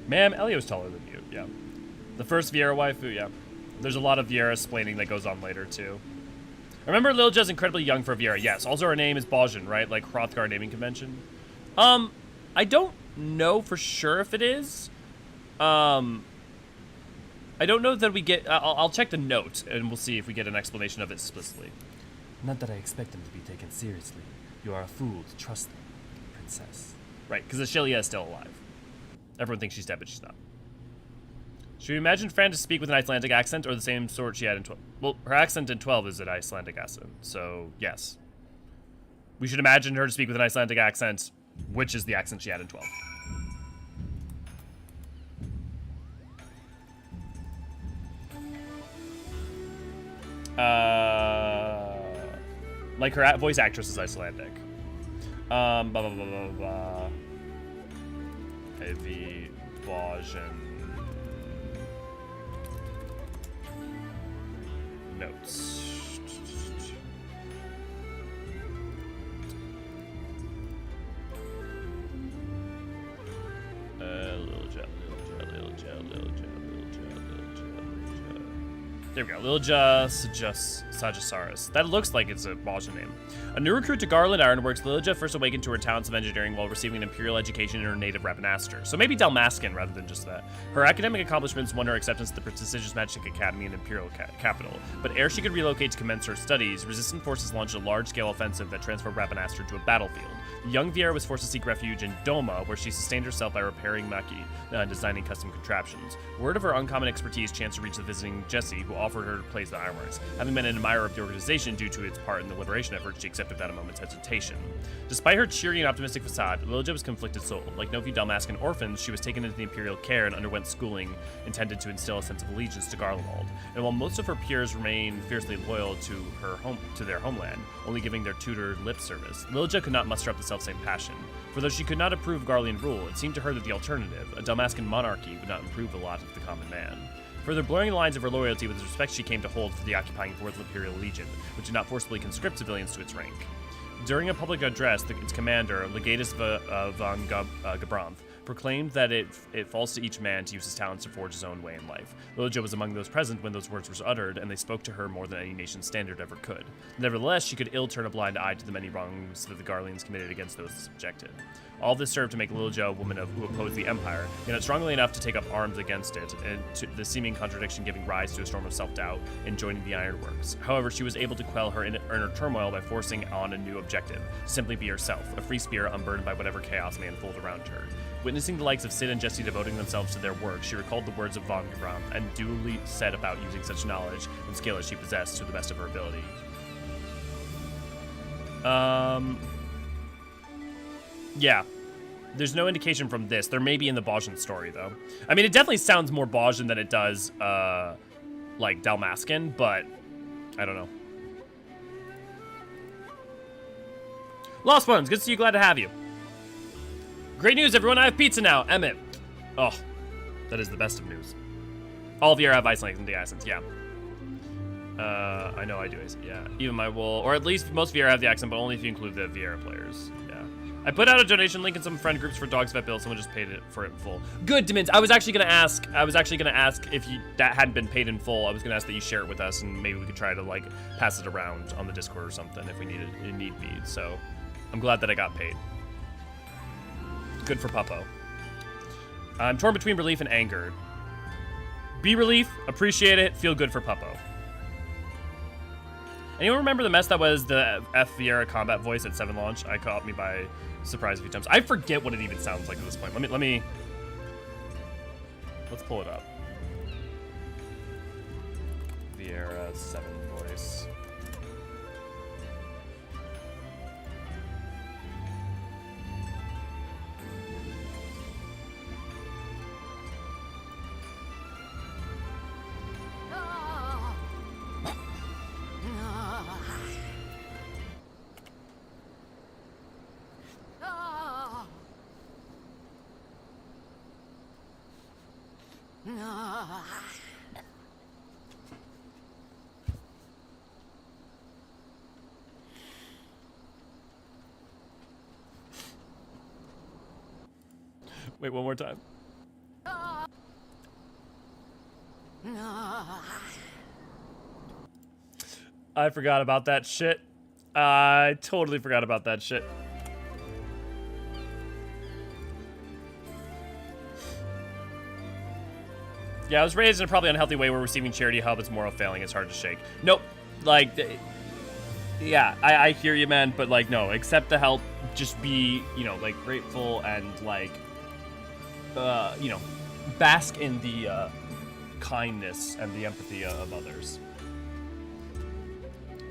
Ma'am, Elio's taller than you, yeah. The first Viera waifu, yeah. There's a lot of Viera explaining that goes on later, too. Remember, Lilja's incredibly young for Viera, yes. Also, her name is Bajin, right? Like Hrothgar naming convention. I don't know for sure if it is. I don't know that we get... I'll check the note, and we'll see if we get an explanation of it explicitly. Not that I expect them to be taken seriously. You are a fool to trust them, Princess. Right, because Ashilia is still alive. Everyone thinks she's dead, but she's not. Should we imagine Fran to speak with an Icelandic accent, or the same sort she had in 12? Well, her accent in 12 is an Icelandic accent, so yes. We should imagine her to speak with an Icelandic accent, which is the accent she had in 12. Like her voice actress is Icelandic. Heavy Bajin notes. There we go. Lilja Sagisaurus. That looks like it's a Bajan name. A new recruit to Garland Ironworks, Lilja first awakened to her talents of engineering while receiving an imperial education in her native Rabanastre. So maybe Delmascan rather than just that. Her academic accomplishments won her acceptance to the prestigious Magic Academy and Imperial Capital. But ere she could relocate to commence her studies, resistant forces launched a large-scale offensive that transformed Rabanastre to a battlefield. The young Viera was forced to seek refuge in Doma, where she sustained herself by repairing Maki and designing custom contraptions. Word of her uncommon expertise chanced to reach the visiting Jessie, who offered her to place the Ironworks. Having been an admirer of the organization due to its part in the liberation effort, she accepted without a moment's hesitation. Despite her cheery and optimistic facade, Lilja was a conflicted soul. Like no few Delmascan orphans, she was taken into the Imperial care and underwent schooling intended to instill a sense of allegiance to Garlemald. And while most of her peers remained fiercely loyal to their homeland, only giving their tutor lip service, Lilja could not muster up the selfsame passion. For though she could not approve Garlean rule, it seemed to her that the alternative, a Delmascan monarchy, would not improve the lot of the common man. Further blurring the lines of her loyalty with the respect she came to hold for the occupying 4th Imperial Legion, which did not forcibly conscript civilians to its rank. During a public address, its commander, Legatus von Gabranth, proclaimed that it falls to each man to use his talents to forge his own way in life. Lilja was among those present when those words were uttered, and they spoke to her more than any nation's standard ever could. Nevertheless, she could ill turn a blind eye to the many wrongs that the Garleans committed against those subjected. All this served to make Lilja a woman who opposed the Empire, yet not strongly enough to take up arms against it, and to the seeming contradiction giving rise to a storm of self-doubt in joining the Ironworks. However, she was able to quell her inner turmoil by forcing on a new objective, simply be herself, a free spirit unburdened by whatever chaos may unfold around her. Witnessing the likes of Sid and Jessie devoting themselves to their work, she recalled the words of von Gabranth and duly set about using such knowledge and skill as she possessed to the best of her ability. Yeah. There's no indication from this. There may be in the Bajan story, though. I mean, it definitely sounds more Bajan than it does, like, Delmascan, but I don't know. Lost Ones, good to see you, glad to have you. Great news, everyone, I have pizza now, Emmett. Oh, that is the best of news. All of you have ice and de-accents, yeah. I know I do, yeah. Even my wool, or at least most Viera have the accent, but only if you include the Viera players, yeah. I put out a donation link in some friend groups for Dogs Vet Bill. Someone just paid it for it in full. Good, Demins. I was actually gonna ask if that hadn't been paid in full. I was gonna ask that you share it with us, and maybe we could try to like pass it around on the Discord or something if we need be. So, I'm glad that I got paid. Good for Puppo. I'm torn between relief and anger. Be relief, appreciate it, feel good for Puppo. Anyone remember the mess that was the F Viera combat voice at 7 launch? I caught me by surprise a few times. I forget what it even sounds like at this point. Let's pull it up. Viera 7 voice. Wait, one more time. I forgot about that shit. I totally forgot about that shit. Yeah, I was raised in a probably unhealthy way where receiving charity help is moral failing. It's hard to shake. Nope. Like, yeah, I hear you, man. But, like, no, accept the help. Just be, you know, like, grateful and, like, you know, bask in the kindness and the empathy of others.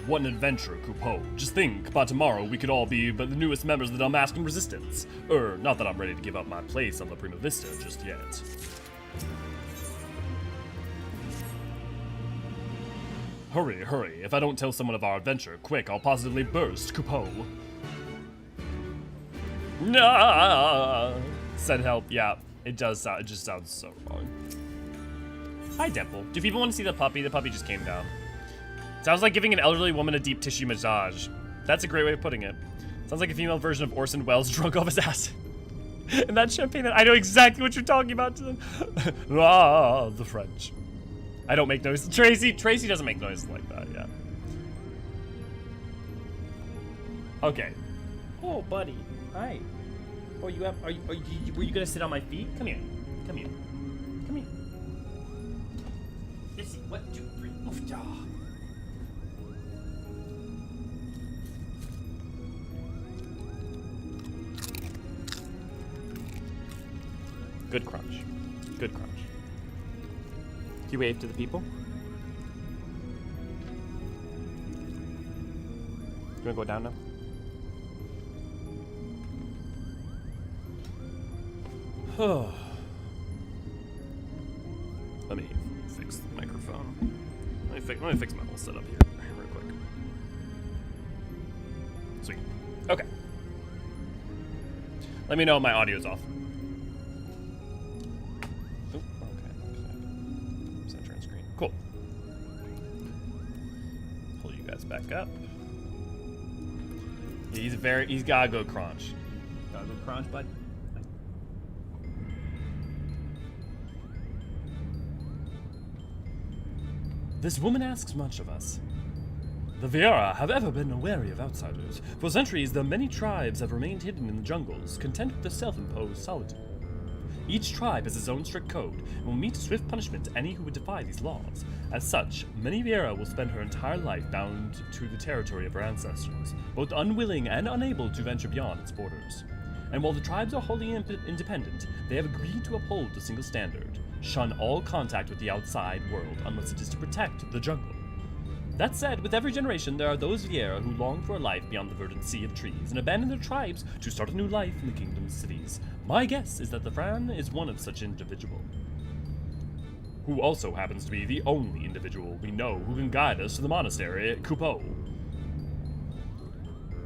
What an adventure, Coupeau. Just think, by tomorrow we could all be the newest members of the Dalmascan Resistance. Not that I'm ready to give up my place on the Prima Vista just yet. Hurry, hurry. If I don't tell someone of our adventure, quick, I'll positively burst, Coupeau. Nah! Said help, yeah. It does sound, it just sounds so wrong. Hi, Dimple. Do people want to see the puppy? The puppy just came down. Sounds like giving an elderly woman a deep tissue massage. That's a great way of putting it. Sounds like a female version of Orson Welles drunk off his ass. And that champagne, I know exactly what you're talking about. Ah, the French. I don't make noises. Tracy doesn't make noises like that, yeah. Okay. Oh, buddy. Hi. Oh, were you gonna sit on my feet? Come here. Come here. Come here. Let's see. 1, 2, 3. Oof, yeah. Good crunch. Good crunch. Can you wave to the people? You wanna go down now? Let me fix the microphone. Let me fix my whole setup here real quick. Sweet. Okay. Let me know if my audio's off. Oh, okay. Center on screen. Cool. Pull you guys back up. Yeah, he's gotta go crunch. Gotta go crunch, bud. This woman asks much of us. The Viera have ever been wary of outsiders. For centuries, the many tribes have remained hidden in the jungles, content with their self-imposed solitude. Each tribe has its own strict code, and will meet swift punishment to any who would defy these laws. As such, many Viera will spend her entire life bound to the territory of her ancestors, both unwilling and unable to venture beyond its borders. And while the tribes are wholly independent, they have agreed to uphold a single standard: shun all contact with the outside world unless it is to protect the jungle. That said, with every generation there are those Viera who long for a life beyond the verdant sea of trees and abandon their tribes to start a new life in the kingdom's cities. My guess is that the Fran is one of such individual, who also happens to be the only individual we know who can guide us to the monastery at Kupo.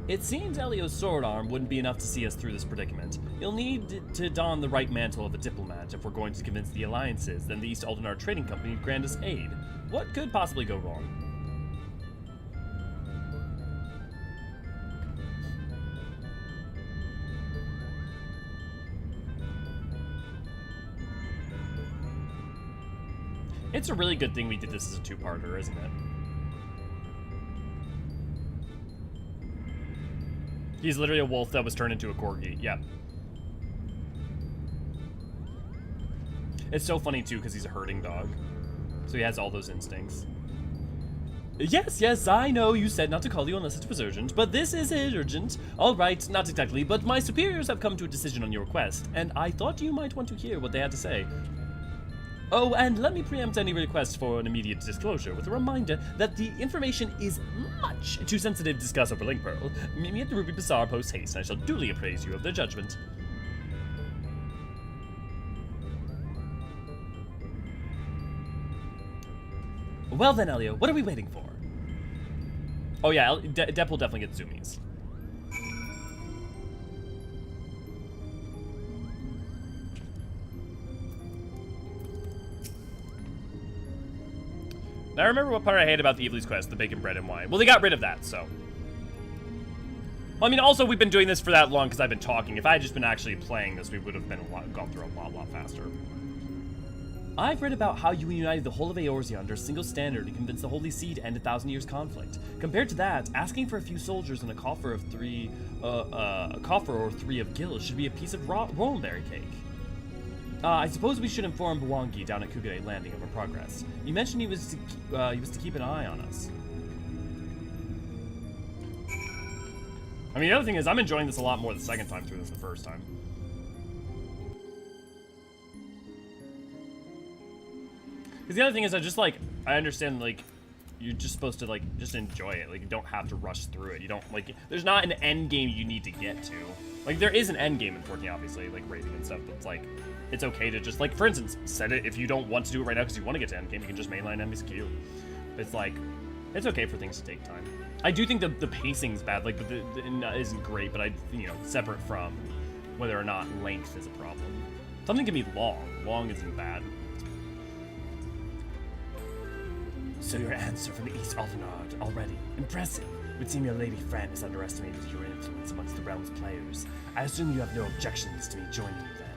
It seems Elio's sword arm wouldn't be enough to see us through this predicament. You'll need to don the right mantle of a diplomat if we're going to convince the alliances, then the East Aldenar Trading Company to grant us aid. What could possibly go wrong? It's a really good thing we did this as a two-parter, isn't it? He's literally a wolf that was turned into a corgi. Yeah. It's so funny, too, because he's a herding dog. So he has all those instincts. Yes, I know you said not to call you unless it was urgent, but this is urgent. All right, not exactly, but my superiors have come to a decision on your request, and I thought you might want to hear what they had to say. Oh, and let me preempt any request for an immediate disclosure with a reminder that the information is much too sensitive to discuss over Link Pearl. Meet me at the Ruby Bazaar post haste, and I shall duly appraise you of their judgment. Well then, Elio, what are we waiting for? Oh yeah, Depp will definitely get zoomies. Now, I remember what part I hate about the Ivalice quest, the bacon, bread, and wine. Well, they got rid of that, so. Well, I mean, also, we've been doing this for that long because I've been talking. If I had just been actually playing this, we would have gone through a lot faster. I've read about how you united the whole of Eorzean under a single standard to convince the Holy See to end 1,000 years conflict. Compared to that, asking for a few soldiers and a coffer or three of gills should be a piece of rollenberry cake. I suppose we should inform Bwangi down at Kugure Landing of our progress. You mentioned he was to keep an eye on us. I mean, the other thing is, I'm enjoying this a lot more the second time through than the first time. Because the other thing is, I understand, like, you're just supposed to, like, just enjoy it. Like, you don't have to rush through it. You don't, like, there's not an end game you need to get to. Like, there is an end game in 14, obviously, like, raiding and stuff, but it's like, it's okay to just, like, for instance, set it, if you don't want to do it right now because you want to get to end game, you can just mainline MSQ. It's like, it's okay for things to take time. I do think the pacing's bad, like, it isn't great, but separate from whether or not length is a problem. Something can be long. Long isn't bad. So your answer from the East Aldenar already. Impressive. It would seem your lady friend has underestimated your influence amongst the realm's players. I assume you have no objections to me joining you then.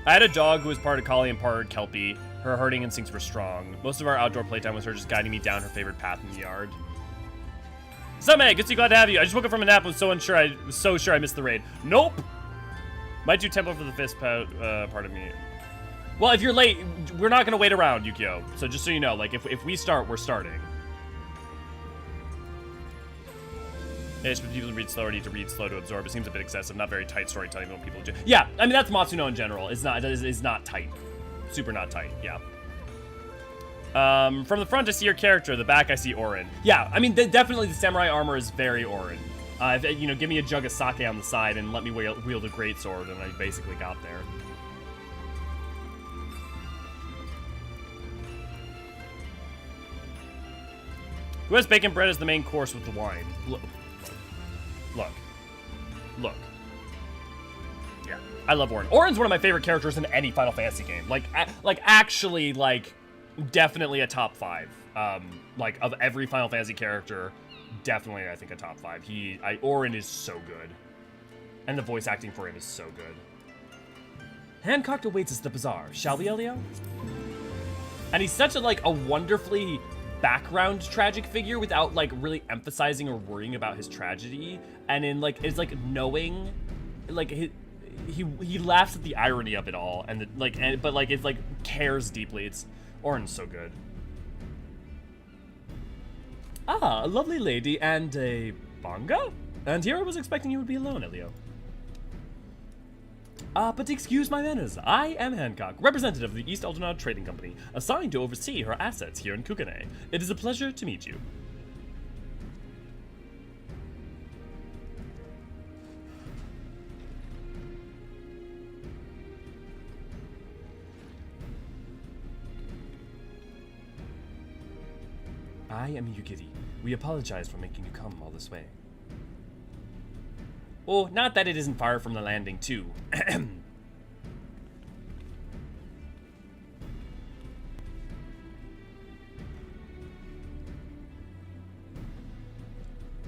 I had a dog who was part of collie and part Kelpie. Her herding instincts were strong. Most of our outdoor playtime was her just guiding me down her favorite path in the yard. Summit, good to see, glad to have you. I just woke up from a nap and was so sure I missed the raid. Nope. Might do Temple for the Fist part of me. Well, if you're late, we're not gonna wait around, Yukio. So just so you know, like if we start, we're starting. It's when people read slow or need to read slow to absorb. It seems a bit excessive, not very tight storytelling when people do. Yeah, I mean that's Matsuno in general. It's not tight. Super not tight, yeah. From the front I see your character, the back I see Orin. Yeah, I mean definitely the samurai armor is very Orin. You know, give me a jug of sake on the side and let me wield a greatsword, and I basically got there. Who has bacon bread as the main course with the wine? Look. Yeah, I love Orin. Orin's one of my favorite characters in any Final Fantasy game. Actually, definitely a top 5. Like, of every Final Fantasy character, definitely, I think, a top 5. Orin is so good. And the voice acting for him is so good. Hancock awaits us at the bazaar, shall we, Elio? And he's such a wonderfully background tragic figure without, really emphasizing or worrying about his tragedy. And in, it's, knowing, he laughs at the irony of it all. And, it's, cares deeply. Orin's so good. Ah, a lovely lady and a banga? And here I was expecting you would be alone, Elio. But excuse my manners. I am Hancock, representative of the East Aldenard Trading Company, assigned to oversee her assets here in Kukune. It is a pleasure to meet you. I am Yukiri. We apologize for making you come all this way. Oh, not that it isn't far from the landing, too.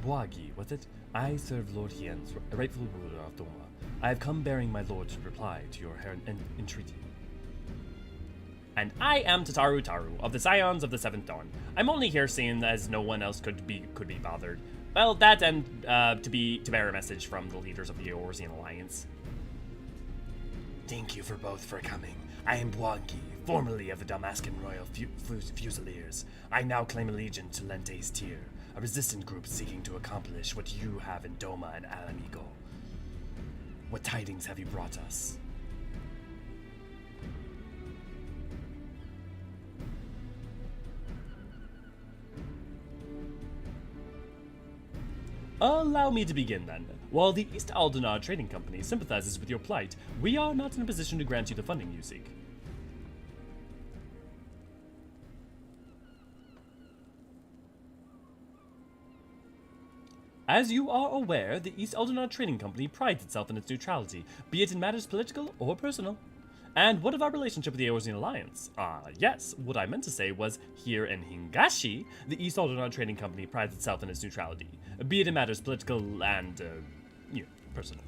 Boagi, was it? I serve Lord Hien's rightful ruler of Doma. I have come bearing my lord's reply to your entreaty. And I am Tataru Taru, of the Scions of the Seventh Dawn. I'm only here seeing as no one else could be bothered. Well, that and to bear a message from the leaders of the Eorzean Alliance. Thank you for coming. I am Boagi, formerly of the Delmascan Royal Fusiliers. I now claim allegiance to Lente's Tier, a resistant group seeking to accomplish what you have in Doma and Alamigo. What tidings have you brought us? Allow me to begin then. While the East Aldenard Trading Company sympathizes with your plight, we are not in a position to grant you the funding you seek. As you are aware, the East Aldenard Trading Company prides itself in its neutrality, be it in matters political or personal. And what of our relationship with the Eorzean Alliance? Yes, what I meant to say was, here in Hingashi, the East Aldenard Trading Company prides itself in its neutrality, be it in matters political and, personal.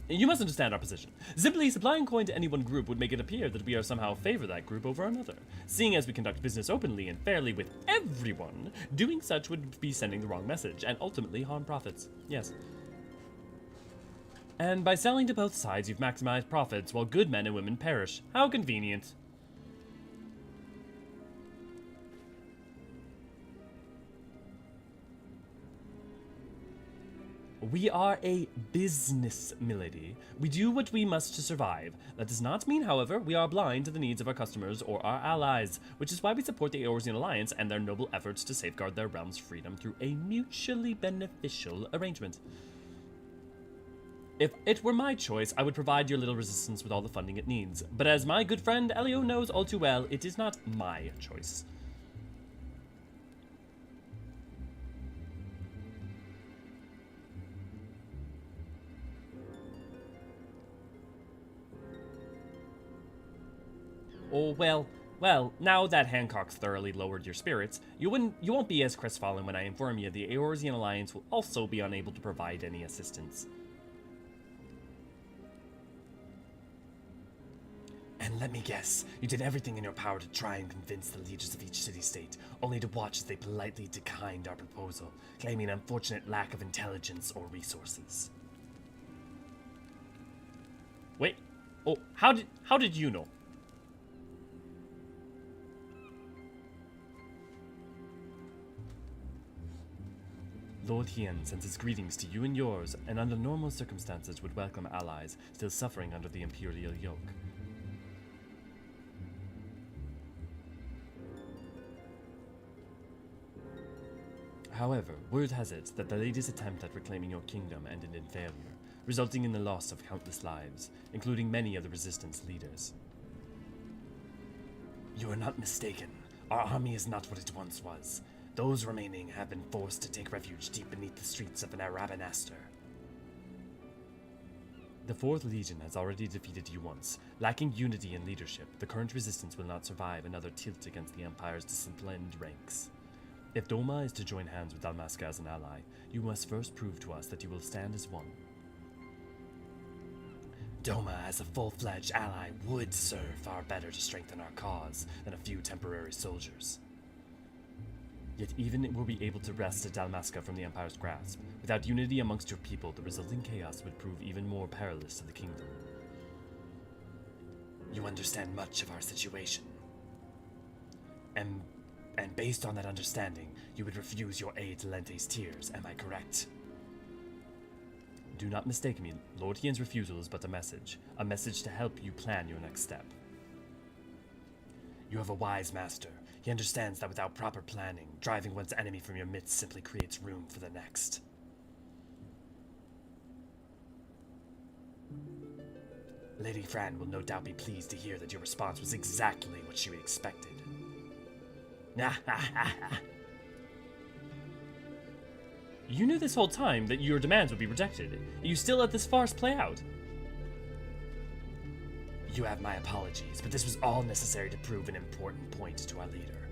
You must understand our position. Simply supplying coin to any one group would make it appear that we are somehow favor that group over another. Seeing as we conduct business openly and fairly with everyone, doing such would be sending the wrong message, and ultimately harm profits. Yes. And by selling to both sides, you've maximized profits while good men and women perish. How convenient. We are a business, milady. We do what we must to survive. That does not mean, however, we are blind to the needs of our customers or our allies, which is why we support the Eorzean Alliance and their noble efforts to safeguard their realm's freedom through a mutually beneficial arrangement. If it were my choice, I would provide your little resistance with all the funding it needs. But as my good friend Elio knows all too well, it is not my choice. Oh, well, now that Hancock's thoroughly lowered your spirits, you won't be as crestfallen when I inform you the Eorzean Alliance will also be unable to provide any assistance. Let me guess. You did everything in your power to try and convince the leaders of each city-state, only to watch as they politely declined our proposal, claiming an unfortunate lack of intelligence or resources. Wait. Oh, how did you know? Lord Hien sends his greetings to you and yours, and under normal circumstances would welcome allies still suffering under the imperial yoke. However, word has it that the latest attempt at reclaiming your kingdom ended in failure, resulting in the loss of countless lives, including many of the resistance leaders. You are not mistaken. Our army is not what it once was. Those remaining have been forced to take refuge deep beneath the streets of Arabanaster. The 4th Legion has already defeated you once. Lacking unity and leadership, the current resistance will not survive another tilt against the Empire's disciplined ranks. If Doma is to join hands with Delmascan as an ally, you must first prove to us that you will stand as one. Doma as a full-fledged ally would serve far better to strengthen our cause than a few temporary soldiers. Yet even were we able to wrest Delmascan from the Empire's grasp, without unity amongst your people, the resulting chaos would prove even more perilous to the kingdom. You understand much of our situation. And based on that understanding, you would refuse your aid to Lente's tears, am I correct? Do not mistake me, Lord Hien's refusal is but a message to help you plan your next step. You have a wise master. He understands that without proper planning, driving one's enemy from your midst simply creates room for the next. Lady Fran will no doubt be pleased to hear that your response was exactly what she expected. You knew this whole time that your demands would be rejected. You still let this farce play out. You have my apologies, but this was all necessary to prove an important point to our leader.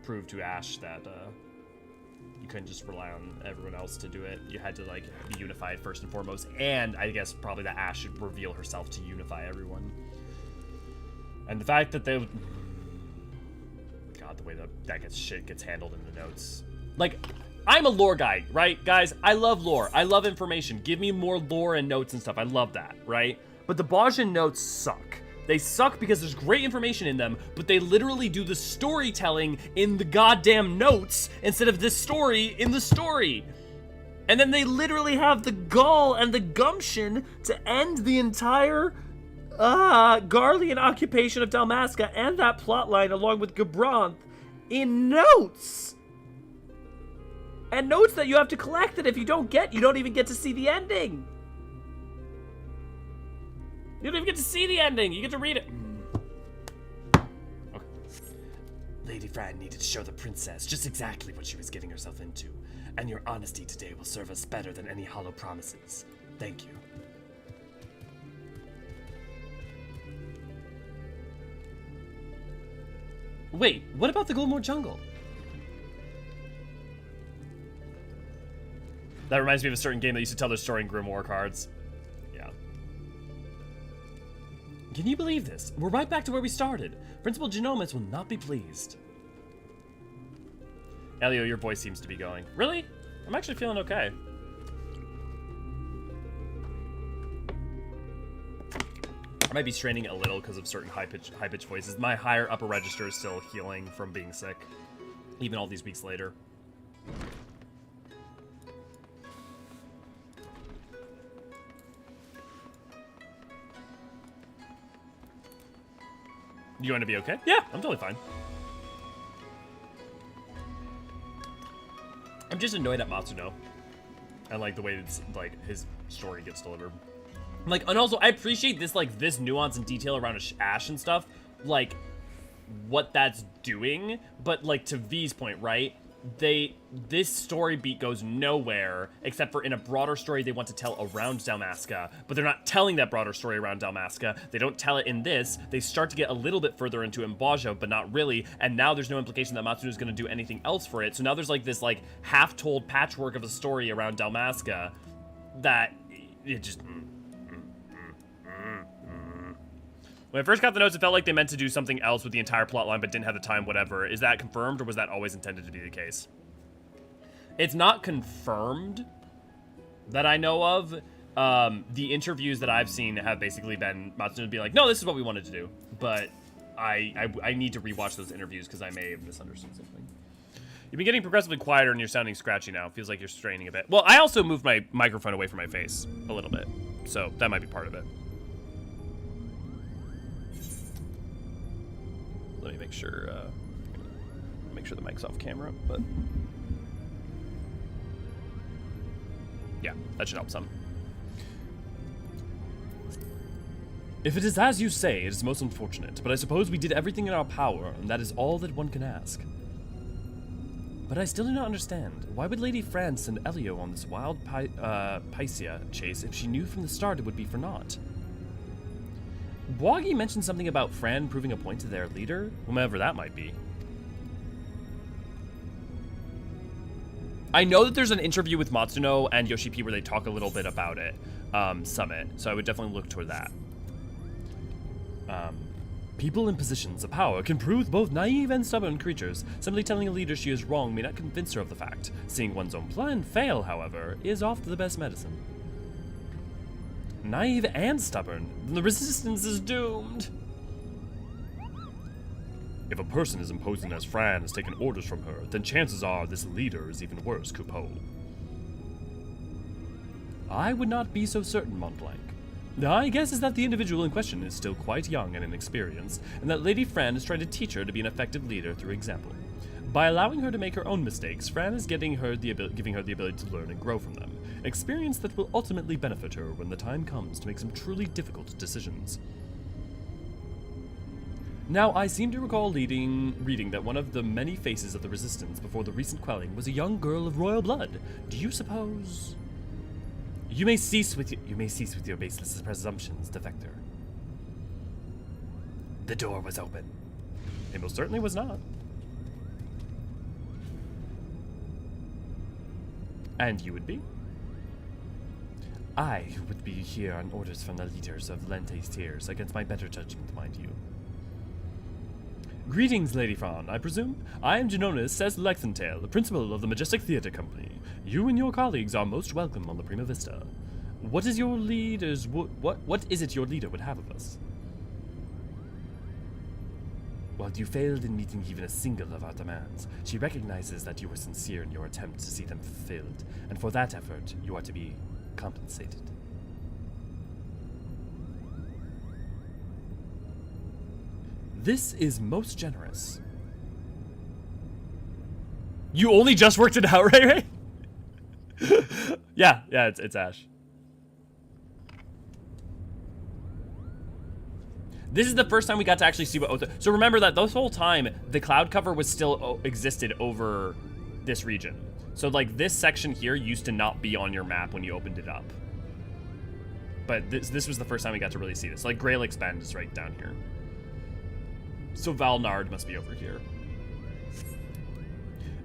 Prove to Ash that you couldn't just rely on everyone else to do it. You had to like be unified first and foremost, and I guess probably that Ash should reveal herself to unify everyone. And the fact that they would... God, the way that shit gets handled in the notes. Like, I'm a lore guy, right? Guys, I love lore. I love information. Give me more lore and notes and stuff. I love that, right? But the Bajan notes suck. They suck because there's great information in them, but they literally do the storytelling in the goddamn notes instead of this story in the story. And then they literally have the gall and the gumption to end the entire Garlean occupation of Delmascan and that plotline along with Gabranth in notes. And notes that you have to collect that if you don't get, you don't even get to see the ending. You don't even get to see the ending. You get to read it. Okay. Lady Fran needed to show the princess just exactly what she was getting herself into, and your honesty today will serve us better than any hollow promises. Thank you. Wait, what about the Gulmore Jungle? That reminds me of a certain game that used to tell their story in Grimoire cards. Yeah. Can you believe this? We're right back to where we started. Principal Genomics will not be pleased. Elio, your voice seems to be going. Really? I'm actually feeling okay. I might be straining a little because of certain high-pitched voices. My higher upper register is still healing from being sick, even all these weeks later. You going to be okay? Yeah, I'm totally fine. I'm just annoyed at Matsuno. And like the way it's like his story gets delivered. Like, and also I appreciate this like this nuance and detail around Ash and stuff, like what that's doing, but like to V's point, right? this story beat goes nowhere except for in a broader story they want to tell around Delmasca, but they're not telling that broader story around Delmasca. They don't tell it in this. They start to get a little bit further into Mbaja, but not really, and now there's no implication that Matsuno is going to do anything else for it. So now there's like this like half-told patchwork of a story around Delmasca that it just When I first got the notes, it felt like they meant to do something else with the entire plotline, but didn't have the time, whatever. Is that confirmed, or was that always intended to be the case? It's not confirmed that I know of. The interviews that I've seen have basically been Matsuno be like, no, this is what we wanted to do. But I need to rewatch those interviews because I may have misunderstood something. You've been getting progressively quieter and you're sounding scratchy now. Feels like you're straining a bit. Well, I also moved my microphone away from my face a little bit, so that might be part of it. Let me make sure the mic's off camera, but yeah, that should help some. If it is as you say, it is most unfortunate, but I suppose we did everything in our power, and that is all that one can ask. But I still do not understand. Why would Lady Fran send Elio on this wild Pycia chase if she knew from the start it would be for naught? Bwagi mentioned something about Fran proving a point to their leader, whomever that might be. I know that there's an interview with Matsuno and Yoshi P where they talk a little bit about it, Summit, so I would definitely look toward that. People in positions of power can prove both naive and stubborn creatures. Simply telling a leader she is wrong may not convince her of the fact. Seeing one's own plan fail, however, is often the best medicine. Naive and stubborn, then the resistance is doomed. If a person as imposing as Fran has taken orders from her, then chances are this leader is even worse, Coupeau. I would not be so certain, Montblanc. My guess is that the individual in question is still quite young and inexperienced, and that Lady Fran is trying to teach her to be an effective leader through example. By allowing her to make her own mistakes, Fran is giving her the ability to learn and grow from them, an experience that will ultimately benefit her when the time comes to make some truly difficult decisions. Now, I seem to recall reading that one of the many faces of the resistance before the recent quelling was a young girl of royal blood. Do you suppose... You may cease with your baseless presumptions, defector. The door was open. It most certainly was not. And you would be? I would be here on orders from the leaders of Lente's Tears, against my better judgment, mind you. Greetings, Lady Fran, I presume? I am Genonis Lecthentail, the principal of the Majestic Theatre Company. You and your colleagues are most welcome on the Prima Vista. What is your leader's... What is it your leader would have of us? While you failed in meeting even a single of our demands, she recognizes that you were sincere in your attempt to see them fulfilled, and for that effort, you are to be compensated. This is most generous. You only just worked it out, right? yeah, it's Ash. This is the first time we got to actually see what Ota... So remember that this whole time, the cloud cover was still existed over this region. So like this section here used to not be on your map when you opened it up. But this was the first time we got to really see this. Like Graylix Bend is right down here. So Valnard must be over here.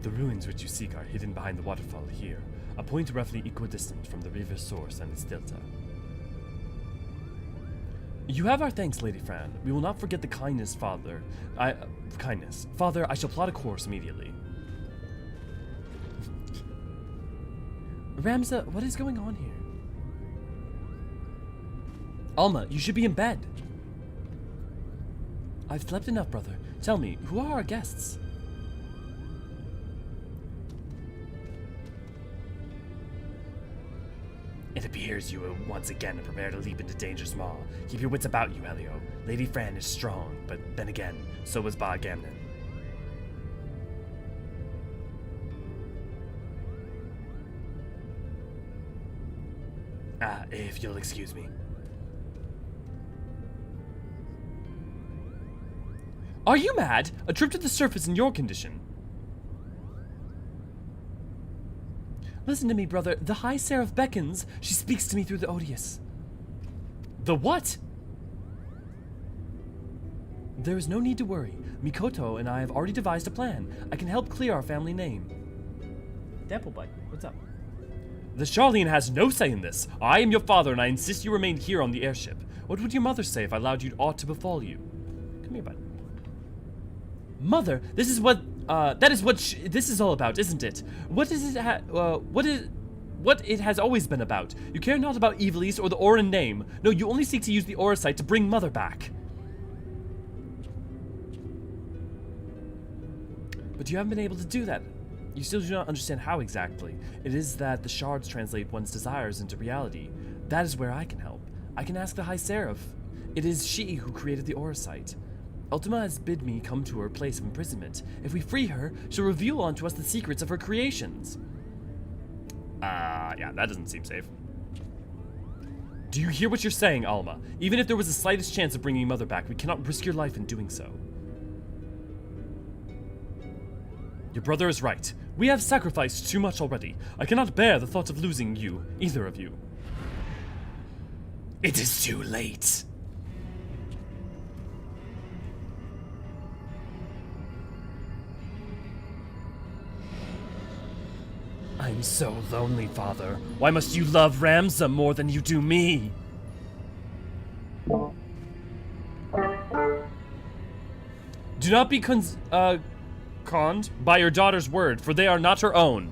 The ruins which you seek are hidden behind the waterfall here, a point roughly equidistant from the river's source and its delta. You have our thanks, Lady Fran. We will not forget the kindness, Father. Father, I shall plot a course immediately. Ramza, what is going on here? Alma, you should be in bed. I've slept enough, brother. Tell me, who are our guests? It appears you are once again prepared to leap into danger's maw. Keep your wits about you, Elio. Lady Fran is strong, but then again, so was Ba Gamnon. If you'll excuse me. Are you mad? A trip to the surface in your condition. Listen to me, brother. The High Seraph beckons. She speaks to me through the Odious. The what? There is no need to worry. Mikoto and I have already devised a plan. I can help clear our family name. Dapplebite, what's up? The Charlene has no say in this. I am your father, and I insist you remain here on the airship. What would your mother say if I allowed you aught to befall you? Come here, bud. Mother, this is what, this is all about, isn't it? What it has always been about. You care not about Ivalice or the Oran name. No, you only seek to use the Auracite to bring Mother back. But you haven't been able to do that. You still do not understand how exactly. It is that the shards translate one's desires into reality. That is where I can help. I can ask the High Seraph. It is she who created the Auracite. Ultima has bid me come to her place of imprisonment. If we free her, she'll reveal unto us the secrets of her creations. Yeah, that doesn't seem safe. Do you hear what you're saying, Alma? Even if there was the slightest chance of bringing Mother back, we cannot risk your life in doing so. Your brother is right. We have sacrificed too much already. I cannot bear the thought of losing you, either of you. It is too late. I'm so lonely, Father. Why must you love Ramza more than you do me? Do not be conned by your daughter's word, for they are not her own.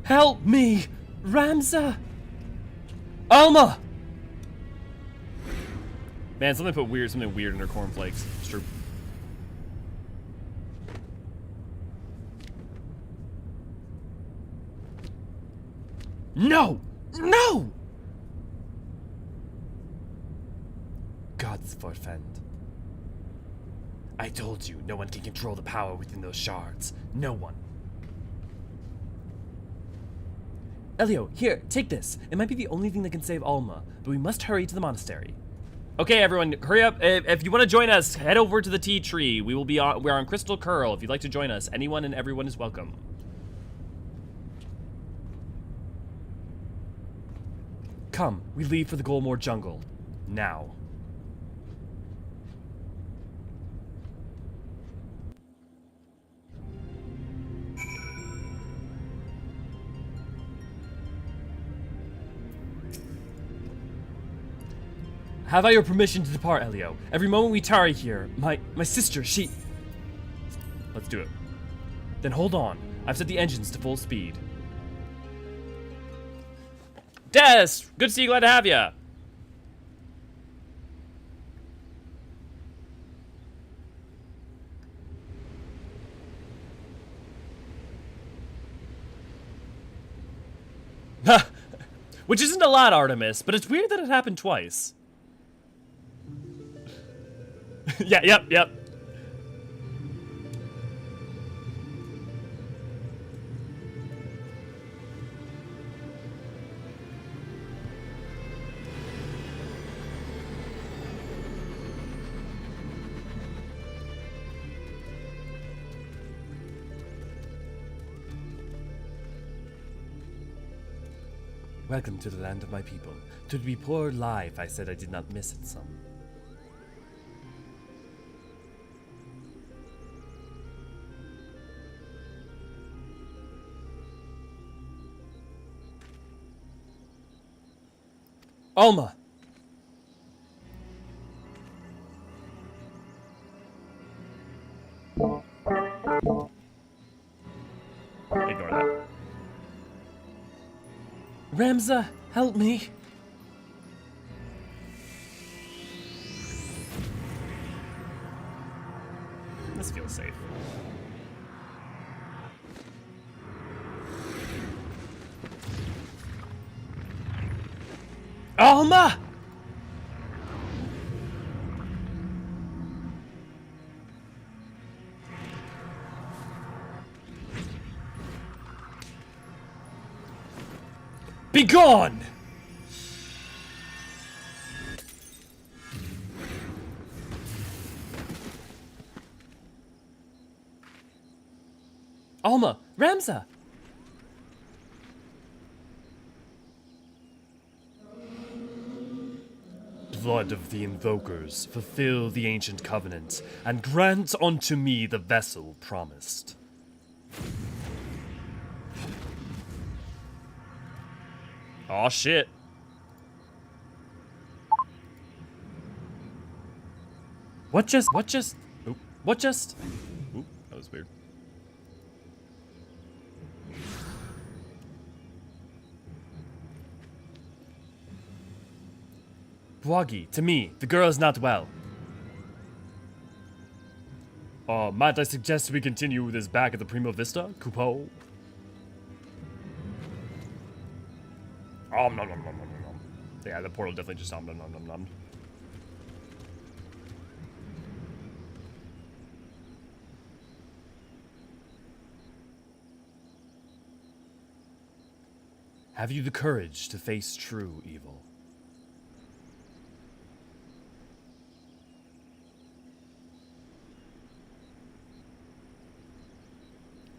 Help me, Ramza! Alma! Man, something weird in her cornflakes. It's true. No! No! Gods forfend. I told you, no one can control the power within those shards. No one. Elio, here, take this. It might be the only thing that can save Alma, but we must hurry to the monastery. Okay, everyone, hurry up. If you want to join us, head over to the tea tree. We're on Crystal Curl. If you'd like to join us, anyone and everyone is welcome. Come, we leave for the Golmore jungle. Now. Have I your permission to depart, Elio? Every moment we tarry here, my sister, she... Let's do it. Then hold on. I've set the engines to full speed. Des! Good to see you, glad to have ya! Which isn't a lot, Artemis, but it's weird that it happened twice. Yeah, yep. Welcome to the land of my people. 'Twould be poor lie if I said I did not miss it some. Alma! Ignore that. Ramza, help me! This feels safe. Alma! Be gone! Alma! Ramza! Blood of the Invokers, fulfill the ancient covenant, and grant unto me the vessel promised. Aw, shit. What just? Oop, what just? Oop, that was weird. Bwagi, to me, the girl is not well. Might I suggest we continue with this back at the Primo Vista, Kupo? Nom nom nom nom nom nom. Yeah, the portal definitely just nom nom nom nom nom. Have you the courage to face true evil?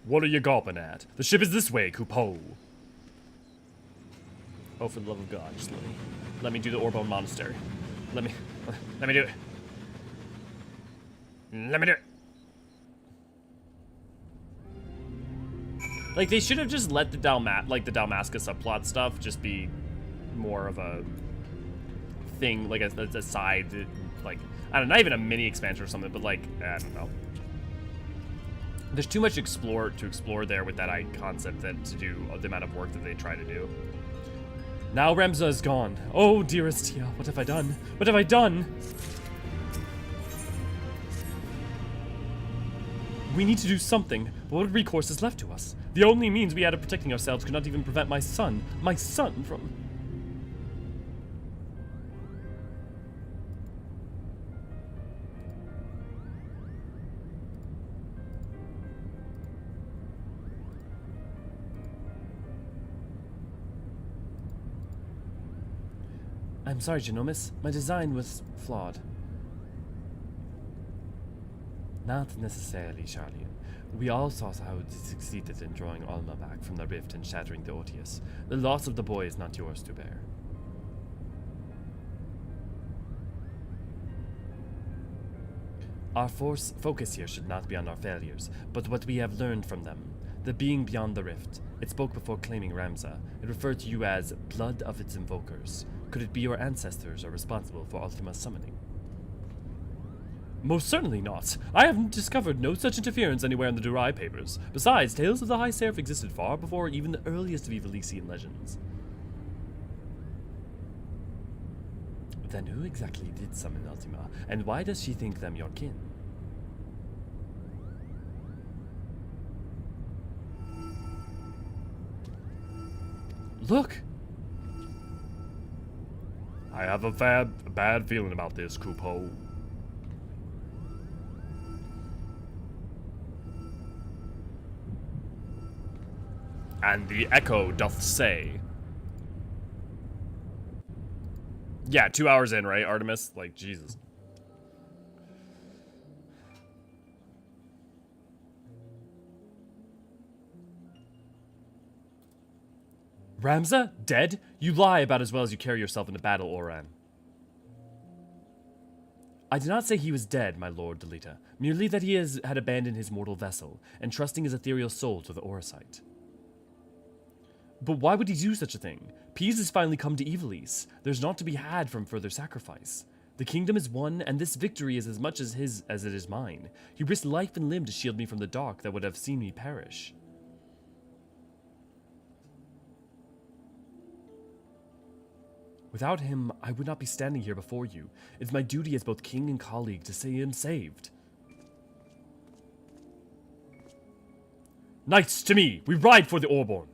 What are you gawping at? The ship is this way, Kupo. Oh, for the love of God, just let me do the Orbonne Monastery. Let me do it. Let me do it. Like, they should have just let the Delmascan subplot stuff just be more of a thing, like a side, like, I don't know, not even a mini expansion or something, but like, I don't know. There's too much to explore there with that concept that to do the amount of work that they try to do. Now Ramza is gone. Oh, dearest Tia, what have I done? What have I done? We need to do something, but what recourse is left to us? The only means we had of protecting ourselves could not even prevent my son from... I'm sorry, Genomus. My design was flawed. Not necessarily, Charlian. We all saw how it succeeded in drawing Alma back from the rift and shattering the Ortius. The loss of the boy is not yours to bear. Our focus here should not be on our failures, but what we have learned from them. The being beyond the rift. It spoke before claiming Ramza. It referred to you as blood of its invokers. Could it be your ancestors are responsible for Ultima's summoning? Most certainly not. I have discovered no such interference anywhere in the Durai papers. Besides, tales of the High Seraph existed far before even the earliest of Ivalician legends. Then who exactly did summon Ultima, and why does she think them your kin? Look! I have a bad feeling about this, Kupo. And the echo doth say. Yeah, 2 hours in, right, Artemis? Like, Jesus. Ramza? Dead? You lie about as well as you carry yourself into battle, Oran. I did not say he was dead, my lord Delita. Merely that he had abandoned his mortal vessel, entrusting his ethereal soul to the Orsite. But why would he do such a thing? Peace has finally come to Ivalice. There's naught to be had from further sacrifice. The kingdom is won, and this victory is as much as his as it is mine. He risked life and limb to shield me from the dark that would have seen me perish. Without him, I would not be standing here before you. It's my duty as both king and colleague to see him saved. Knights, to me! We ride for the Orbonne!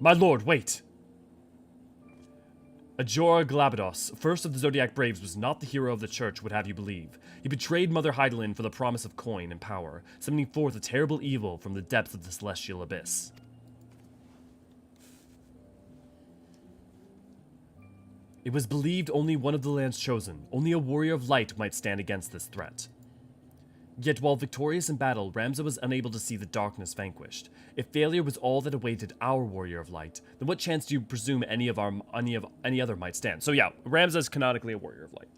My lord, wait! Ajor Glabados, first of the Zodiac Braves, was not the hero of the church would have you believe. He betrayed Mother Hydaelyn for the promise of coin and power, summoning forth a terrible evil from the depths of the celestial abyss. It was believed only one of the land's chosen, only a warrior of light might stand against this threat. Yet while victorious in battle, Ramza was unable to see the darkness vanquished. If failure was all that awaited our warrior of light, then what chance do you presume any other might stand? So yeah, Ramza is canonically a warrior of light.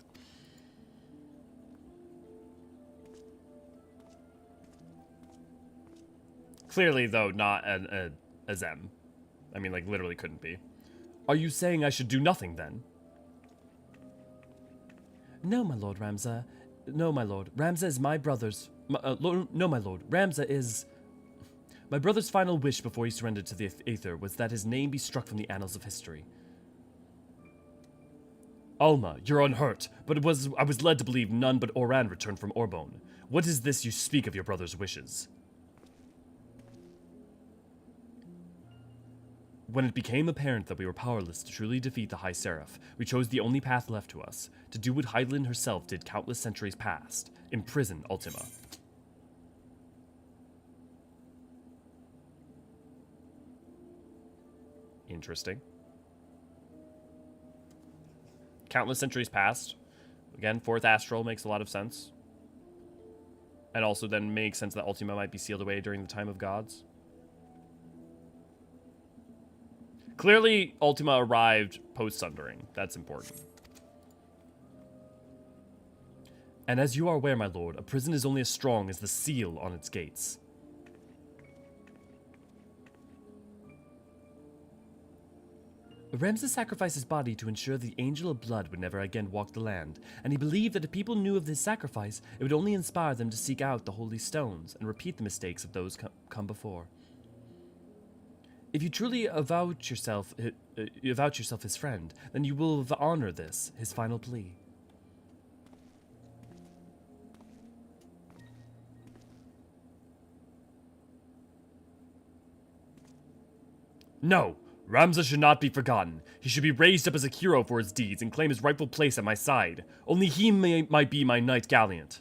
Clearly, though, not a Zem. I mean, like, literally couldn't be. Are you saying I should do nothing, then? No, my lord, Ramza. No, my lord. Ramza is my brother's... no, my lord. Ramza is... My brother's final wish before he surrendered to the Aether was that his name be struck from the annals of history. Alma, you're unhurt, but I was led to believe none but Oran returned from Orbonne. What is this you speak of your brother's wishes? When it became apparent that we were powerless to truly defeat the High Seraph, we chose the only path left to us, to do what Hydaelyn herself did countless centuries past, imprison Ultima. Interesting. Countless centuries past. Again, fourth astral makes a lot of sense. And also then makes sense that Ultima might be sealed away during the time of gods. Clearly, Ultima arrived post-Sundering. That's important. And as you are aware, my lord, a prison is only as strong as the seal on its gates. Ramza sacrificed his body to ensure the Angel of Blood would never again walk the land, and he believed that if people knew of this sacrifice, it would only inspire them to seek out the holy stones and repeat the mistakes of those come before. If you truly avouch yourself his friend, then you will honor this, his final plea. No! Ramza should not be forgotten. He should be raised up as a hero for his deeds and claim his rightful place at my side. Only he might be my knight gallant.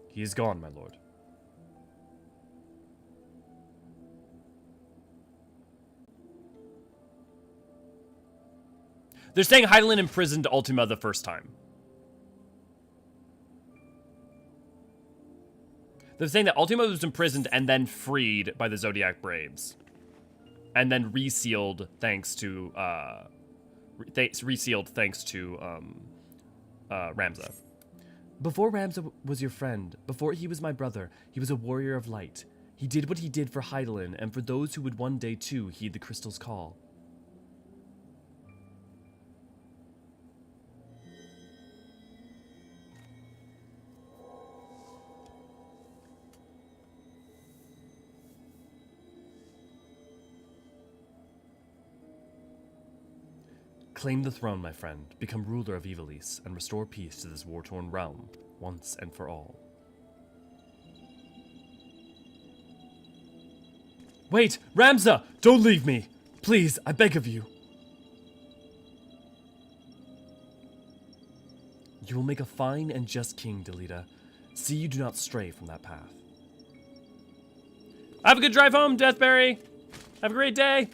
He is gone, my lord. They're saying Hydaelyn imprisoned Ultima the first time. They're saying that Ultima was imprisoned and then freed by the Zodiac Braves. And then resealed thanks to, Ramza. Before Ramza was your friend, before he was my brother, he was a warrior of light. He did what he did for Hydaelyn and for those who would one day too heed the crystal's call. Claim the throne, my friend, become ruler of Ivalice, and restore peace to this war-torn realm, once and for all. Wait! Ramza! Don't leave me! Please, I beg of you! You will make a fine and just king, Delita. See you do not stray from that path. Have a good drive home, Deathberry! Have a great day!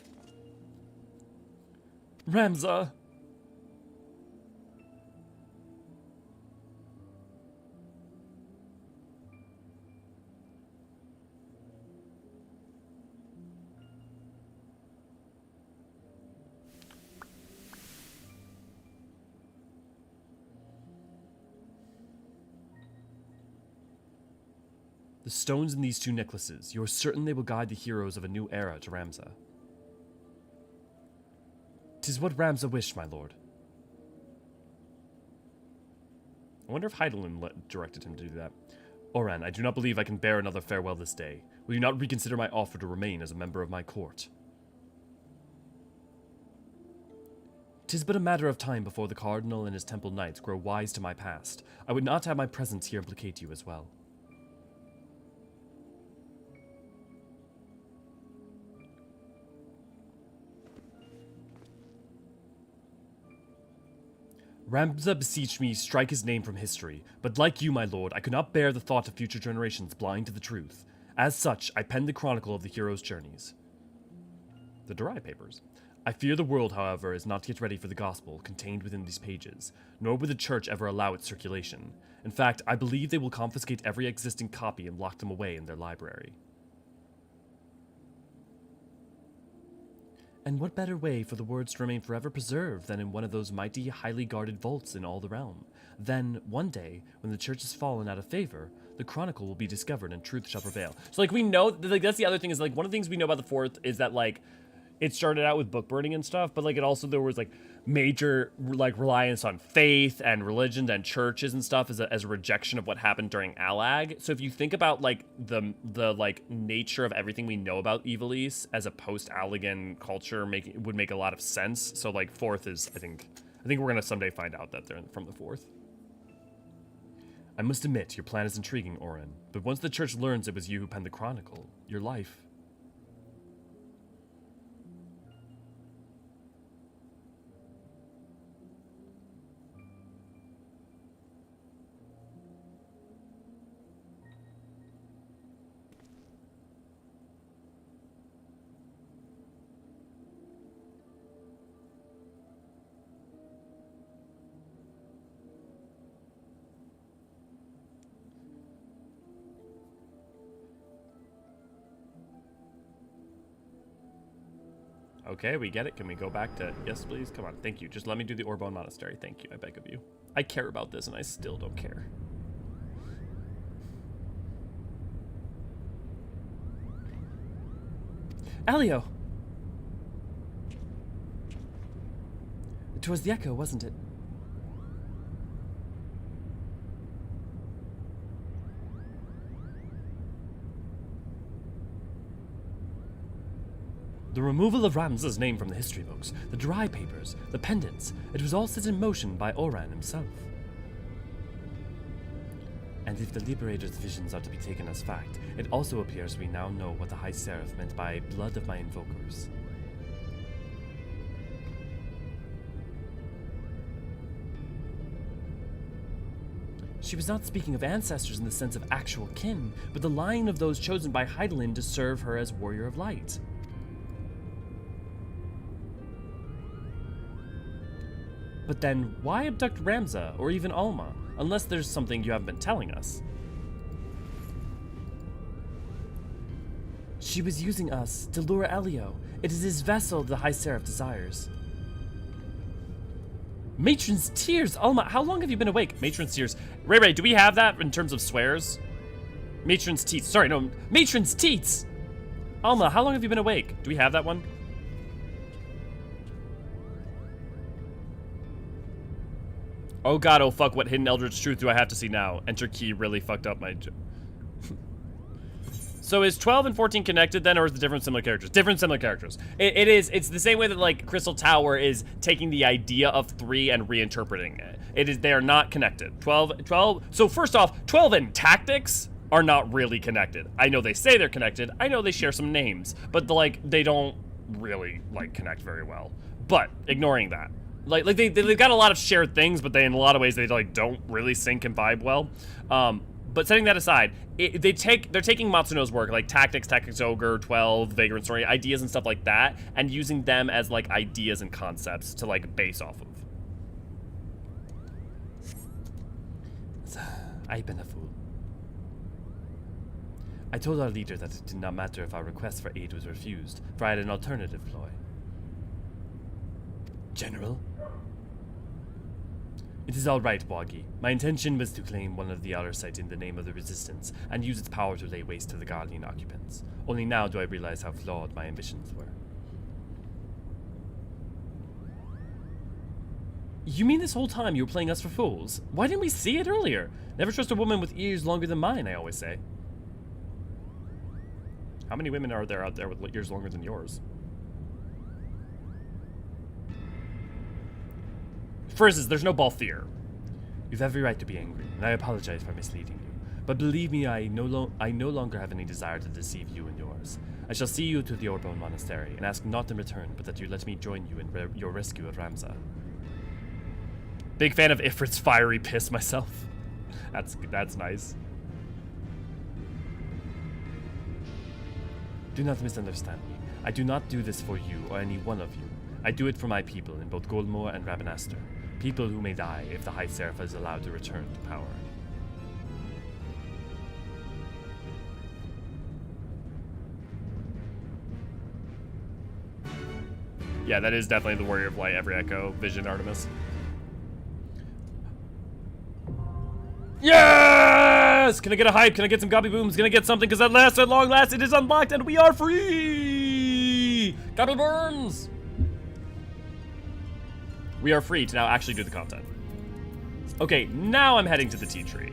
Ramza! The stones in these two necklaces, you are certain they will guide the heroes of a new era to Ramza. 'Tis what Ramza wished, my lord. I wonder if Hydaelyn directed him to do that. Oran, I do not believe I can bear another farewell this day. Will you not reconsider my offer to remain as a member of my court? 'Tis but a matter of time before the Cardinal and his temple knights grow wise to my past. I would not have my presence here implicate you as well. Ramza beseeched me strike his name from history, but like you, my lord, I could not bear the thought of future generations blind to the truth. As such, I penned the chronicle of the hero's journeys. The Durai Papers. I fear the world, however, is not yet ready for the gospel contained within these pages, nor would the church ever allow its circulation. In fact, I believe they will confiscate every existing copy and lock them away in their library. And what better way for the words to remain forever preserved than in one of those mighty, highly guarded vaults in all the realm? Then, one day, when the church has fallen out of favor, the chronicle will be discovered and truth shall prevail. So, like, we know, like, that's the other thing is, like, one of the things we know about the fourth is that, like, it started out with book burning and stuff, but, like, it also, there was, like, major, like, reliance on faith and religion and churches and stuff as a rejection of what happened during Allag. So if you think about, like, the like, nature of everything we know about Ivalice as a post-Allagan culture would make a lot of sense. So, like, fourth is, I think we're gonna someday find out that they're from the fourth. I must admit, your plan is intriguing, Orin, but once the church learns it was you who penned the chronicle, your life... Okay, we get it. Can we go back to... Yes, please? Come on. Thank you. Just let me do the Orbonne Monastery. Thank you. I beg of you. I care about this, and I still don't care. Elio! It was the echo, wasn't it? The removal of Ramza's name from the history books, the dry papers, the pendants, it was all set in motion by Oran himself. And if the Liberator's visions are to be taken as fact, it also appears we now know what the High Seraph meant by blood of my invokers. She was not speaking of ancestors in the sense of actual kin, but the line of those chosen by Hydaelyn to serve her as Warrior of Light. But then, why abduct Ramza, or even Alma, unless there's something you haven't been telling us? She was using us to lure Elio. It is his vessel the High Seraph desires. Matron's tears! Alma, how long have you been awake? Matron's tears. Ray, do we have that in terms of swears? Matron's teats. Sorry, no. Matron's teats! Alma, how long have you been awake? Do we have that one? Oh god, oh fuck, what hidden eldritch truth do I have to see now? Enter key really fucked up my... So is 12 and 14 connected then, or is the different similar characters? Different similar characters. It's the same way that, like, Crystal Tower is taking the idea of 3 and reinterpreting it. They are not connected. 12, so first off, 12 and tactics are not really connected. I know they say they're connected, I know they share some names, but, like, they don't really, like, connect very well. But, ignoring that. Like they've got a lot of shared things, but they, in a lot of ways, they, like, don't really sync and vibe well. But setting that aside, they're taking Matsuno's work, like Tactics Ogre, 12, Vagrant Story, ideas and stuff like that, and using them as, like, ideas and concepts to, like, base off of. I've been a fool. I told our leader that it did not matter if our request for aid was refused, for I had an alternative ploy. General? It is all right, Boggy. My intention was to claim one of the outer site in the name of the Resistance, and use its power to lay waste to the Guardian occupants. Only now do I realize how flawed my ambitions were. You mean this whole time you were playing us for fools? Why didn't we see it earlier? Never trust a woman with ears longer than mine, I always say. How many women are there out there with ears longer than yours? First, there's no Balthier. You've every right to be angry, and I apologize for misleading you. But believe me, I no longer have any desire to deceive you and yours. I shall see you to the Orbonne Monastery, and ask not in return, but that you let me join you in your rescue of Ramza. Big fan of Ifrit's fiery piss myself. That's nice. Do not misunderstand me. I do not do this for you or any one of you. I do it for my people in both Goldmoor and Rabanastre. People who may die if the High Seraph is allowed to return to power. Yeah, that is definitely the Warrior of Light, every echo, Vision, Artemis. Yes! Can I get a hype? Can I get some gobby booms? Can I get something? Because at long last, it is unlocked and we are free! Gobby burns! We are free to now actually do the content. Okay, now I'm heading to the tea tree.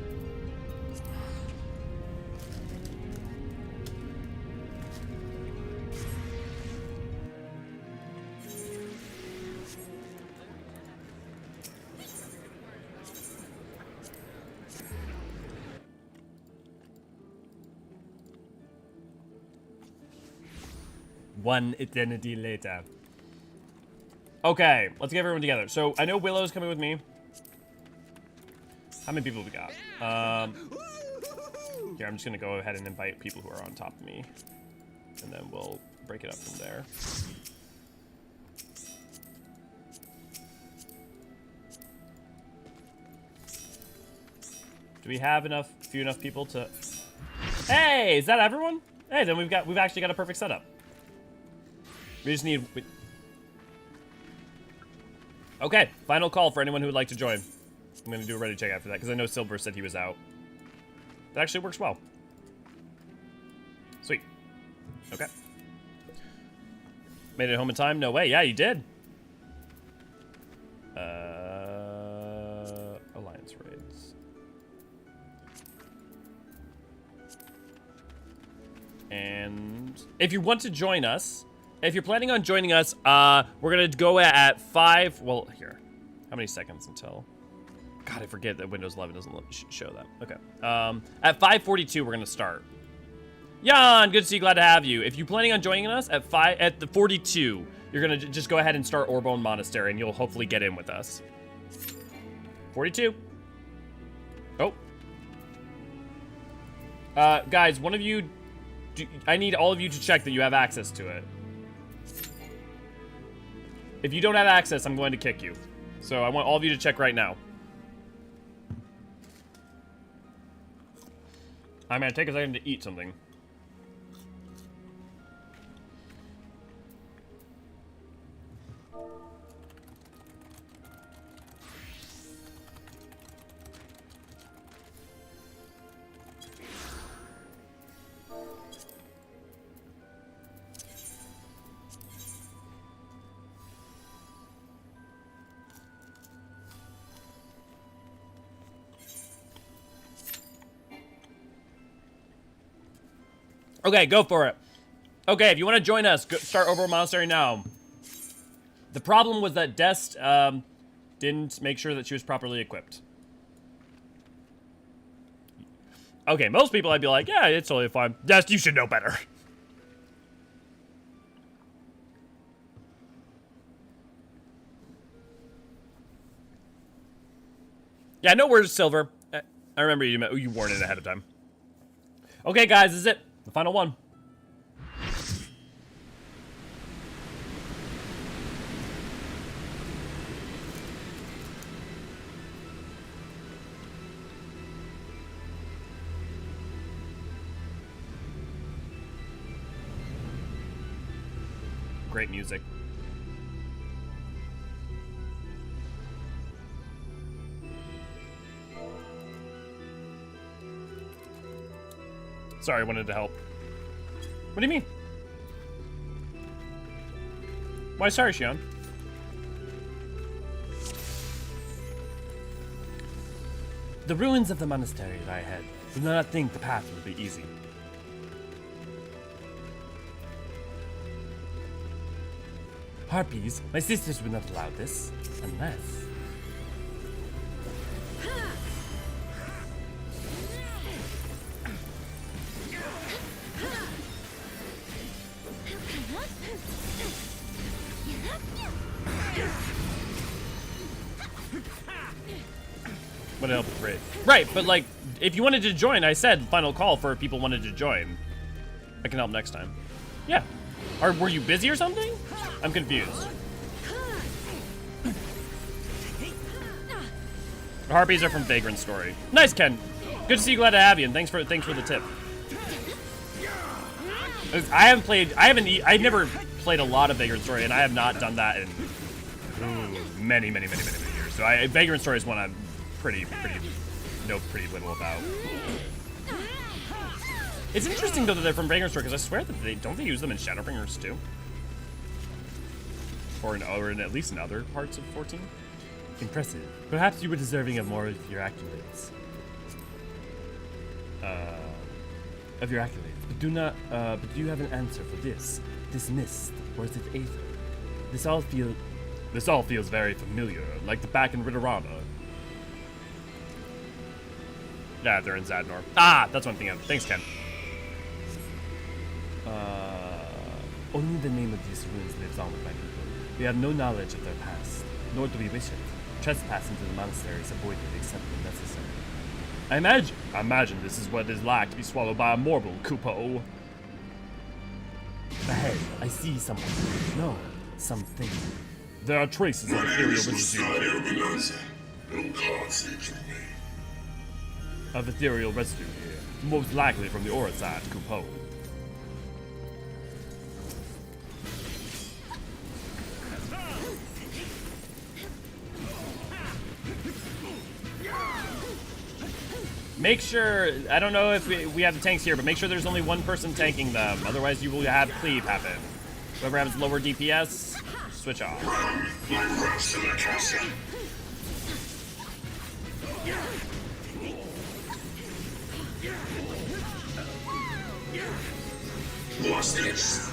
One eternity later. Okay, let's get everyone together. So I know Willow's coming with me. How many people have we got? Here, I'm just gonna go ahead and invite people who are on top of me, and then we'll break it up from there. Do we have few enough people to? Hey, is that everyone? Hey, then we've actually got a perfect setup. We just need. Okay, final call for anyone who would like to join. I'm gonna do a ready check after that because I know Silver said he was out. That actually works well. Sweet. Okay. Made it home in time? No way. Yeah, you did. Alliance raids. And if you want to join us, if you're planning on joining us, we're gonna go at 5. Well, here. How many seconds until? God, I forget that Windows 11 doesn't show that. Okay. At 5:42, we're gonna start. Jan, good to see you. Glad to have you. If you're planning on joining us at the 42, you're gonna just go ahead and start Orbonne Monastery, and you'll hopefully get in with us. 42. Oh. Guys, one of you. I need all of you to check that you have access to it. If you don't have access, I'm going to kick you. So I want all of you to check right now. I'm gonna take a second to eat something. Okay, go for it. Okay, if you want to join us, start over Monastery now. The problem was that Dest didn't make sure that she was properly equipped. Okay, most people I'd be like, yeah, it's totally fine. Dest, you should know better. Yeah, no worries, Silver. I remember you warned it ahead of time. Okay, guys, this is it. The final one. Great music. Sorry, I wanted to help. What do you mean? Why sorry, Shion? The ruins of the monastery lie ahead. Do not think the path will be easy. Harpies, my sisters would not allow this, unless... Would help with raid. Right, but like, if you wanted to join, I said final call for if people wanted to join. I can help next time. Yeah. Were you busy or something? I'm confused. Harpies are from Vagrant Story. Nice, Ken. Good to see you. Glad to have you, and thanks for the tip. I've never played a lot of Vagrant Story, and I have not done that in many years. So Vagrant Story is one I'm pretty little about. It's interesting though that they're from Vagrant Story, because I swear that they use them in Shadowbringers too, or in at least in other parts of 14. Impressive. Perhaps you were deserving of more of your accolades. But do you have an answer for this? This mist, or is it aether? This all feels very familiar, like the back in Ritterana. Yeah, they're in Zadnor. Ah, that's what I'm thinking of. Thanks, Ken. Only the name of these ruins lives on with my people. We have no knowledge of their past, nor do we wish it. Trespass into the monastery is avoided except when necessary. I imagine this is what it is like to be swallowed by a mortal, Kupo. Ahead, I see someone. No, something. There are traces of ethereal residue. Of ethereal residue here, most likely from the Eorzean, Kupo. Make sure, I don't know if we have the tanks here, but make sure there's only one person tanking them. Otherwise you will have cleave happen. Whoever has lower DPS, switch off. Lost it.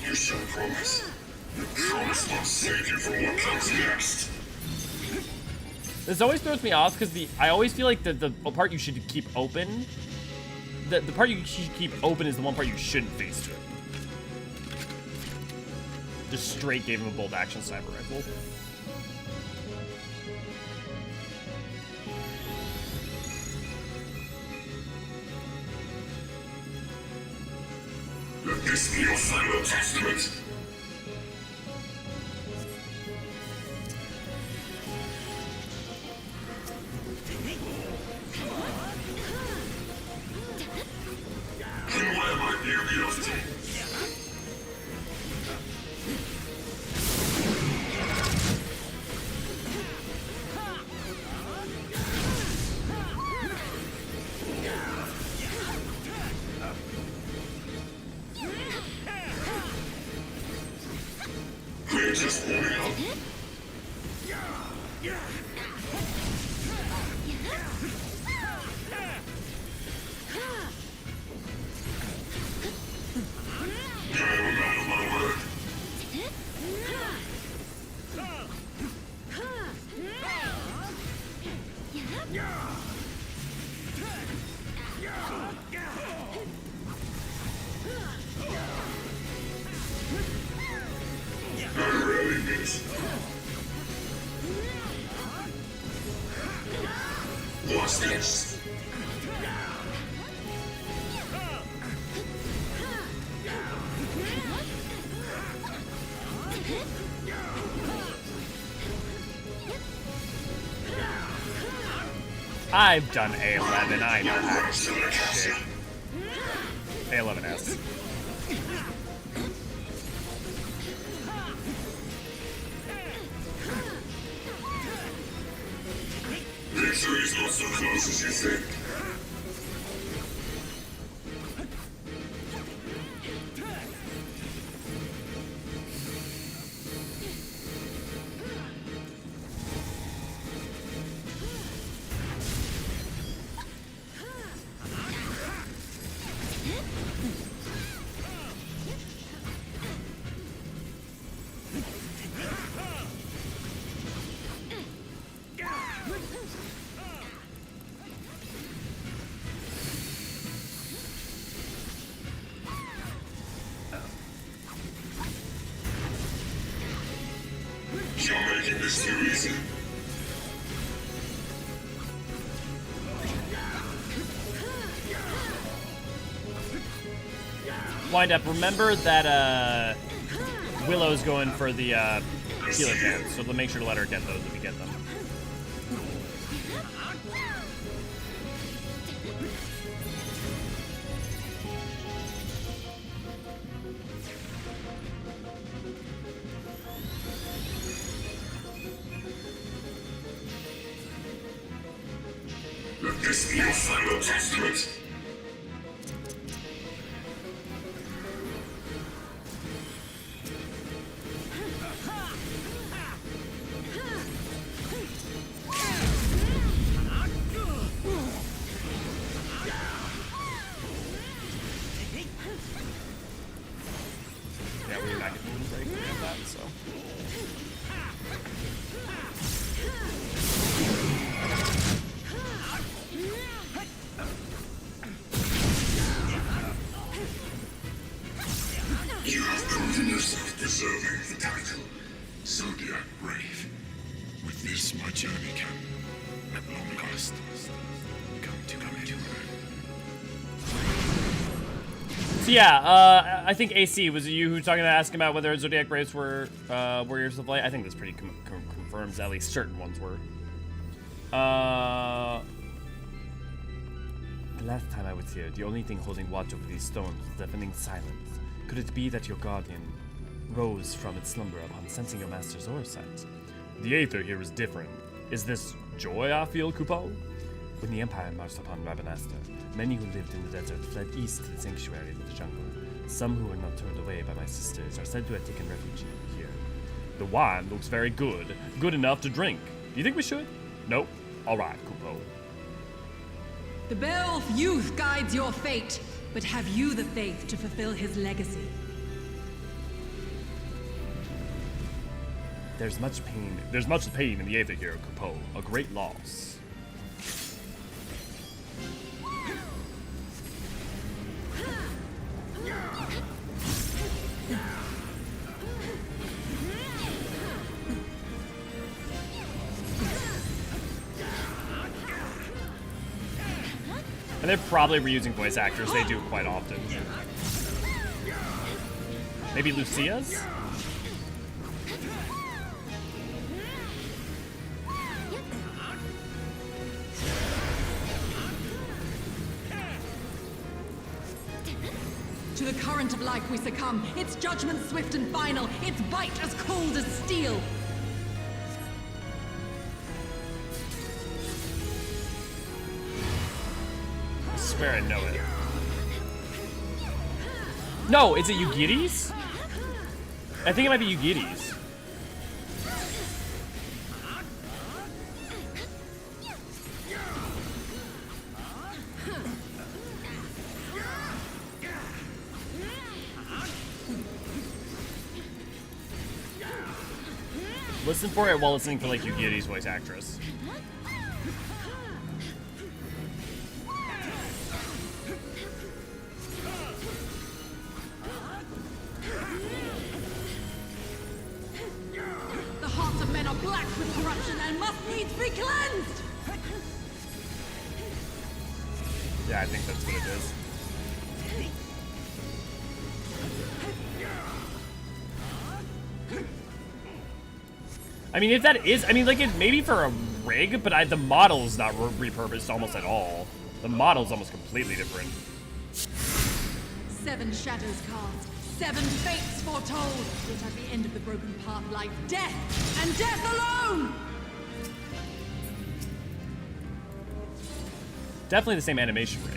You shall promise. You promise not save you from what comes next. This always throws me off because I always feel like the part you should keep open, the part you should keep open is the one part you shouldn't face to it. Just straight gave him a bolt action sniper rifle. Let this be your final testament. And where might you be off to? We're just warming up. I will not of my word. I really miss. What's this? I've done A11, I know how to do this shit. A11S. Victory is not so close as you think. You're making this too easy. Wind up. Remember that Willow's going for the healer cans, so make sure to let her get those if you get them. Let this be your final testament. Yeah, we're not getting break of that, so. You have proven yourself deserving of the title, Zodiac Brave. With this, my journey can, at long last, come to an end. So yeah, I think AC, was it you who was talking to ask about whether Zodiac Braves were Warriors of Light? I think this pretty confirms at least certain ones were. The last time I was here, the only thing holding watch over these stones was deafening silence. Could it be that your guardian rose from its slumber upon sensing your master's aura sight? The Aether here is different. Is this joy I feel, Kupo? When the Empire marched upon Rabanasta, many who lived in the desert fled east to the sanctuary of the jungle. Some who were not turned away by my sisters are said to have taken refuge here. The wine looks very good. Good enough to drink. Do you think we should? Nope. Alright, Kupo. The Beowulf youth guides your fate, but have you the faith to fulfill his legacy? There's much pain. There's much pain in the Aether here, Kupo. A great loss. And they're probably reusing voice actors. They do it quite often. Maybe Lucia's? To the current of life we succumb, its judgment swift and final, its bite as cold as steel. I swear I know it. No, is it Yugiri's? I think it might be Yugiri's. Listen for it while listening for like Yugiri's voice actress. The hearts of men are black with corruption and must needs be cleansed! Yeah, I think that's what it is. I mean, if that is, I mean, like, it maybe for a rig, but the model's not repurposed almost at all. The model's almost completely different. 7 shadows cast, 7 fates foretold. Yet at the end of the broken path lies death, and death alone! Definitely the same animation rate.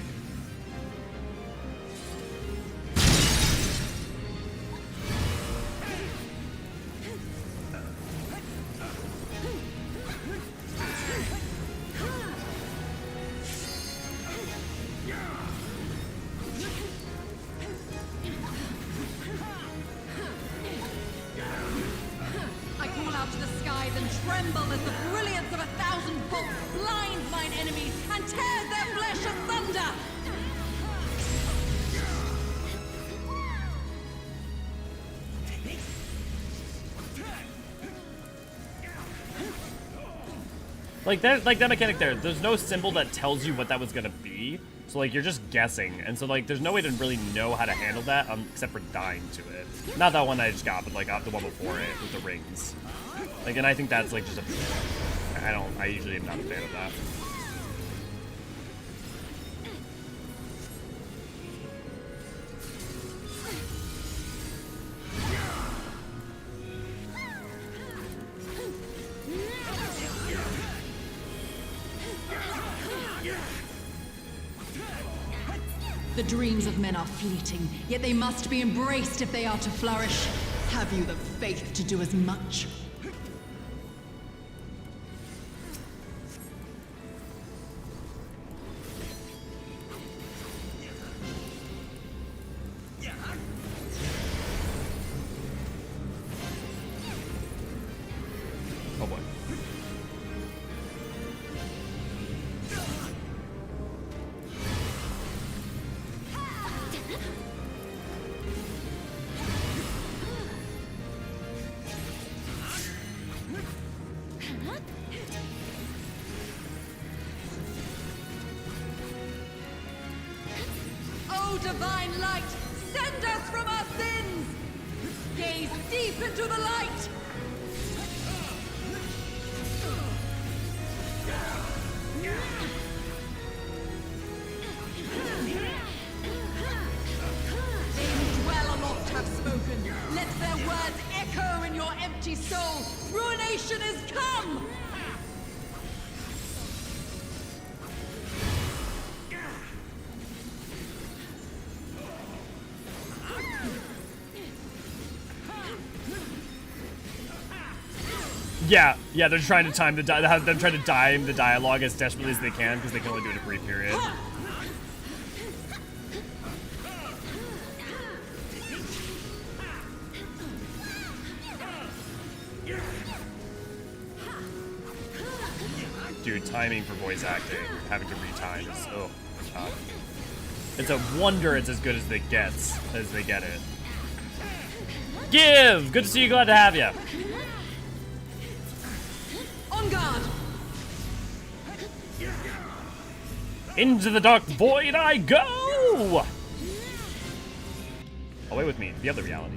I call out to the skies and tremble as the brilliance of 1,000 bolts blinds mine enemies and tears their flesh asunder! Like that mechanic there, there's no symbol that tells you what that was gonna be. So like you're just guessing. And so like there's no way to really know how to handle that except for dying to it. Not that one I just got, but like the one before it with the rings. Like, and I think that's like just I usually am not a fan of that. The dreams of men are fleeting, yet they must be embraced if they are to flourish. Have you the faith to do as much? Oh boy. O divine light, send us from our sins! Gaze deep into the light! They who dwell aloft have spoken. Let their words echo in your empty soul. Ruination is come! Yeah, they're trying to time the they're trying to time the dialogue as desperately as they can because they can only do it a brief period. Dude, timing for voice acting, having to retime is God. It's a wonder it's as good as it gets as they get it. Give! Good to see you, glad to have you. On guard! Into the dark void I go! Away with me, the other reality.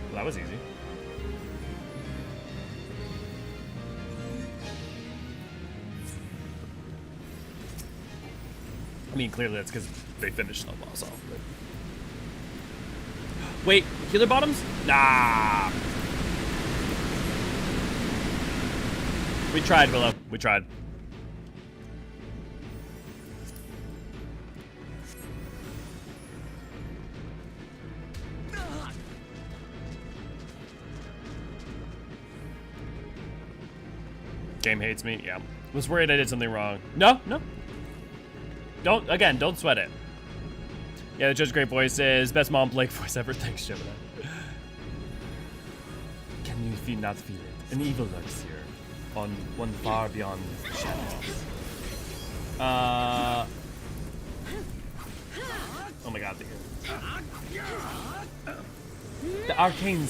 Well, that was easy. I mean, clearly that's because they finished the boss off. But... Wait, healer bottoms? Nah. We tried, Willow. We tried. Game hates me. Yeah. Was worried I did something wrong. No. Don't sweat it. Yeah, the judge great voices. Best Mom Blake voice ever. Thanks, Gemini. Can you not feel it? An evil lurks here, on one far beyond the shadows. Oh my god, The arcane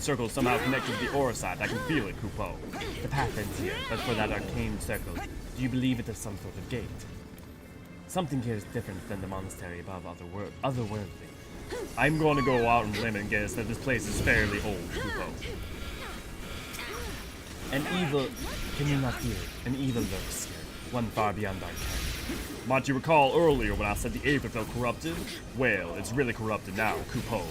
circle somehow connected to the Eorzean. I can feel it, Kupo. The path ends here, but for that arcane circle, do you believe it is some sort of gate? Something here is different than the monastery above otherworldly. I'm going to go out on a limb and guess that this place is fairly old, Kupo. An evil... Can you not feel it? An evil lurks here, one far beyond our ken. Might you recall earlier when I said the Aether felt corrupted? Well, it's really corrupted now, Kupo.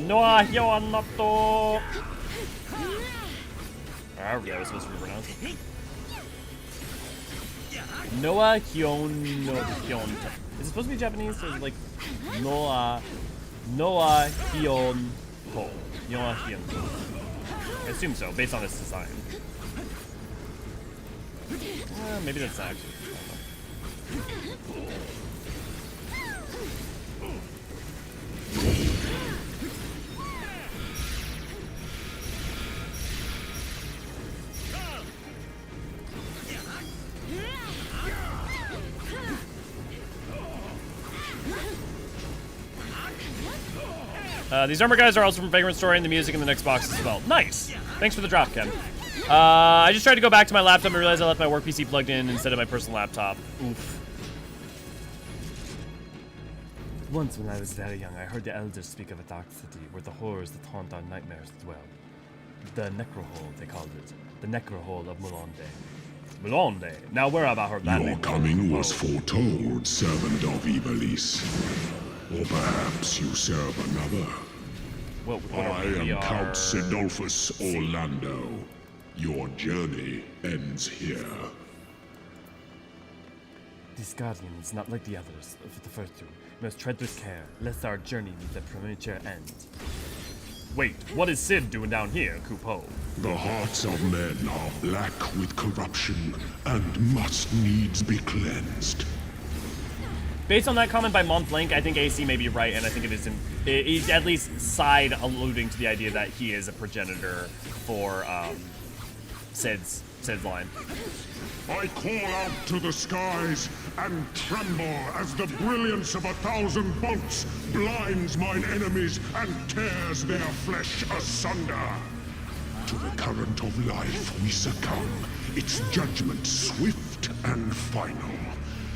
Noah Hyonato. However that was supposed to be pronounced. Noah Hyon. Is it supposed to be Japanese? Or is it like Noah Hyonko? Noah Hyonko. I assume so, based on its design. Maybe that's not actually. These armor guys are also from Vagrant Story, and the music in the next box as well. Nice! Thanks for the drop, Ken. I just tried to go back to my laptop and realized I left my work PC plugged in instead of my personal laptop. Oof. Once when I was very young, I heard the elders speak of a dark city where the horrors that haunt our nightmares dwell. The Necrohole, they called it. The Necrohole of Mulonde. Mulonde? Now where have I heard that Your name? coming was foretold, servant of Ivalice. Or perhaps you serve another. What I are we? am Count Sidolphus Orlando. Your journey ends here. These guardians, not like the others, of the first two, must tread with care, lest our journey meet a premature end. Wait, what is Sid doing down here, Kupo? The hearts of men are black with corruption and must needs be cleansed. Based on that comment by Montlink, I think AC may be right, and I think it is he's at least side alluding to the idea that he is a progenitor for Sid's line. I call out to the skies and tremble as the brilliance of 1,000 bolts blinds mine enemies and tears their flesh asunder. To the current of life we succumb, its judgment swift and final.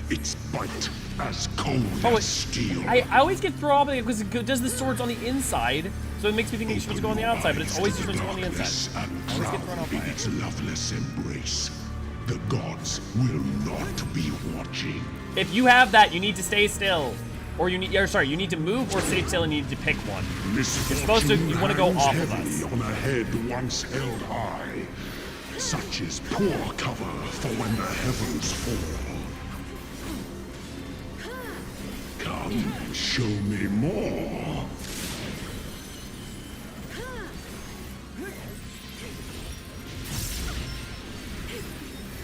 Its bite as cold as steel. I always get thrown off because it does the swords on the inside, so it makes me think you're supposed to go on the outside, but it's always supposed to go on the inside. I always get thrown off by In it. its loveless embrace, the gods will not be watching. If you have that, you need to stay still. Or you need, you need to move or stay still and you need to pick one. You're supposed to, you want to go off of us. On a head once held high. Such is poor cover for when the heavens fall. Come, show me more.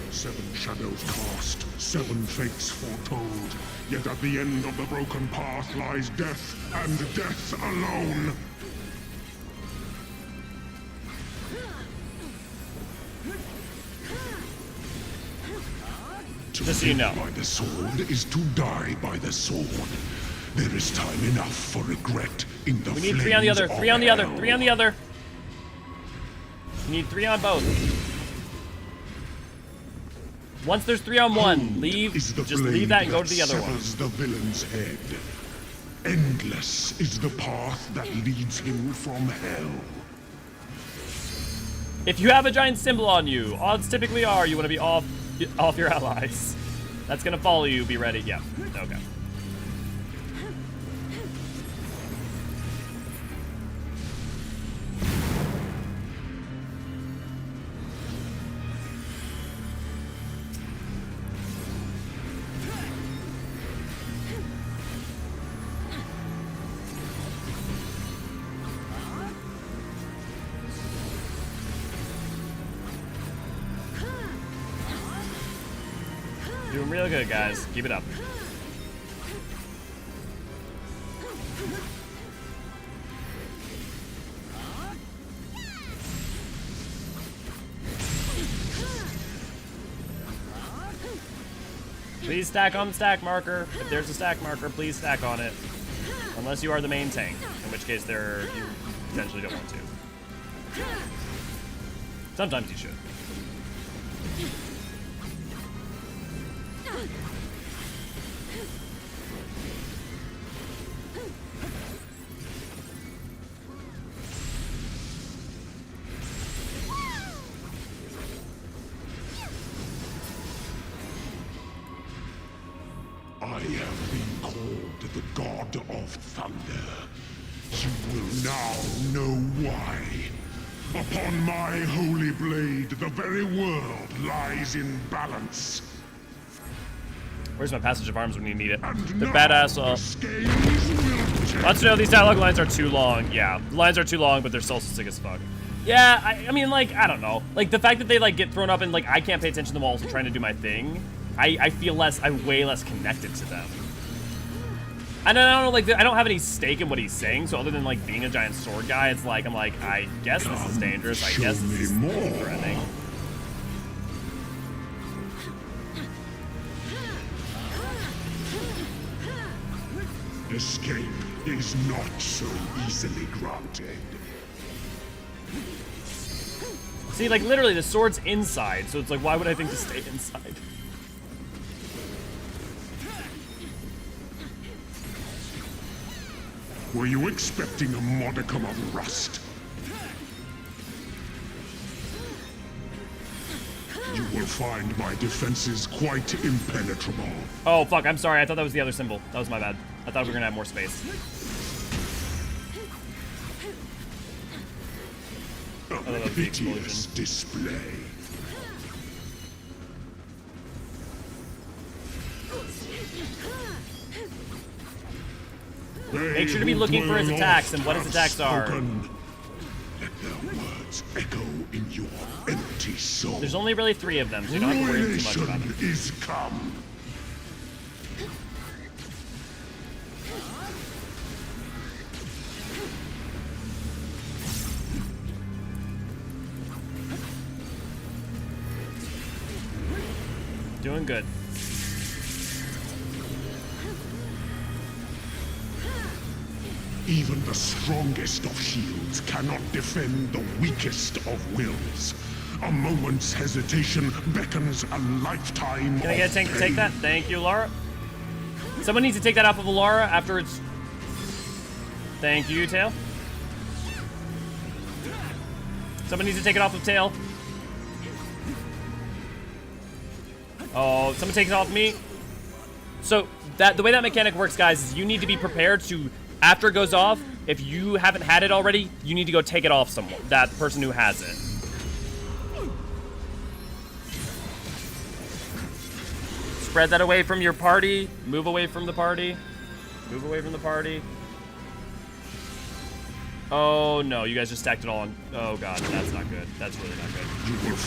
Seven shadows cast, seven fates foretold. Yet at the end of the broken path lies death, and death alone. To Just so you know. live by the sword is to die by the sword. There is time enough for regret in the We need 3 on the other, 3 on the other, 3 on the other. We need 3 on both. Once there's 3 on one, leave, just leave that and go to the other one. The villain's head. Endless is the path that leads him from hell. If you have a giant symbol on you, odds typically are you want to be off your allies. That's gonna follow you, be ready. Yeah, okay. Doing real good, guys. Keep it up. Please stack on the stack marker. If there's a stack marker, please stack on it. Unless you are the main tank, in which case you potentially don't want to. Sometimes you should. I have been called the God of Thunder. You will now know why. Upon my holy blade, the very world lies in balance. Where's my passage of arms when you need it? And They're now badass. the scales will Let's know these dialogue lines are too long. Yeah, the lines are too long, but they're still sick as fuck. Yeah, I mean, like, I don't know. Like, the fact that they, like, get thrown up and, like, I can't pay attention to them while also trying to do my thing, I feel I'm way less connected to them. I don't know, like, I don't have any stake in what he's saying, so other than, like, being a giant sword guy, it's like, I'm like, I guess this is dangerous, I guess this is threatening. Escape is not so easily granted. See, like, literally, the sword's inside, so it's like, why would I think to stay inside? Were you expecting a modicum of rust? You will find my defenses quite impenetrable. Oh, fuck, I'm sorry, I thought that was the other symbol. That was my bad. I thought we were gonna have more space. A piteous display. Make sure to be looking for his attacks and what his attacks are. Let their words echo in your empty soul. There's only really 3 of them, so you don't have to worry too much about Ruination them. is come. Doing good. Even the strongest of shields cannot defend the weakest of wills. A moment's hesitation beckons a lifetime Can I get a tank to take pain. that? Thank you, Lara. Someone needs to take that off of Lara after it's... Thank you, Tail. Someone needs to take it off of Tail. Oh, someone takes it off me. So, the way that mechanic works, guys, is you need to be prepared to, after it goes off, if you haven't had it already, you need to go take it off someone, that person who has it. Spread that away from your party. Move away from the party. Move away from the party. Oh no, you guys just stacked it all on. Oh god, that's not good. That's really not good.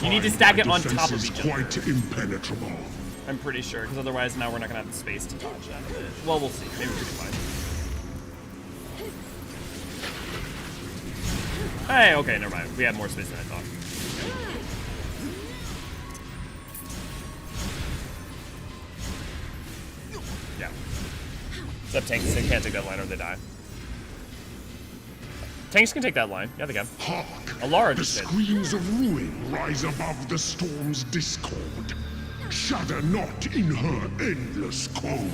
You need to stack it on top of each other. Quite impenetrable. I'm pretty sure, because otherwise now we're not gonna have the space to dodge that. Well, we'll see. Maybe we can find it. Hey, okay, never mind. We have more space than I thought. Yeah. Except tanks can't take that line or they die. Tanks can take that line. Yeah, they can. Hark! Alara The just did. screams of ruin rise above the storm's discord. Shudder not in her endless cold.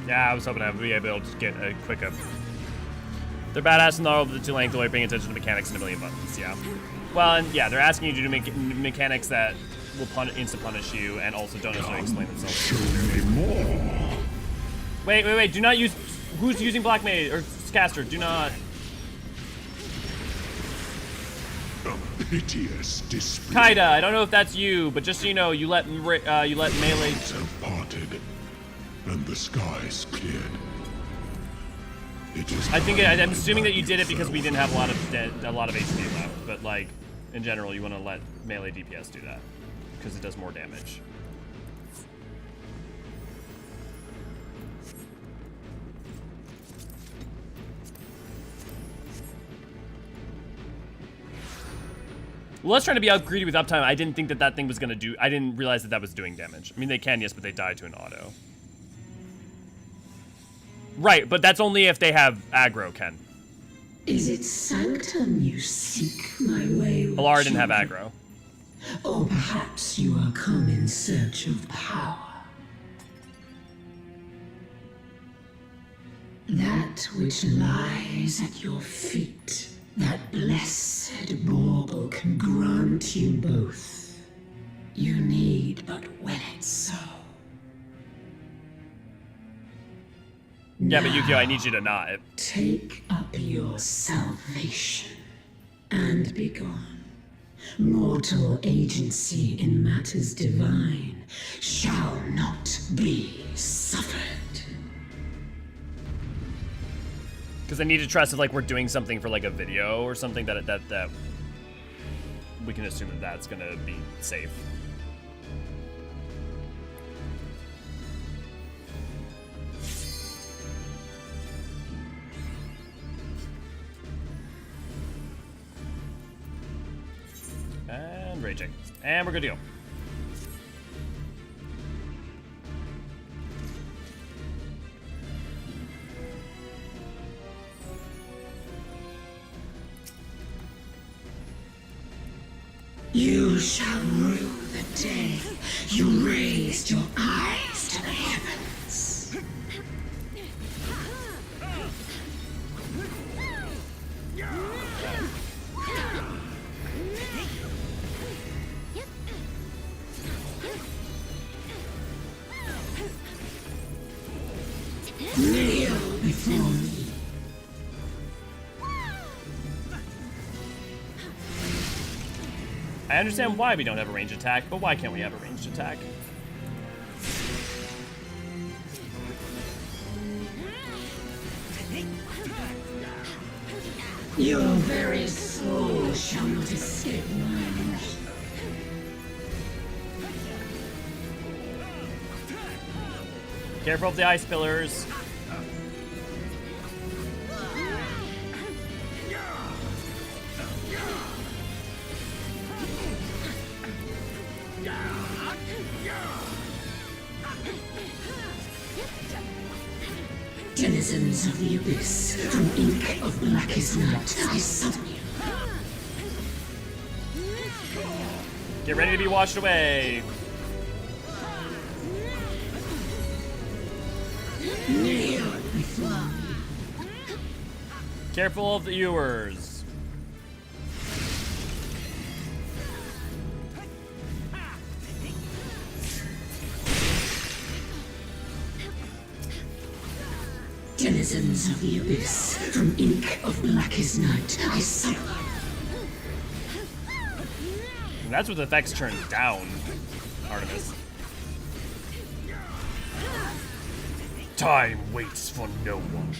Yeah, I was hoping I'd be able to get a quick up. They're badass and all over the 2 length away, paying attention to mechanics and a million buttons, yeah. Well, and yeah, they're asking you to do mechanics that will insta-punish you and also don't necessarily explain themselves. Show me more. Wait, do not use... Who's using Black Mage, or Caster? Do not... A piteous display. Kaida, I don't know if that's you, but just so you know, you let melee... Have parted, and the skies cleared. It is I'm assuming that you did it because we didn't have a lot of HP left, but like, in general, you want to let melee DPS do that, because it does more damage. Let's try to be up greedy with uptime. I didn't think that that thing was gonna do. I didn't realize that that was doing damage. I mean, they can, yes, but they die to an auto. Right, but that's only if they have aggro, Ken. Is it sanctum you seek, my wayward Alara didn't have children? aggro. Or perhaps you are come in search of power. That which lies at your feet, that blessed bauble can grant you both. You need but will it so. Yeah, but Yukio, I need you to not. Take up your salvation and be gone. Mortal agency in matters divine shall not be suffered. Because I need to trust if like we're doing something for like a video or something that we can assume that that's gonna be safe. And raging. And we're good to go. You shall rue the day you raised your eyes to the heavens. Kneel before me. I understand why we don't have a ranged attack, but why can't we have a ranged attack? Your very soul shall not escape mine. Careful of the ice pillars. Denizens of the abyss, from ink of blackest night, I summon you. Get ready to be washed away. Kneel before me. Careful of the ewers. Denizens of the abyss, from ink of blackest night, I summon you. And that's with effects turned down, Artemis. Time waits for no one.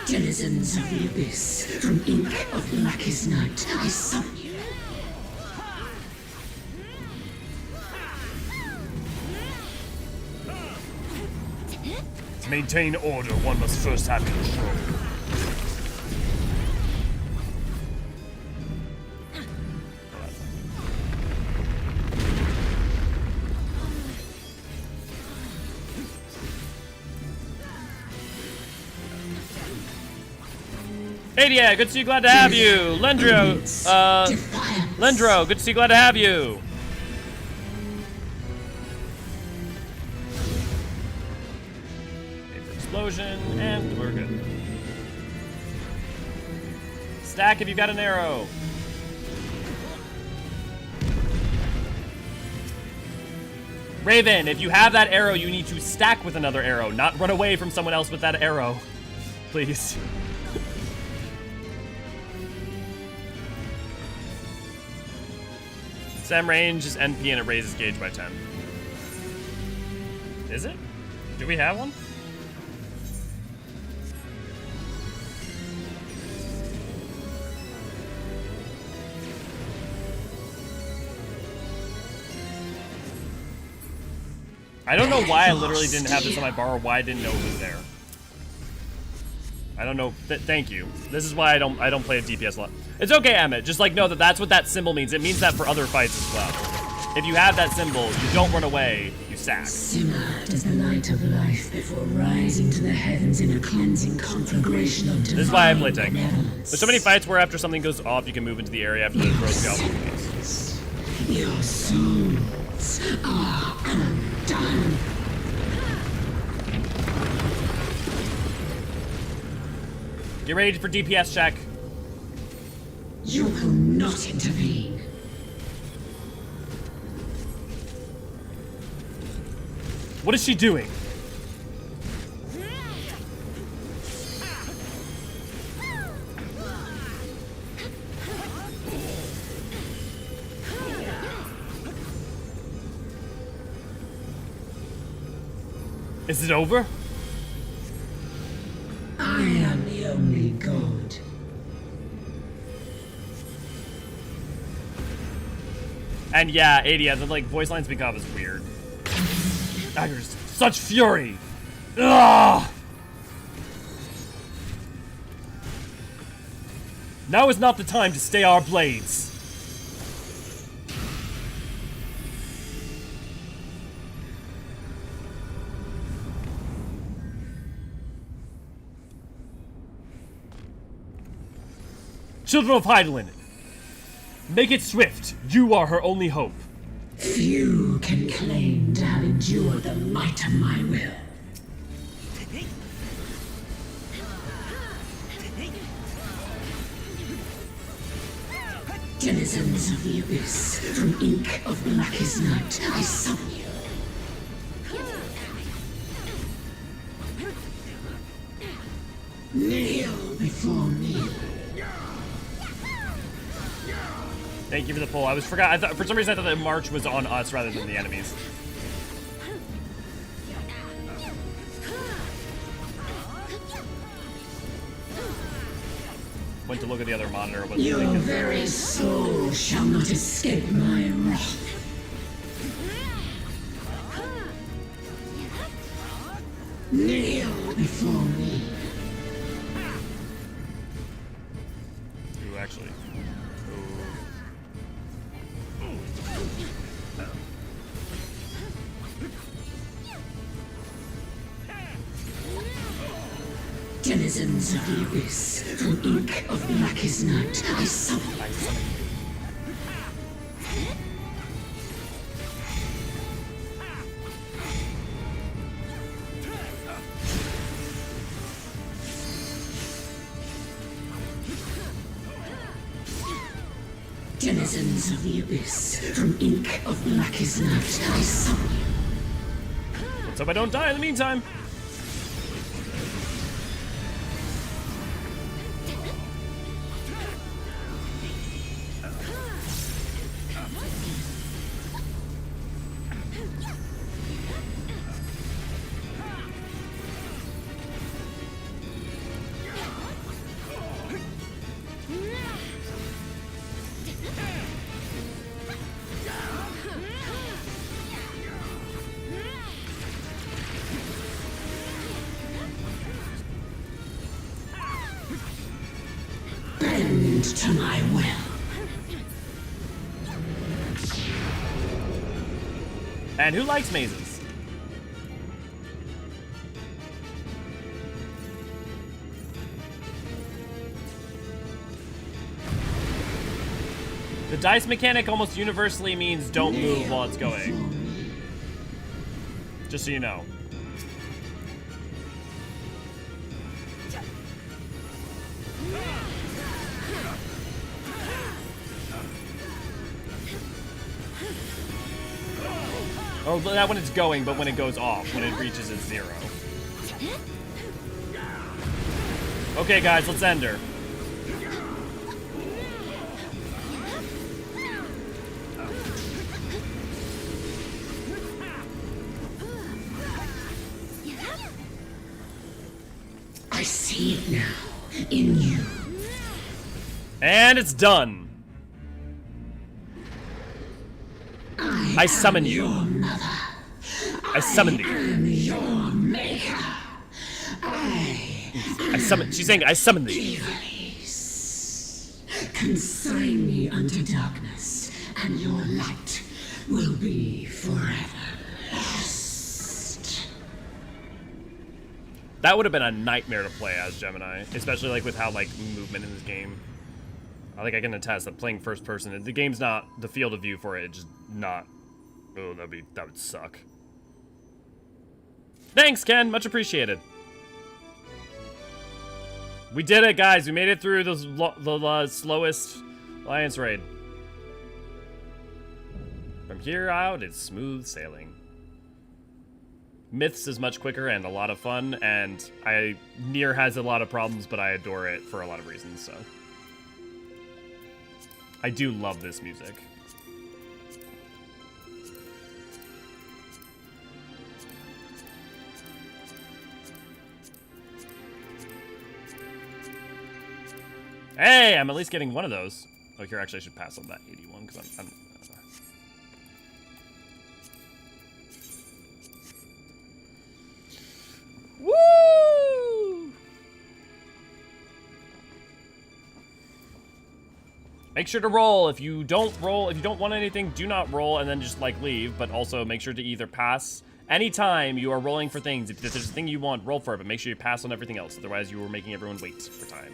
Denizens of the abyss, from ink of blackest night, I summon you. To maintain order, one must first have control. Adia, good to see you, glad to have you. Lendro, Lendro, good to see you, glad to have you. Wait for explosion, and we're good. Stack if you've got an arrow. Raven, if you have that arrow, you need to stack with another arrow, not run away from someone else with that arrow. Please. Sam range is NP and it raises gauge by 10. Is it? Do we have one? I don't know why I literally didn't have this on my bar, or why I didn't know it was there. I don't know. Thank you. This is why I don't play a DPS a lot. It's okay, Emmett. Just like know that that's what that symbol means. It means that for other fights as well. If you have that symbol, you don't run away. You sack. Simmer as the light of life before rising to the heavens in a cleansing conflagration of divine This is why I play tank. benevolence. There's so many fights where after something goes off, you can move into the area after the throws go. Your souls are undone. Get ready for DPS check. You will not intervene. What is she doing? Is it over? I am the only god. And yeah, 80, the like voice line speak off is weird. Daggers, such fury! Ugh! Now is not the time to stay our blades. Children of Hydaelyn, make it swift. You are her only hope. Few can claim to have endured the might of my will. Denizens of the abyss, from ink of blackest night, I summon you. Kneel before me. Thank you for the pull. I thought for some reason I thought that march was on us rather than the enemies. Went to look at the other monitor. Wasn't Your thinking. very soul shall not escape my wrath. Kneel before me. Ooh, actually. Denizens of the abyss, from ink of blackest night, I summon you. Denizens of the abyss, from ink of blackest night, I summon you. Let's hope I don't die in the meantime. Bend to my will. And who likes mazes? The dice mechanic almost universally means don't move while it's going. Just so you know. Or not when it's going, but when it goes off, when it reaches its 0. Okay, guys, let's end her. I see it now, in you. And it's done. I summon you. Your mother. I summon thee. I am your maker. I summon. She's saying, I summon thee. Ivalice, consign me unto darkness, and your light will be forever lost. That would have been a nightmare to play as Gemini, especially like with how like movement in this game. I can attest that playing first person, the game's not the field of view for it. It's just not. Oh, that would suck. Thanks, Ken. Much appreciated. We did it, guys. We made it through the slowest Alliance raid. From here out, it's smooth sailing. Myths is much quicker and a lot of fun, and Nier has a lot of problems, but I adore it for a lot of reasons, so. I do love this music. Hey, I'm at least getting one of those. Oh, here, actually, I should pass on that 81, because I'm Woo! Make sure to roll. If you don't want anything, do not roll and then just like leave, but also make sure to either pass anytime you are rolling for things. If there's a thing you want, roll for it, but make sure you pass on everything else. Otherwise, you are making everyone wait for time.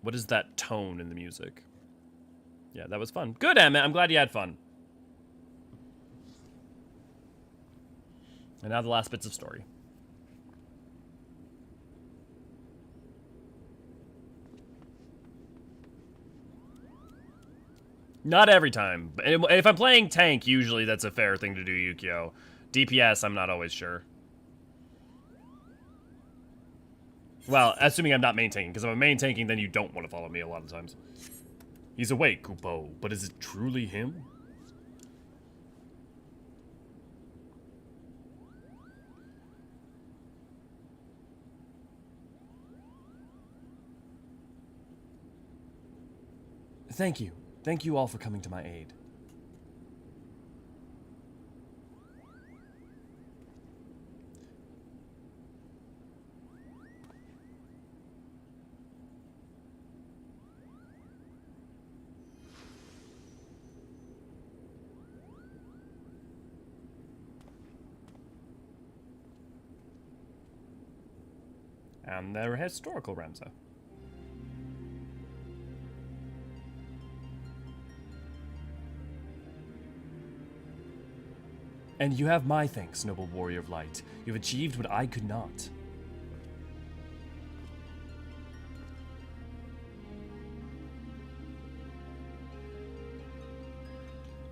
What is that tone in the music? Yeah, that was fun. Good, Emmett. I'm glad you had fun. And now the last bits of story. Not every time. If I'm playing tank, usually that's a fair thing to do, Yukio. DPS, I'm not always sure. Well, assuming I'm not main tanking, because if I'm main tanking, then you don't want to follow me a lot of times. He's awake, Kupo, but is it truly him? Thank you. Thank you all for coming to my aid. And their historical Ramza. And you have my thanks, noble warrior of light. You've achieved what I could not.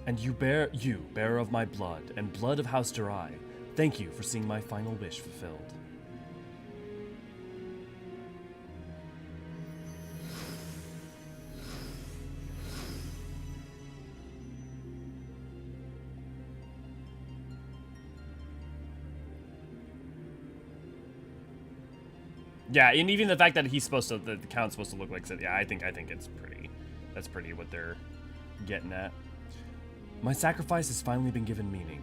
And you, bearer of my blood, and blood of House Durai, thank you for seeing my final wish fulfilled. Yeah, and even the fact that he's supposed to, the Count's supposed to look like, yeah, I think it's pretty. That's pretty what they're getting at. My sacrifice has finally been given meaning.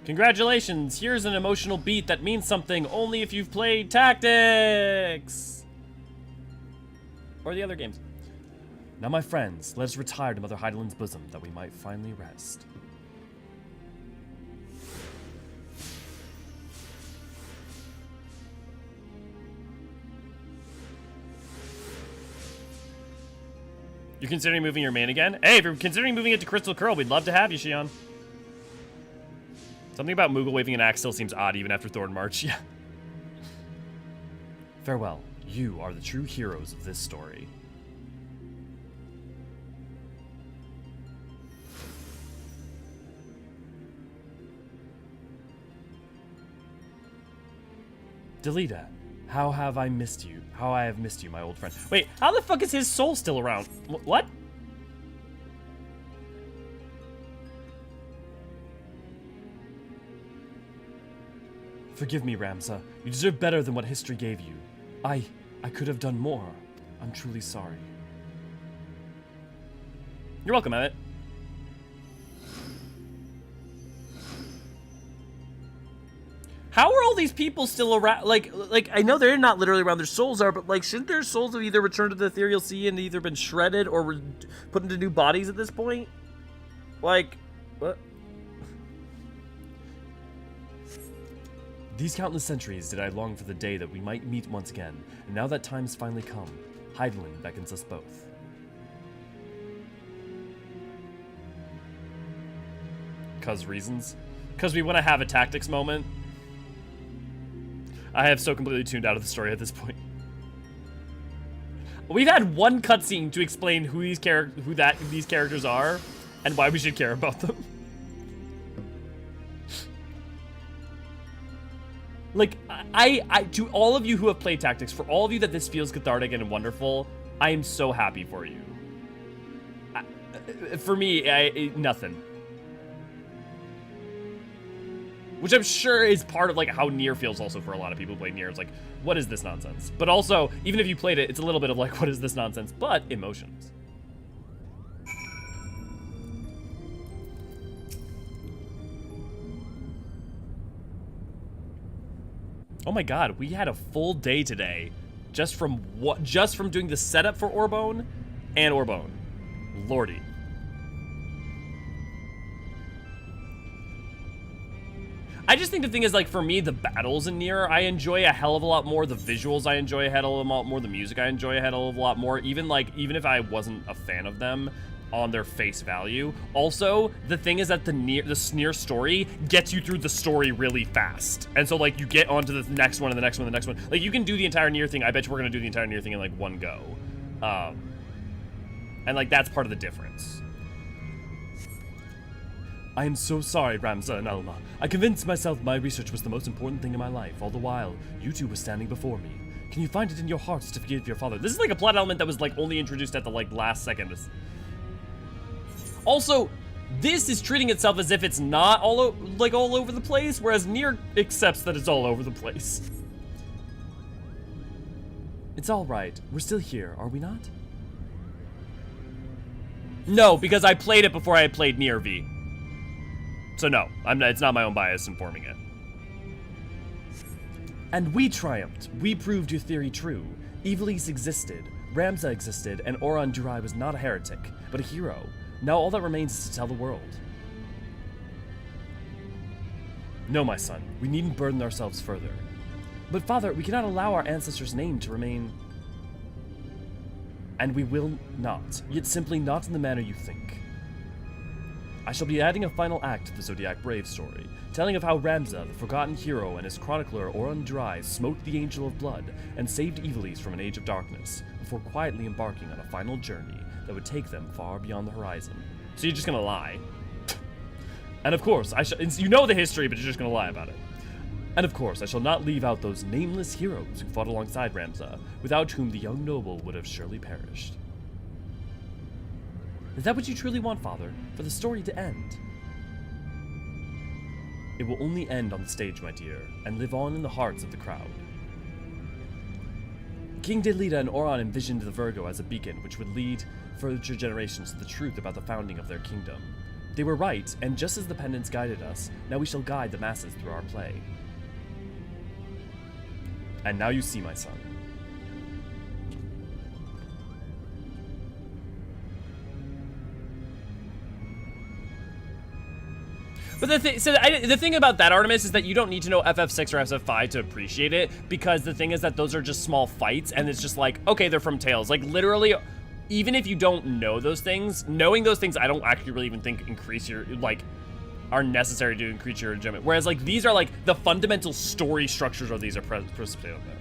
Congratulations! Here's an emotional beat that means something only if you've played Tactics! Or the other games. Now, my friends, let us retire to Mother Hydaelyn's bosom that we might finally rest. You're considering moving your main again? Hey, if you're considering moving it to Crystal Curl, we'd love to have you, Shion. Something about Moogle waving an axe still seems odd even after Thorn March. Yeah. Farewell. You are the true heroes of this story. Delita, how have I missed you? How I have missed you, my old friend. Wait, how the fuck is his soul still around? What? Forgive me, Ramza. You deserve better than what history gave you. I could have done more. I'm truly sorry. You're welcome, Emmett. How are all these people still around? Like I know they're not literally around, their souls are, but like, shouldn't their souls have either returned to the ethereal sea and either been shredded or put into new bodies at this point? Like, what? These countless centuries did I long for the day that we might meet once again, and now that time's finally come, Hydaelyn beckons us both. Cause reasons? Cause we want to have a tactics moment? I have so completely tuned out of the story at this point. We've had one cutscene to explain who these characters are and why we should care about them. Like, I to all of you who have played tactics, for all of you that this feels cathartic and wonderful, I am so happy for you. For me, nothing. Which I'm sure is part of like how Nier feels also for a lot of people who play Nier. It's like, what is this nonsense? But also, even if you played it, it's a little bit of like, what is this nonsense? But emotions. Oh my god, we had a full day today just from doing the setup for Orbonne and Orbonne. Lordy. I just think the thing is, like, for me, the battles in Nier, I enjoy a hell of a lot more. The visuals I enjoy a hell of a lot more. The music I enjoy a hell of a lot more. Even if I wasn't a fan of them on their face value. Also, the thing is that the Nier story gets you through the story really fast. And so, like, you get onto the next one and the next one and the next one. Like, you can do the entire Nier thing. I bet you we're going to do the entire Nier thing in, like, one go. And, like, that's part of the difference. I am so sorry, Ramza and Alma. I convinced myself my research was the most important thing in my life, all the while you two were standing before me. Can you find it in your hearts to forgive your father? This is like a plot element that was like only introduced at the like last second. Also, this is treating itself as if it's not all over the place, whereas Nier accepts that it's all over the place. It's all right. We're still here, are we not? No, because I played it before I had played Nier V. So no, it's not my own bias informing it. And we triumphed. We proved your theory true. Ivalice existed, Ramza existed, and Oran Durai was not a heretic, but a hero. Now all that remains is to tell the world. No, my son, we needn't burden ourselves further. But Father, we cannot allow our ancestors' name to remain... And we will not, yet simply not in the manner you think. I shall be adding a final act to the Zodiac Brave story, telling of how Ramza, the forgotten hero, and his chronicler Oran Durai smote the Angel of Blood and saved Ivalice from an age of darkness, before quietly embarking on a final journey that would take them far beyond the horizon. So you're just gonna lie. And of course, you know the history, but you're just gonna lie about it. And of course, I shall not leave out those nameless heroes who fought alongside Ramza, without whom the young noble would have surely perished. Is that what you truly want, Father? For the story to end? It will only end on the stage, my dear, and live on in the hearts of the crowd. King Delita and Oran envisioned the Virgo as a beacon which would lead future generations to the truth about the founding of their kingdom. They were right, and just as the pendants guided us, now we shall guide the masses through our play. And now you see, my son. But the thing about that, Artemis, is that you don't need to know FF6 or FF5 to appreciate it, because the thing is that those are just small fights, and it's just like, okay, they're from Tales. Like, literally, even if you don't know those things, knowing those things, I don't actually really even think are necessary to increase your enjoyment. Whereas, like, these are, like, the fundamental story structures of these are precipitated on that.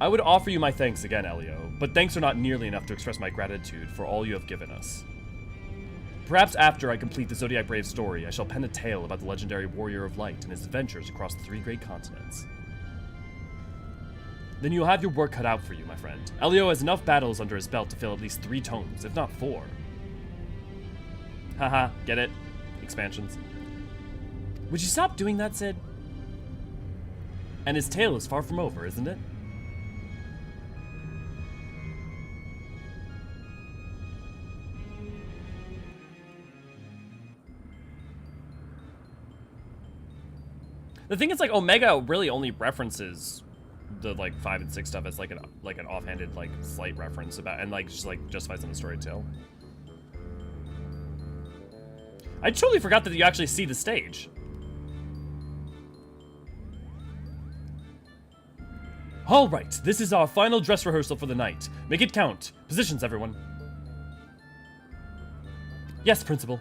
I would offer you my thanks again, Elio, but thanks are not nearly enough to express my gratitude for all you have given us. Perhaps after I complete the Zodiac Brave story, I shall pen a tale about the legendary Warrior of Light and his adventures across the 3 great continents. Then you'll have your work cut out for you, my friend. Elio has enough battles under his belt to fill at least 3 tomes, if not 4. Haha, get it? Expansions. Would you stop doing that, Sid? And his tale is far from over, isn't it? The thing is, like, Omega really only references the like 5 and 6 stuff as like an offhanded like slight reference about, and like just like justifies in the story too. I totally forgot that you actually see the stage. All right, this is our final dress rehearsal for the night. Make it count. Positions, everyone. Yes, Principal.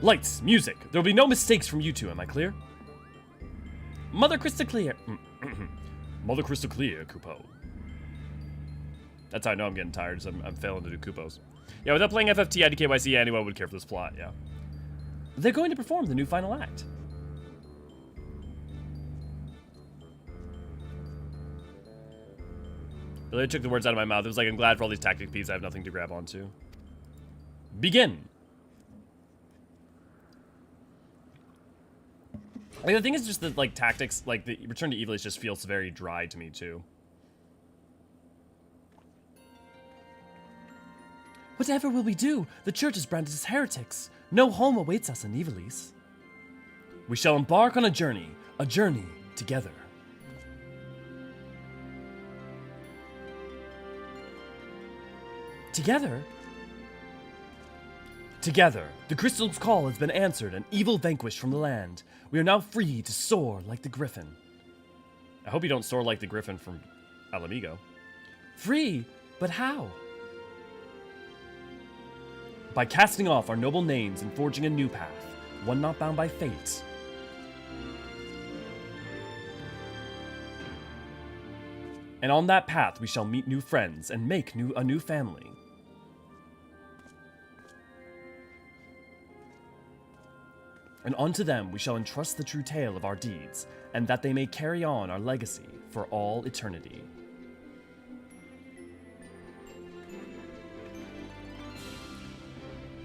Lights, music. There'll be no mistakes from you two, am I clear? Mother Crystal Clear. Mother Crystal Clear, Kupo. That's how I know I'm getting tired, so I'm failing to do Kupos. Yeah, without playing FFT, IDKYC, anyone would care for this plot, yeah. They're going to perform the new final act. Really took the words out of my mouth. It was like, I'm glad for all these tactic peeps, I have nothing to grab onto. Begin. Like, the thing is just that, like, tactics, like, the Return to Ivalice just feels very dry to me, too. Whatever will we do? The church is branded as heretics. No home awaits us in Ivalice. We shall embark on a journey together. Together? Together, the crystal's call has been answered and evil vanquished from the land. We are now free to soar like the griffin. I hope you don't soar like the griffin from Alamigo. Free? But how? By casting off our noble names and forging a new path, one not bound by fate. And on that path we shall meet new friends and make a new family. And unto them we shall entrust the true tale of our deeds, and that they may carry on our legacy for all eternity.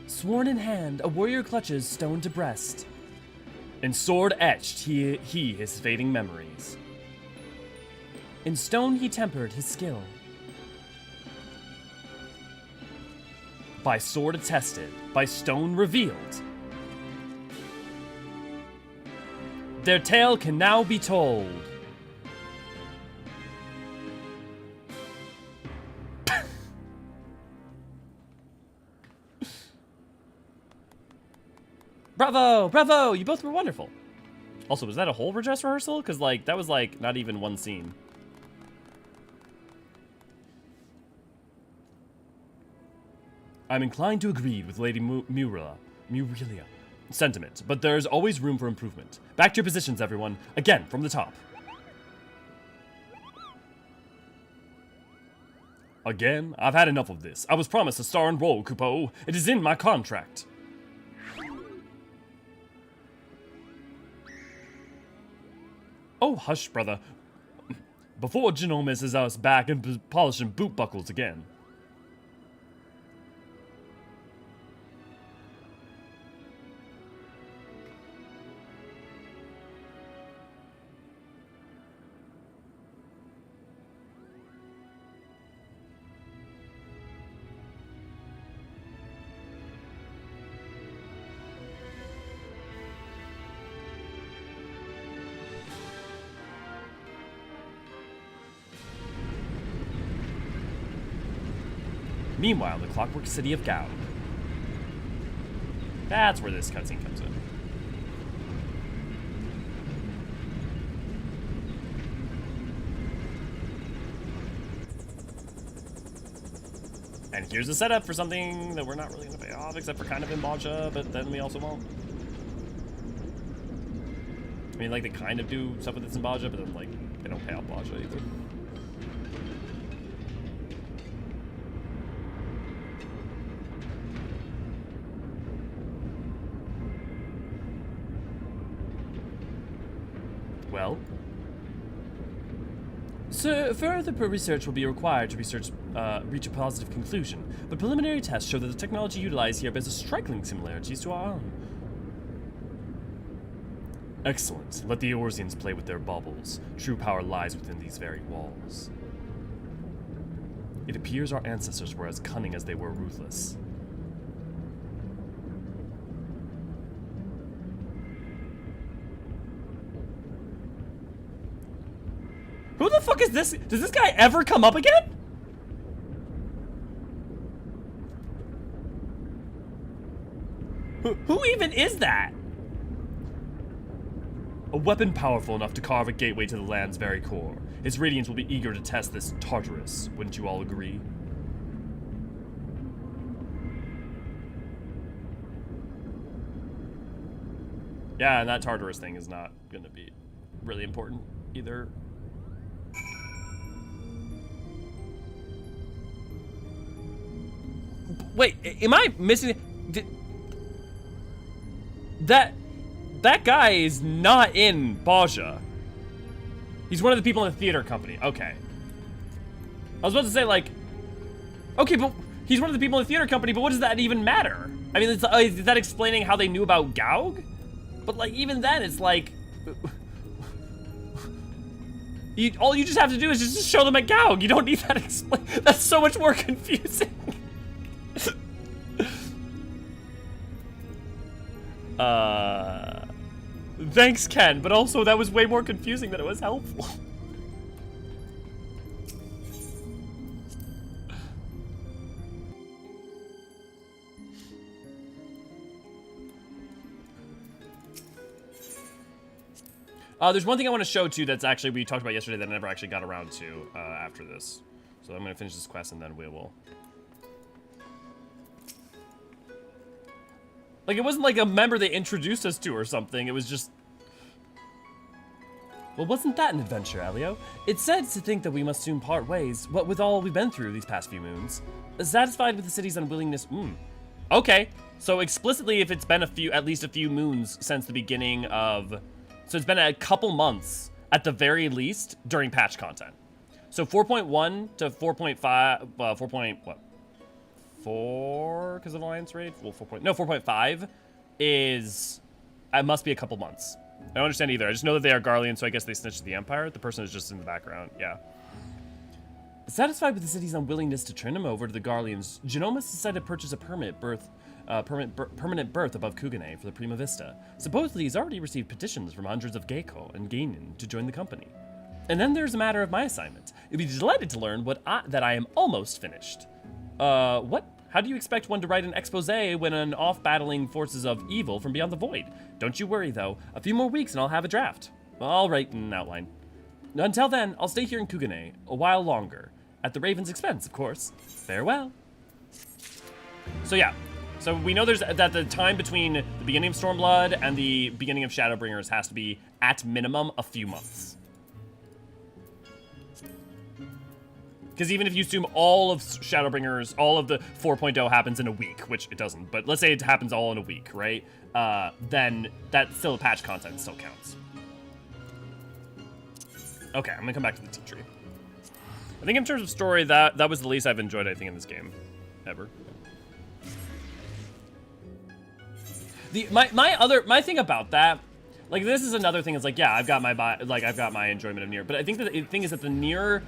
Sworn in hand, a warrior clutches stone to breast. In sword etched he his fading memories. In stone he tempered his skill. By sword attested, by stone revealed. Their tale can now be told. Bravo! Bravo! You both were wonderful. Also, was that a whole dress rehearsal? Because, like, that was, like, not even one scene. I'm inclined to agree with Lady Murilia sentiment, but there's always room for improvement. Back to your positions, everyone. Again, from the top. Again? I've had enough of this. I was promised a star and roll, Kupo. It is in my contract. Oh, hush, brother. Before Genomus is us back and polishing boot buckles again. Meanwhile, the clockwork city of Gao. That's where this cutscene comes in. And here's a setup for something that we're not really going to pay off, except for kind of in Baja, but then we also won't. I mean, like, they kind of do stuff with this in Baja, but then, like, they don't pay off Baja either. Well? So, further research will be required to reach a positive conclusion, but preliminary tests show that the technology utilized here bears striking similarities to our own. Excellent. Let the Eorzeans play with their baubles. True power lies within these very walls. It appears our ancestors were as cunning as they were ruthless. Who the fuck is this? Does this guy ever come up again? Who even is that? A weapon powerful enough to carve a gateway to the land's very core. Its radiance will be eager to test this Tartarus, wouldn't you all agree? Yeah, and that Tartarus thing is not gonna be really important either. Wait, am I missing? That guy is not in Baja. He's one of the people in the theater company. Okay. I was about to say, like, okay, but he's one of the people in the theater company, but what does that even matter? I mean, is that explaining how they knew about Gaug? But, like, even then, it's like... all you just have to do is just show them at Gaug. You don't need that explain. That's so much more confusing. Thanks, Ken, but also that was way more confusing than it was helpful. There's one thing I want to show too that's actually we talked about yesterday that I never actually got around to after this. So I'm going to finish this quest and then we will. Like, it wasn't like a member they introduced us to or something. It was just... Well, wasn't that an adventure, Elio? It's sad to think that we must soon part ways, what with all we've been through these past few moons. Satisfied with the city's unwillingness... Okay. So explicitly, if it's been at least a few moons since the beginning of... So it's been a couple months, at the very least, during patch content. So 4.1 to 4.5... 4. What? 4 because of Alliance Raid? Well, 4.5 is... It must be a couple months. I don't understand either. I just know that they are Garlean, so I guess they snitched the Empire. The person is just in the background. Yeah. Satisfied with the city's unwillingness to turn him over to the Garleans, Genomus decided to purchase a permanent berth above Kugane for the Prima Vista. Supposedly, he's already received petitions from hundreds of Geiko and Gainin to join the company. And then there's a matter of my assignment. You'll be delighted to learn that I am almost finished. What? How do you expect one to write an expose when off battling forces of evil from beyond the void? Don't you worry, though. A few more weeks and I'll have a draft. I'll write an outline. Until then, I'll stay here in Kugane a while longer. At the Raven's expense, of course. Farewell. So yeah. So we know that the time between the beginning of Stormblood and the beginning of Shadowbringers has to be, at minimum, a few months. Because even if you assume all of Shadowbringers, all of the 4.0 happens in a week, which it doesn't, but let's say it happens all in a week, right? Then that still patch content still counts. Okay, I'm gonna come back to the tea tree. I think in terms of story, that was the least I've enjoyed, I think, in this game, ever. My thing about that, like, this is another thing. It's like, yeah, I've got my enjoyment of Nier, but I think that the thing is that the Nier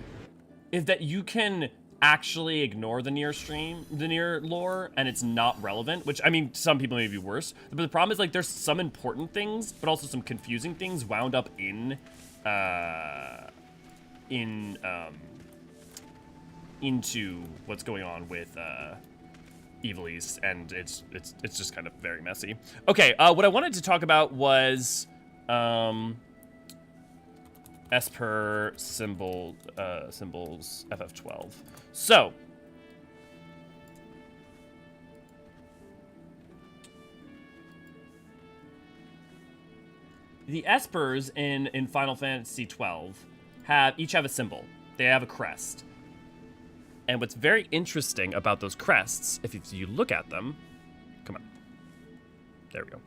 is that you can actually ignore the Nier lore, and it's not relevant, which, I mean, some people may be worse, but the problem is, like, there's some important things, but also some confusing things wound up into what's going on with, Ivalice, and it's just kind of very messy. Okay, what I wanted to talk about was, Esper symbols FF12. So the Espers in Final Fantasy 12 each have a symbol. They have a crest. And what's very interesting about those crests, if you look at them, come on, there we go.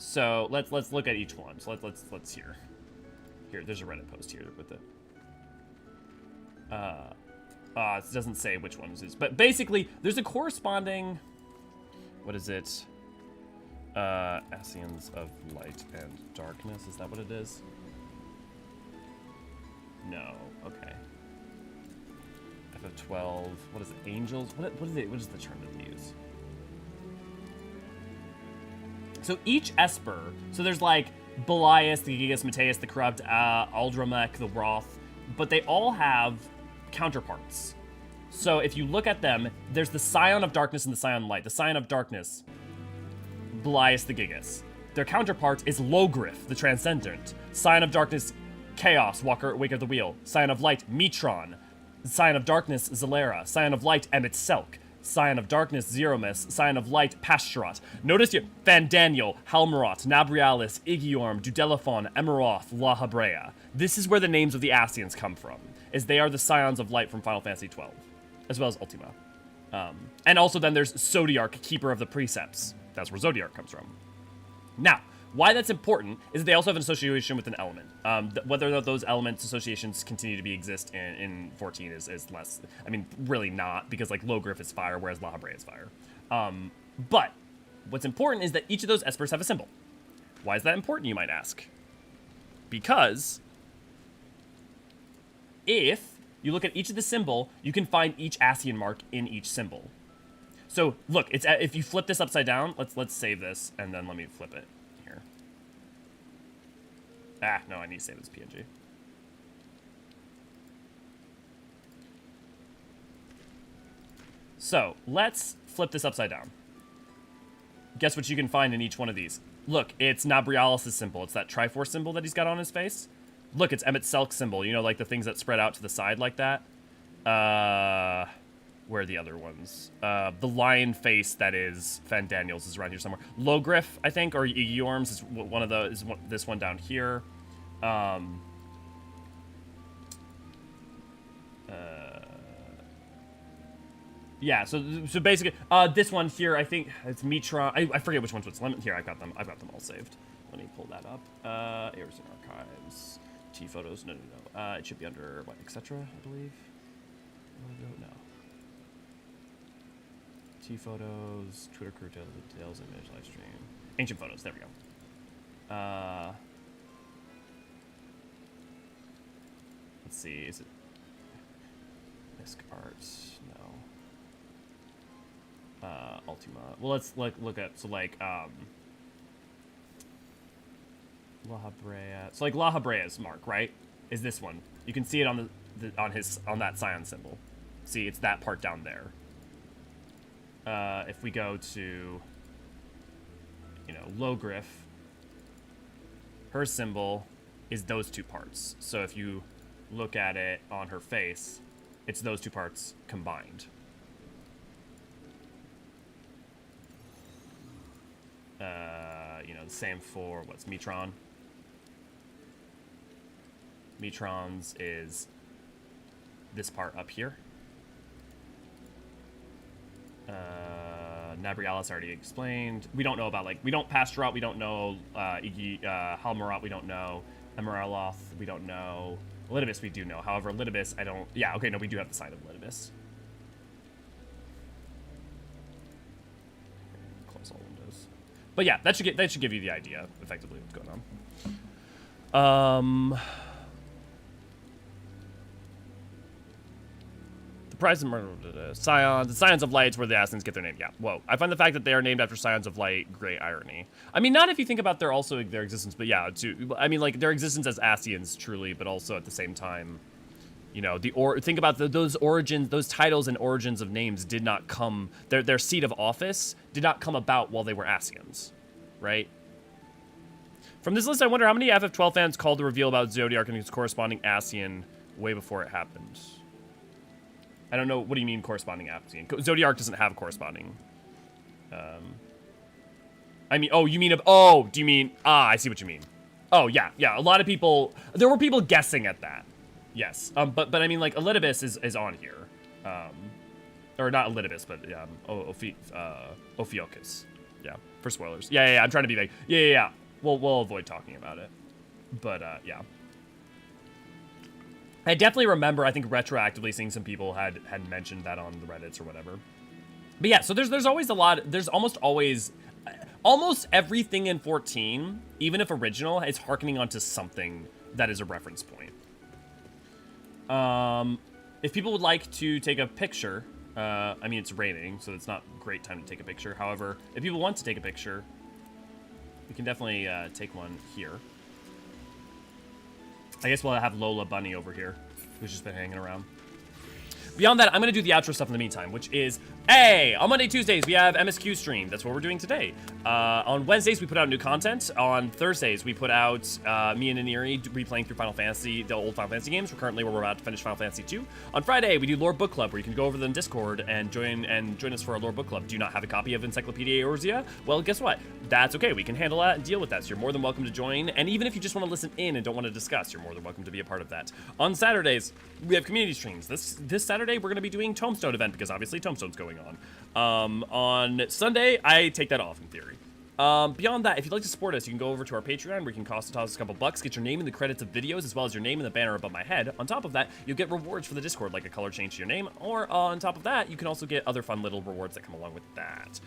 So let's look at each one. So let's hear. Here, there's a Reddit post here with it. It doesn't say which one this is, but basically there's a corresponding. What is it? Ascians of Light and Darkness. Is that what it is? No. Okay. FF12. What is it? Angels? What is it? What is the term that they use? So each Esper. So there's like Belias, the Gigas, Mateus, the Corrupt, Aldramech, the Wroth, but they all have counterparts. So if you look at them, there's the Scion of Darkness and the Scion of Light. The Scion of Darkness, Belias the Gigas. Their counterpart is Logriff, the Transcendent. Scion of Darkness, Chaos, Waker of the Wheel. Scion of Light, Metron. Scion of Darkness, Zalera. Scion of Light, Emmet Selk. Scion of Darkness, Zeromus. Scion of Light, Pasturat. Notice here, Fandaniel, Halmarot, Nabrialis, Igiorm, Dudelaphon, Emeroth, La Habrea. This is where the names of the Ascians come from, as they are the Scions of Light from Final Fantasy XII, as well as Ultima. And also then there's Zodiark, Keeper of the Precepts. That's where Zodiark comes from. Now, why that's important is that they also have an association with an element. Whether or not those elements associations continue to exist in 14 is less. I mean, really not, because like Logriff is fire, whereas La Habrea is fire. But what's important is that each of those espers have a symbol. Why is that important, you might ask? Because if you look at each of the symbol, you can find each Ascian mark in each symbol. So look, it's if you flip this upside down, let's save this and then let me flip it here. No, I need to save this PNG. So let's flip this upside down. Guess what you can find in each one of these? Look, it's Nabrialis' symbol. It's that Triforce symbol that he's got on his face. Look, it's Emmet Selk's symbol. You know, like the things that spread out to the side like that. Where are the other ones? The lion face that is Fandaniel's is around here somewhere. Logriff, I think, or Eorm's is one of the this one down here. Yeah, so basically, this one here, I think it's Metron. I forget which one's which. Here, I've got them all saved. Let me pull that up. Eorzean Archives, T photos. No. It should be under what, etc. I believe. No. T photos, Twitter crew details, image, live stream, ancient photos. There we go. Let's see. Is it MSQ art? No. Ultima. Well, let's look at La Habrea. So like La Habrea's mark, right? Is this one? You can see it on on that Scion symbol. See, it's that part down there. If we go to, Logriff, her symbol is those two parts. So if you look at it on her face, it's those two parts combined. The same for what's Metron. Metron's is this part up here. Nabrialis already explained. We don't know about, we don't Pasturat, we don't know Halmarot, we don't know Emeraloth, we don't know Elidibus, we do know. However, Elidibus, I don't. Yeah, okay, no, we do have the sign of Elidibus. Close all windows. But yeah, that should give you the idea, effectively, what's going on. The prize of murder, Scions. The Scions of Light, where the Ascians get their name. Yeah, whoa. I find the fact that they are named after Scions of Light great irony. I mean, not if you think about their existence, but yeah, I mean, their existence as Ascians, truly, but also at the same time, think about those origins, those titles and origins of names did not come, their seat of office did not come about while they were Ascians, right? From this list, I wonder how many FF12 fans called the reveal about Zodiark and his corresponding Ascian way before it happened. I don't know. What do you mean corresponding Ascian? Zodiark doesn't have a corresponding. I mean, oh, you mean, do you mean, I see what you mean. Oh, yeah. A lot of people, there were people guessing at that. Yes. But I mean, Elidibus is on here. Or not Elidibus, but Ophiuchus. Yeah. For spoilers. Yeah, I'm trying to be vague. Yeah. We'll avoid talking about it. But, yeah. I definitely remember, I think, retroactively seeing some people had mentioned that on the Reddits or whatever. But yeah, so there's always a lot, there's almost always, almost everything in 14, even if original, is harkening onto something that is a reference point. If people would like to take a picture, I mean, it's raining, so it's not a great time to take a picture. However, if people want to take a picture, we can definitely take one here. I guess we'll have Lola Bunny over here, who's just been hanging around. Beyond that, I'm going to do the outro stuff in the meantime, which is, hey, on Monday, Tuesdays, we have MSQ stream. That's what we're doing today. On Wednesdays, we put out new content. On Thursdays, we put out me and Aniri replaying through Final Fantasy, the old Final Fantasy games. We're about to finish Final Fantasy 2. On Friday, we do Lore Book Club, where you can go over to the Discord and join us for our Lore Book Club. Do you not have a copy of Encyclopedia Eorzean? Well, guess what? That's okay. We can handle that and deal with that. So you're more than welcome to join. And even if you just want to listen in and don't want to discuss, you're more than welcome to be a part of that. On Saturdays, we have community streams. This Saturday, we're going to be doing Tombstone event because obviously Tombstone's going on. On Sunday, I take that off in theory. Beyond that, if you'd like to support us, you can go over to our Patreon where you can toss us a couple bucks, get your name in the credits of videos, as well as your name in the banner above my head. On top of that, you'll get rewards for the Discord, like a color change to your name, or on top of that, you can also get other fun little rewards that come along with that.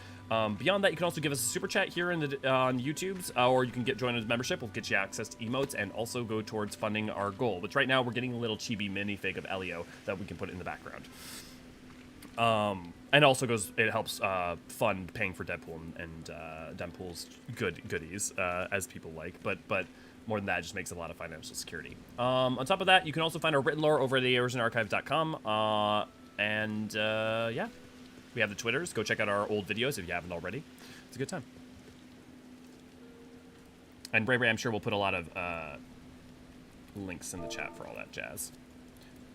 Beyond that, you can also give us a super chat here on YouTube's, or you can join a membership. We'll get you access to emotes and also go towards funding our goal, which right now we're getting a little chibi minifig of Elio that we can put in the background. And also it helps fund paying for Deadpool and Deadpool's goodies, as people like. But more than that, it just makes a lot of financial security. On top of that, you can also find our written lore over at eorzeanarchive.com. Yeah, we have the Twitters. Go check out our old videos if you haven't already. It's a good time. And Ray, I'm sure we'll put a lot of links in the chat for all that jazz.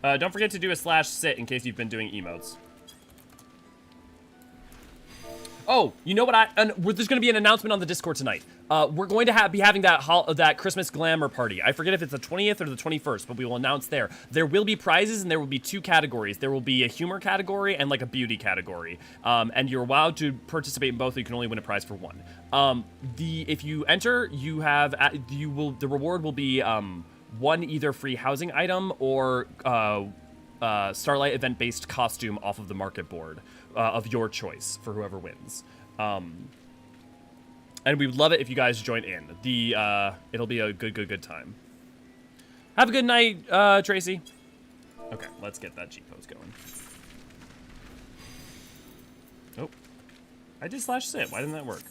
Don't forget to do a /sit in case you've been doing emotes. Oh, you know what? There's going to be an announcement on the Discord tonight. We're going to be having that Christmas glamour party. I forget if it's the 20th or the 21st, but we will announce there. There will be prizes, and there will be 2 categories. There will be a humor category and like a beauty category. And you're allowed to participate in both. You can only win a prize for one. If you enter, the reward will be one either free housing item or Starlight event-based costume off of the market board. Of your choice for whoever wins. And we would love it if you guys join in. It'll be a good time. Have a good night, Tracy. Okay, let's get that G-pose going. Oh, I did /sit. Why didn't that work?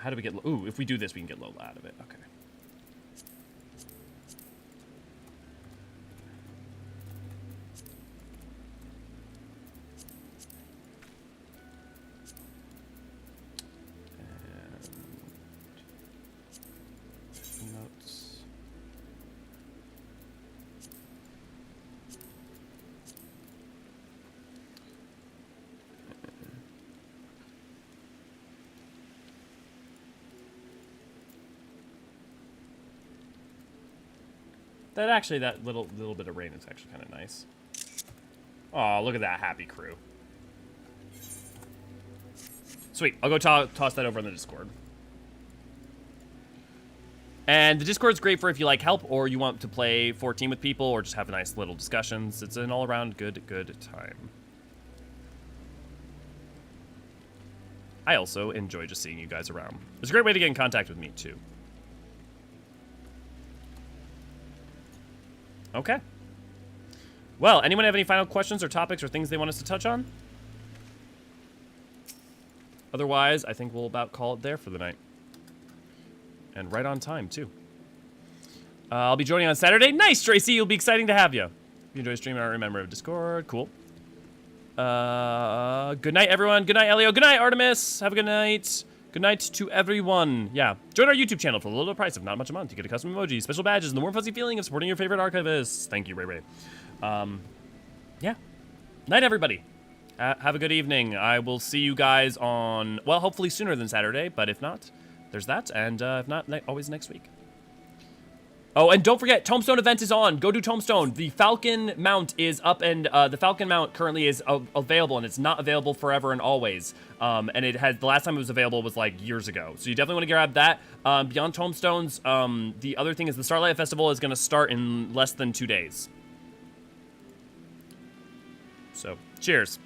How do we get... Ooh, if we do this, we can get Lola out of it. Okay. And emotes. That little bit of rain is actually kind of nice. Oh, look at that happy crew. Sweet. I'll go toss that over on the Discord. And the Discord's great for if you like help or you want to play 14 with people or just have nice little discussions. It's an all-around good time. I also enjoy just seeing you guys around. It's a great way to get in contact with me, too. Okay. Well, anyone have any final questions or topics or things they want us to touch on? Otherwise, I think we'll about call it there for the night. And right on time, too. I'll be joining on Saturday. Nice, Tracy. It'll be exciting to have you. If you enjoy streaming, I remember of Discord. Cool. Good night, everyone. Good night, Elio. Good night, Artemis. Have a good night. Good night to everyone. Yeah. Join our YouTube channel for a little price of not much a month. You get a custom emoji, special badges, and the warm fuzzy feeling of supporting your favorite archivists. Thank you, Ray. Yeah. Night, everybody. Have a good evening. I will see you guys on, well, hopefully sooner than Saturday, but if not, there's that, and if not, always next week. Oh, and don't forget, Tombstone event is on. Go do Tombstone. The Falcon mount is up, and the Falcon mount currently is available, and it's not available forever and always. And it had, the last time it was available was like years ago. So you definitely want to grab that. Beyond Tombstones, the other thing is the Starlight Festival is going to start in less than 2 days. So, cheers.